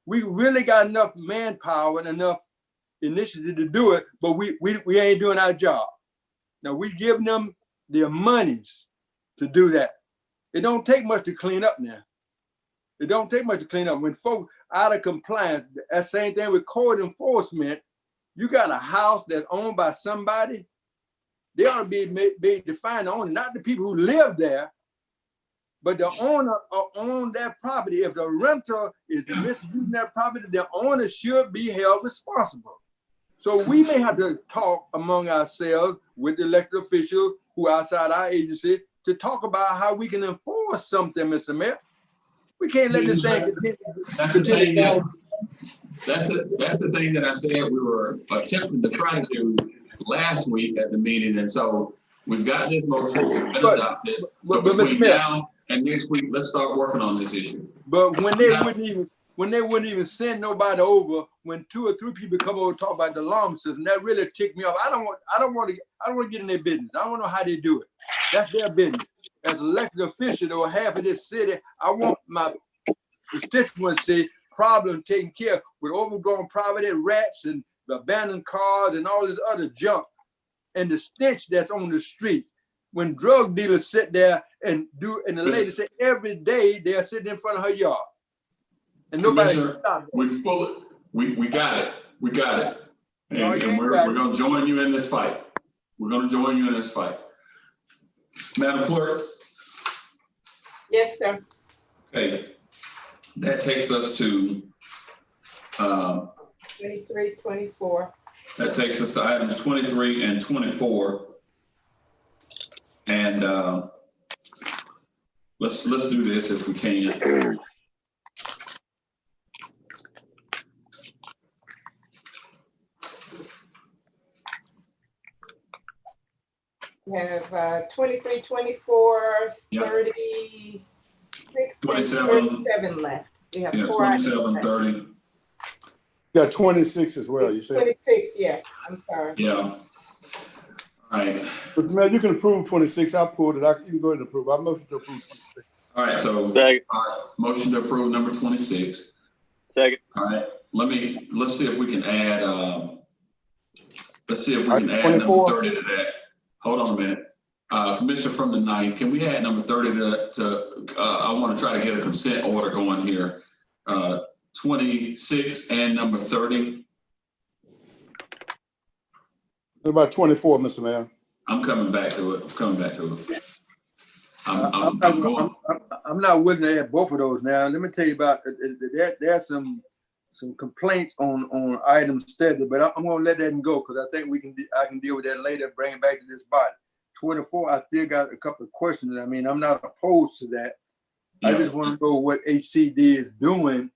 We really got enough manpower and enough initiative to do it, but we ain't doing our job. Now we giving them their monies to do that. It don't take much to clean up now. It don't take much to clean up. When folks out of compliance, that same thing with code enforcement. You got a house that's owned by somebody, they ought to be defined the owner, not the people who live there, but the owner own that property. If the renter is misusing that property, the owner should be held responsible. So we may have to talk among ourselves with the elected officials who are outside our agency to talk about how we can enforce something, Mr. Mayor. We can't let this thing continue. That's the thing that I said we were attempting to try to do last week at the meeting, and so we've got this motion, it's been adopted. So between now and next week, let's start working on this issue. But when they wouldn't even send nobody over, when 2 or 3 people come over and talk about the alarm system, that really ticked me off. I don't want to get in their business. I don't want to know how they do it. That's their business. As an elected official or half of this city, I want my constituency problem taken care of with overgrown property, rats and abandoned cars and all this other junk and the stench that's on the streets. When drug dealers sit there and the lady said every day they're sitting in front of her yard. And nobody stopped. We got it. We got it. And we're going to join you in this fight. We're going to join you in this fight. Madam Clerk. Yes, sir. Okay. That takes us to 23, 24. That takes us to items 23 and 24. And let's do this if we can. We have 23, 24, 36, 37 left. We have 27, 30. Got 26 as well, you said? 26, yes. I'm sorry. Yeah. All right. Mr. Mayor, you can approve 26. I pulled it. You can go ahead and approve. I motion to approve 26. All right. So, motion to approve number 26. Second. All right. Let's see if we can add. Let's see if we can add 24. Number 30 to that. Hold on a minute. Commissioner from the 9th, can we add number 30 to I want to try to get a consent order going here. 26 and number 30. About 24, Mr. Mayor. I'm coming back to it. I'm not willing to add both of those now. Let me tell you about there's some complaints on item study, but I'm going to let that go because I think I can deal with that later, bring it back to this body. 24, I still got a couple of questions. I mean, I'm not opposed to that. Yeah. I just want to know what HCD is doing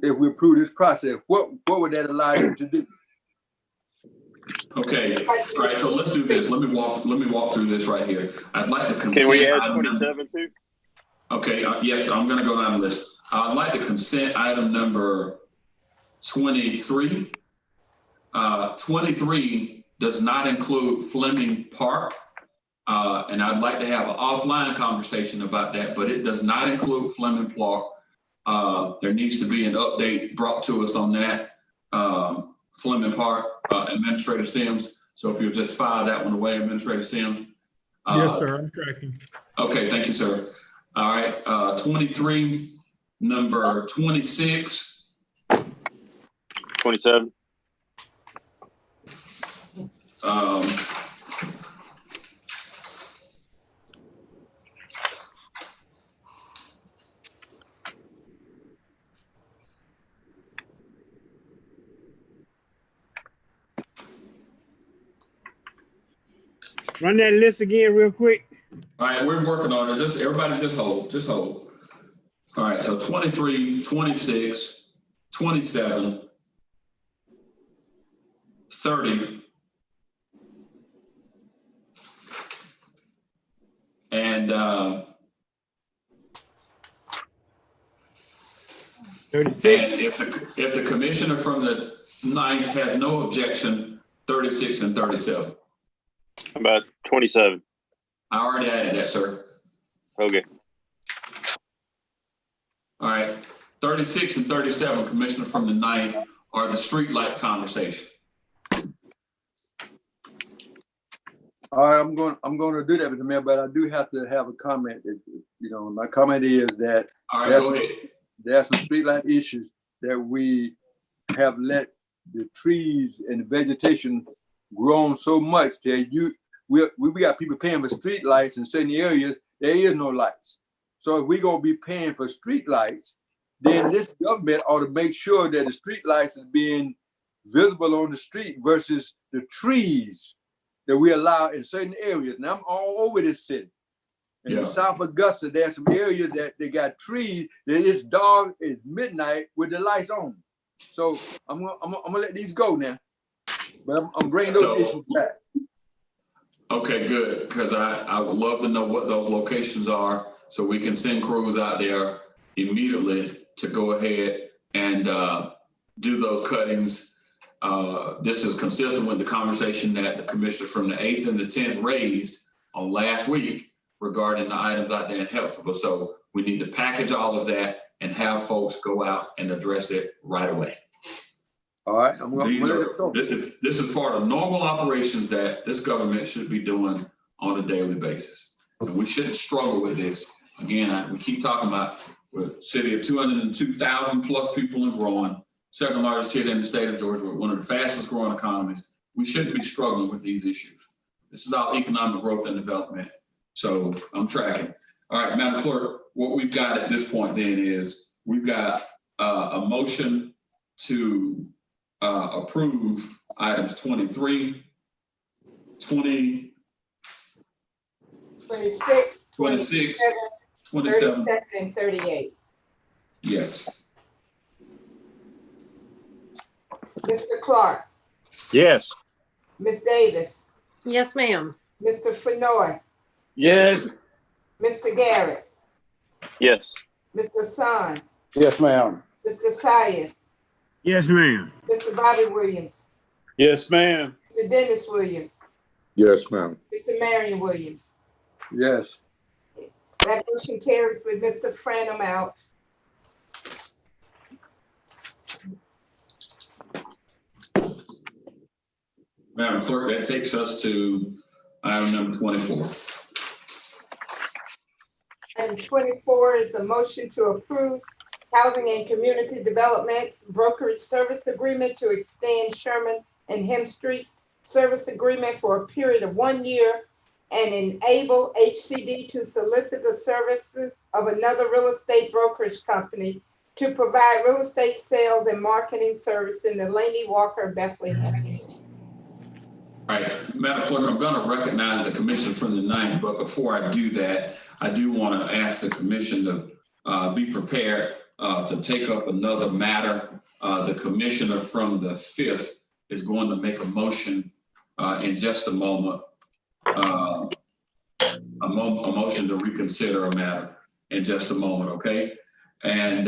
if we approve this process. What would that allow them to do? Okay. All right. So let's do this. Let me walk through this right here. I'd like to consent. Can we add 27 too? Okay. Yes, I'm going to go down the list. I'd like to consent item number 23. 23 does not include Fleming Park. And I'd like to have an offline conversation about that, but it does not include Fleming Park. There needs to be an update brought to us on that. Fleming Park, Administrator Sims. So if you'll just file that one away, Administrator Sims. Yes, sir, I'm tracking. Okay, thank you, sir. All right, 23, number 26. 27. Run that list again real quick. All right, we're working on it. Everybody just hold. All right, so 23, 26, 27, 30, and 36. And if the commissioner from the 9th has no objection, 36 and 37. About 27. I already added that, sir. Okay. All right, 36 and 37, Commissioner from the 9th, are the streetlight conversation. All right, I'm going to do that with the mayor, but I do have to have a comment. My comment is that there's some streetlight issues that we have let the trees and the vegetation grown so much that we got people paying for street lights in certain areas. There is no lights. So if we're gonna be paying for street lights, then this government ought to make sure that the street lights is being visible on the street versus the trees that we allow in certain areas. Now I'm all over this city. In South Augusta, there's some areas that they got trees that it's dark, it's midnight with the lights on. So I'm gonna let these go now. But I'm bringing those issues back. Okay, good, because I would love to know what those locations are so we can send crews out there immediately to go ahead and do those cuttings. This is consistent with the conversation that the commissioner from the 8th and the 10th raised on last week regarding the items out there in Helpsville. So we need to package all of that and have folks go out and address it right away. All right, this is part of normal operations that this government should be doing on a daily basis. And we shouldn't struggle with this. Again, we keep talking about we're a city of 202,000 plus people and growing, second largest city in the state of Georgia, one of the fastest growing economies. We shouldn't be struggling with these issues. This is all economic growth and development. So I'm tracking. All right, Madam Clerk, what we've got at this point then is we've got a motion to approve items 23, 20, 26, 26, 27, 27. and 38. Yes. Mr. Clark, Yes. Ms. Davis, Yes, ma'am. Mr. Fenoy, Yes. Mr. Garrett, Yes. Mr. Son, Yes, ma'am. Mr. Sias, Yes, ma'am. Mr. Bobby Williams, Yes, ma'am. Mr. Dennis Williams, Yes, ma'am. Mr. Marion Williams. Yes. That motion carries with Mr. Franum out. Madam Clerk, that takes us to item number 24. Item 24 is a motion to approve Housing and Community Development's brokerage service agreement to extend Sherman and Hem Street service agreement for a period of 1 year and enable HCD to solicit the services of another real estate brokerage company to provide real estate sales and marketing service in the Laney Walker Bethlehem. All right, Madam Clerk, I'm going to recognize the commission from the 9th, but before I do that, I do want to ask the commission to be prepared to take up another matter. The commissioner from the 5th is going to make a motion in just a moment, a motion to reconsider a matter in just a moment, okay? And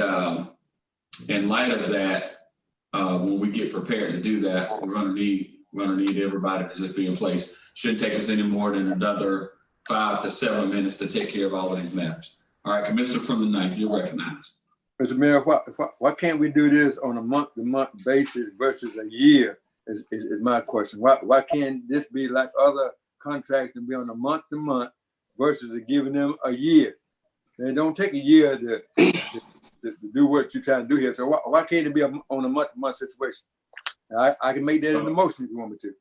in light of that, when we get prepared to do that, we're going to need everybody to just be in place. Shouldn't take us any more than another 5 to 7 minutes to take care of all of these matters. All right, Commissioner from the 9th, you're recognized. Mr. Mayor, why can't we do this on a month-to-month basis versus a year is my question. Why can't this be like other contracts and be on a month-to-month versus giving them a year? They don't take a year to do what you're trying to do here. So why can't it be on a month-to-month situation? I can make that in the motion if you want me to.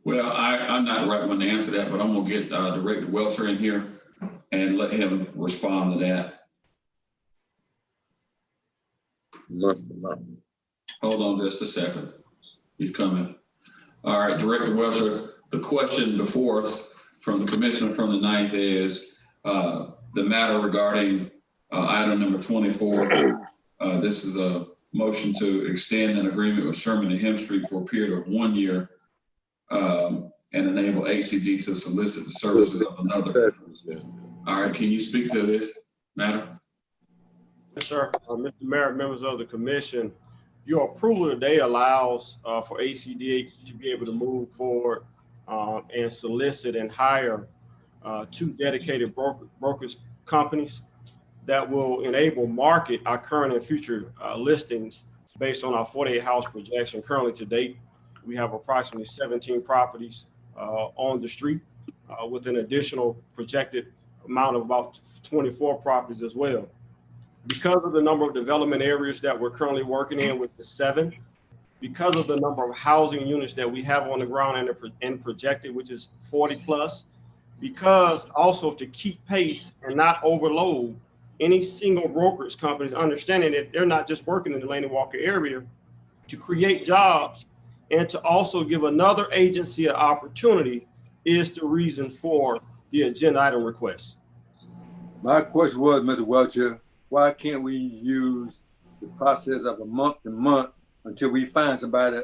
Well, I'm not the right one to answer that, but I'm gonna get Director Welter in here and let him respond to that. Hold on just a second. He's coming. All right, Director Welter, the question before us from the commissioner from the 9th is the matter regarding item number 24. This is a motion to extend an agreement with Sherman and Hem Street for a period of 1 year and enable HCD to solicit the services of another. All right, can you speak to this matter? Yes, sir. Mr. Mayor, members of the commission, your approval today allows for HCD to be able to move forward and solicit and hire 2 dedicated brokerage companies that will enable market our current and future listings based on our 48 house projection. Currently to date, we have approximately 17 properties on the street with an additional projected amount of about 24 properties as well. Because of the number of development areas that we're currently working in with the 7, because of the number of housing units that we have on the ground and projected, which is 40 plus, because also to keep pace and not overload any single brokerage companies, understanding that they're not just working in the Laney Walker area, to create jobs and to also give another agency an opportunity is the reason for the agenda item request. My question was, Mr. Welcher, why can't we use the process of a month to month until we find somebody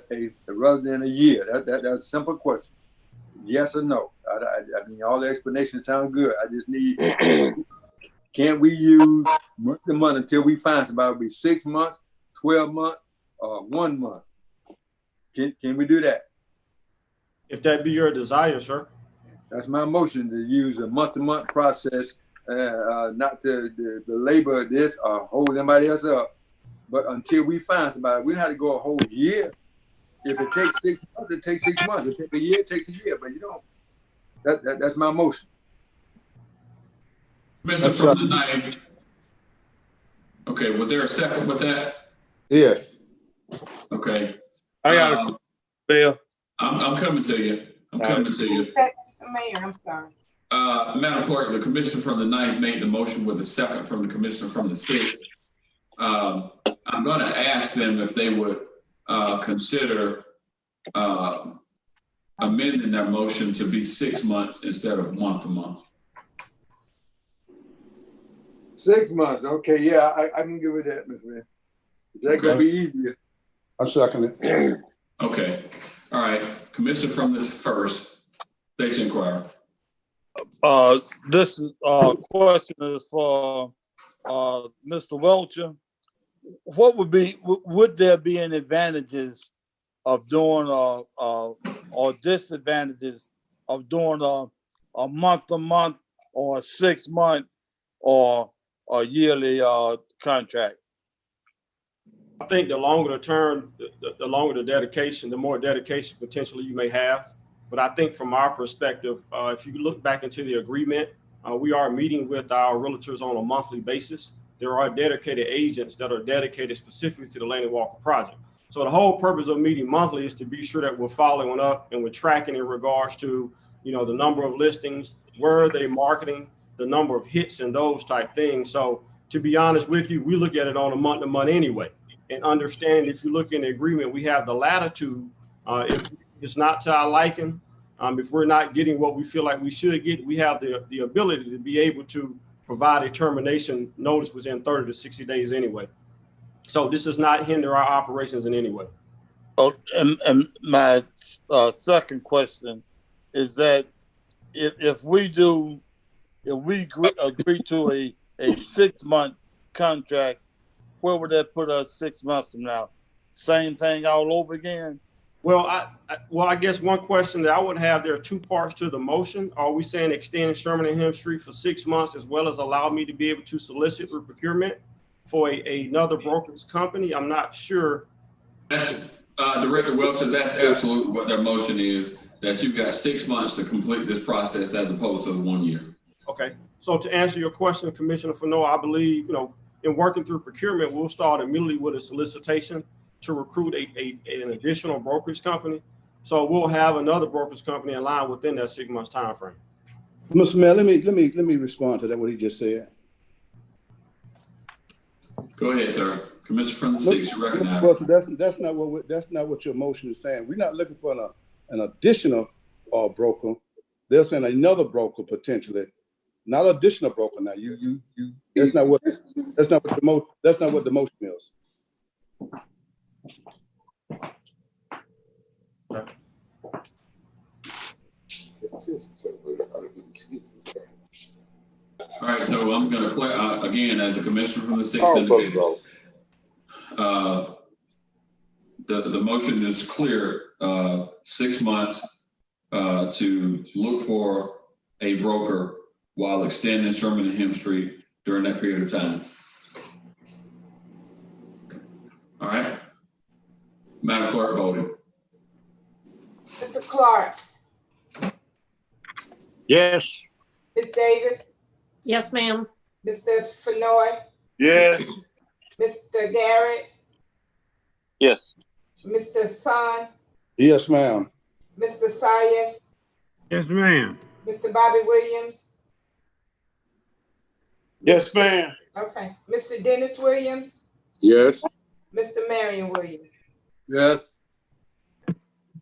rather than a year? That's a simple question. Yes or no? I mean, all the explanations sound good. I just need, can't we use month to month until we find somebody? It'll be 6 months, 12 months, or 1 month. Can we do that? If that be your desire, sir. That's my motion, to use a month-to-month process, not to labor this or hold anybody else up, but until we find somebody. We don't have to go a whole year. If it takes 6 months, it takes 6 months. If it takes a year, it takes a year. But you don't. That's my motion. Commissioner from the 9th. Okay, was there a second with that? Yes. Okay. I got a Bill. I'm coming to you. I'm coming to you. Mr. Mayor, I'm sorry. Madam Clerk, the commissioner from the 9th made the motion with a second from the commissioner from the 6th. I'm going to ask them if they would consider amending their motion to be 6 months instead of month to month. 6 months. Okay, yeah, I can give it that, Mr. Mayor. That's gonna be easier. I'm second it. Okay. All right. Commissioner from the 1st. Thanks, inquiry. This question is for Mr. Welcher. What would there be any advantages of doing or disadvantages of doing a month to month or a 6 month or a yearly contract? I think the longer the term, the longer the dedication, the more dedication potentially you may have. But I think from our perspective, if you look back into the agreement, we are meeting with our realtors on a monthly basis. There are dedicated agents that are dedicated specifically to the Laney Walker project. So the whole purpose of meeting monthly is to be sure that we're following up and we're tracking in regards to, you know, the number of listings, where are they marketing, the number of hits and those type things. So to be honest with you, we look at it on a month to month anyway. And understand if you look in the agreement, we have the latitude. If it's not to our liking, if we're not getting what we feel like we should get, we have the ability to be able to provide a termination notice within 30 to 60 days anyway. So this does not hinder our operations in any way. Oh, and my second question is that if we agree to a 6 month contract, where would that put us 6 months from now? Same thing all over again? Well, I guess one question that I would have, there are two parts to the motion. Are we saying extend Sherman and Hemp Street for 6 months as well as allow me to be able to solicit through procurement for another brokerage company? I'm not sure. That's Director Welcher, that's absolutely what their motion is, that you've got 6 months to complete this process as opposed to 1 year. Okay. So to answer your question, Commissioner Fano, I believe, you know, in working through procurement, we'll start immediately with a solicitation to recruit an additional brokerage company. So we'll have another brokerage company in line within that 6 months time frame. Mr. Mayor, let me respond to that, what he just said. Go ahead, sir. Commissioner from the 6th, you recognize. Well, so that's not what your motion is saying. We're not looking for an additional broker. They're saying another broker potentially, not additional broker. Now that's not what the motion is. All right, so I'm going to play again as a commissioner from the 6th. The motion is clear. 6 months to look for a broker while extending Sherman and Hemp Street during that period of time. All right. Madam Clerk, voting. Mr. Clark. Yes. Ms. Davis. Yes, ma'am. Mr. Fenoy. Yes. Mr. Garrett. Yes. Mr. Son. Yes, ma'am. Mr. Sayas. Yes, ma'am. Mr. Bobby Williams. Yes, ma'am. Okay. Mr. Dennis Williams. Yes. Mr. Marion Williams. Yes.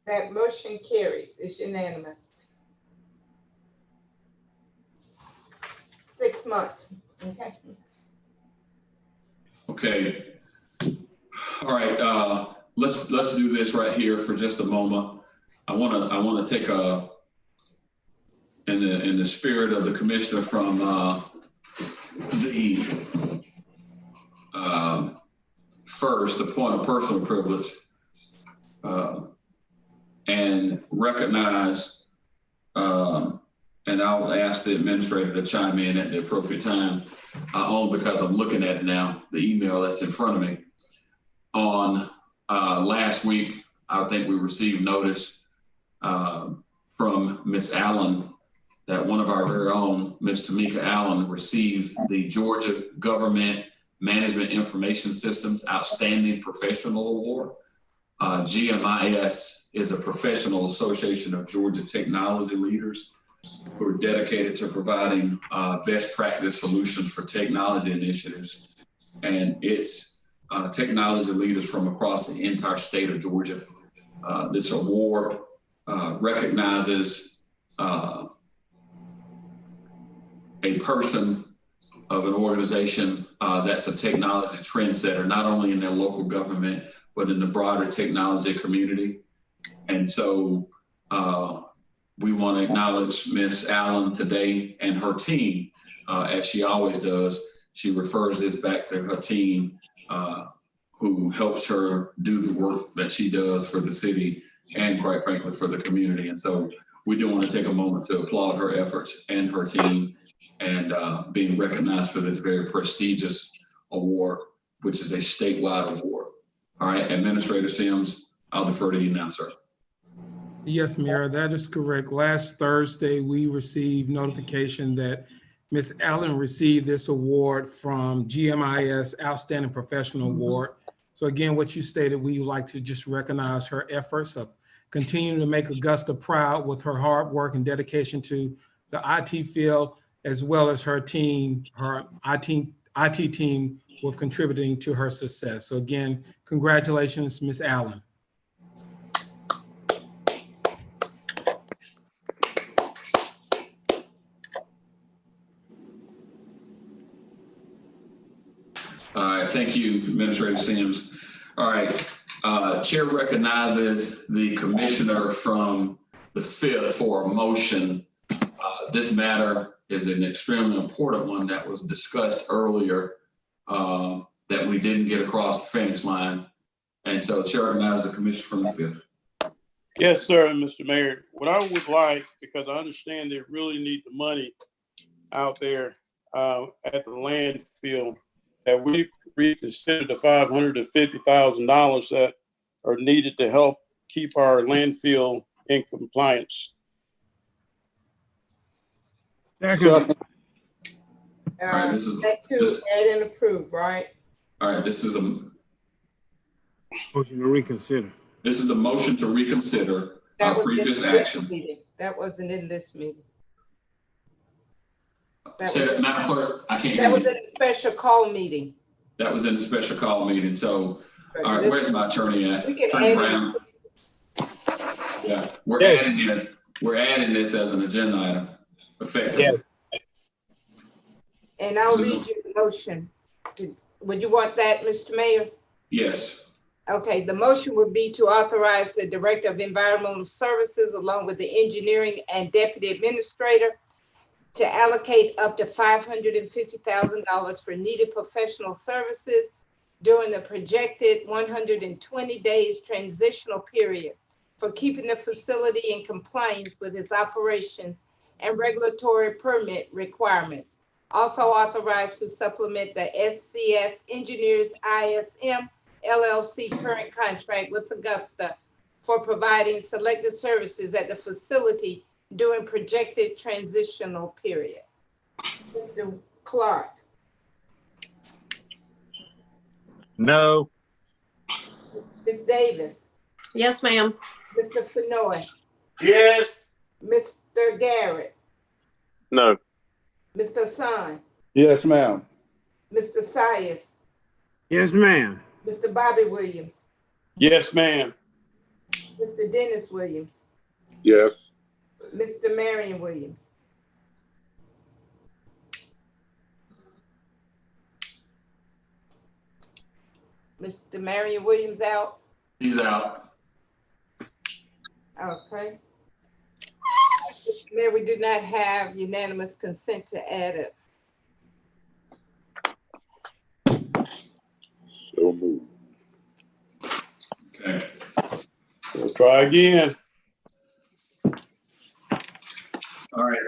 That motion carries. It's unanimous. 6 months. Okay. Okay. All right. Let's do this right here for just a moment. I want to take in the spirit of the commissioner from the first, the point of personal privilege, and recognize, and I'll ask the administrator to chime in at the appropriate time, only because I'm looking at it now, the email that's in front of me. On last week, I think we received notice from Miss Allen that one of our very own, Ms. Tamika Allen, received the Georgia Government Management Information Systems Outstanding Professional Award. GMIS is a professional association of Georgia technology leaders who are dedicated to providing best practice solutions for technology initiatives. And it's technology leaders from across the entire state of Georgia. This award recognizes a person of an organization that's a technology trendsetter, not only in their local government, but in the broader technology community. And so we want to acknowledge Ms. Allen today and her team, as she always does. She refers this back to her team who helps her do the work that she does for the city and, quite frankly, for the community. And so we do want to take a moment to applaud her efforts and her team, and being recognized for this very prestigious award, which is a statewide award. All right, Administrator Sims, I'll defer to you now, sir. Yes, Mayor, that is correct. Last Thursday, we received notification that Ms. Allen received this award from GMIS Outstanding Professional Award. So again, what you stated, we would like to just recognize her efforts of continuing to make Augusta proud with her hard work and dedication to the IT field, as well as her team, her IT team, with contributing to her success. So again, congratulations, Ms. Allen. All right, thank you, Administrator Sims. All right, Chair recognizes the commissioner from the 5th for a motion. This matter is an extremely important one that was discussed earlier that we didn't get across the finish line. And so Chair recognizes the commissioner from the 5th. Yes, sir, Mr. Mayor. What I would like, because I understand they really need the money out there at the landfill, that we reconsider the $550,000 that are needed to help keep our landfill in compliance. Second. All right, this is That too, add and approve, right? all right. This is a Motion to reconsider. This is the motion to reconsider our previous action. That wasn't in this meeting. Say that, Madam Clerk, I can't hear That was you. in a special call meeting. That was in the special call meeting. So, all right, where's my attorney at? We can Attorney add Brown. Yeah, we're adding this as an agenda item, effectively. And I'll read you the motion. Would you want that, Mr. Mayor? Yes. Okay, the motion would be to authorize the Director of Environmental Services along with the engineering and deputy administrator to allocate up to $550,000 for needed professional services during the projected 120 days transitional period for keeping the facility in compliance with its operations and regulatory permit requirements. Also authorized to supplement the SCS Engineers ISM LLC current contract with Augusta for providing selected services at the facility during projected transitional period. Mr. Clark. No. Ms. Davis. Yes, ma'am. Mr. Fenoy. Yes. Mr. Garrett. No. Mr. Hassan. Yes, ma'am. Mr. Sias. Yes, ma'am. Mr. Bobby Williams. Yes, ma'am. Mr. Dennis Williams. Yes. Mr. Marion Williams. Mr. Marion Williams out? He's out. Okay. Mr. Mayor, we do not have unanimous consent to add it. So moved. Okay. We'll try again. All right,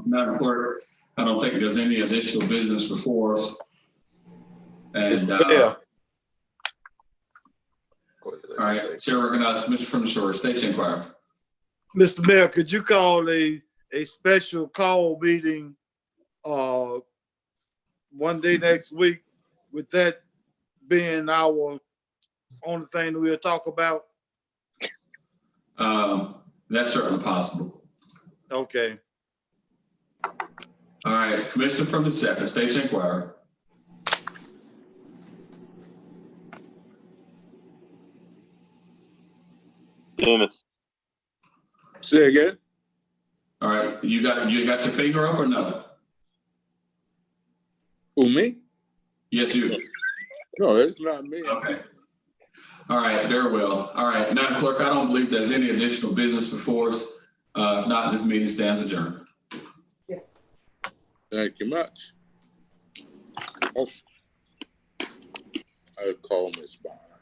Madam Clerk, I don't think there's any additional business before us. And all right, Chair recognizes Mr. from the Shore, State Inquiry. Mr. Mayor, could you call the a special call meeting one day next week, with that being our only thing we'll talk about? That's certainly possible. Okay. All right, Commissioner from the second, State Inquiry. Dennis. Say again? All right, you got your finger up or no? Who, me? Yes, you. No, it's not me. Okay. All right, very well. All right, Madam Clerk, I don't believe there's any additional business before us. If not, this meeting stands adjourned. Thank you much. Oh, I'll call Ms. Bond.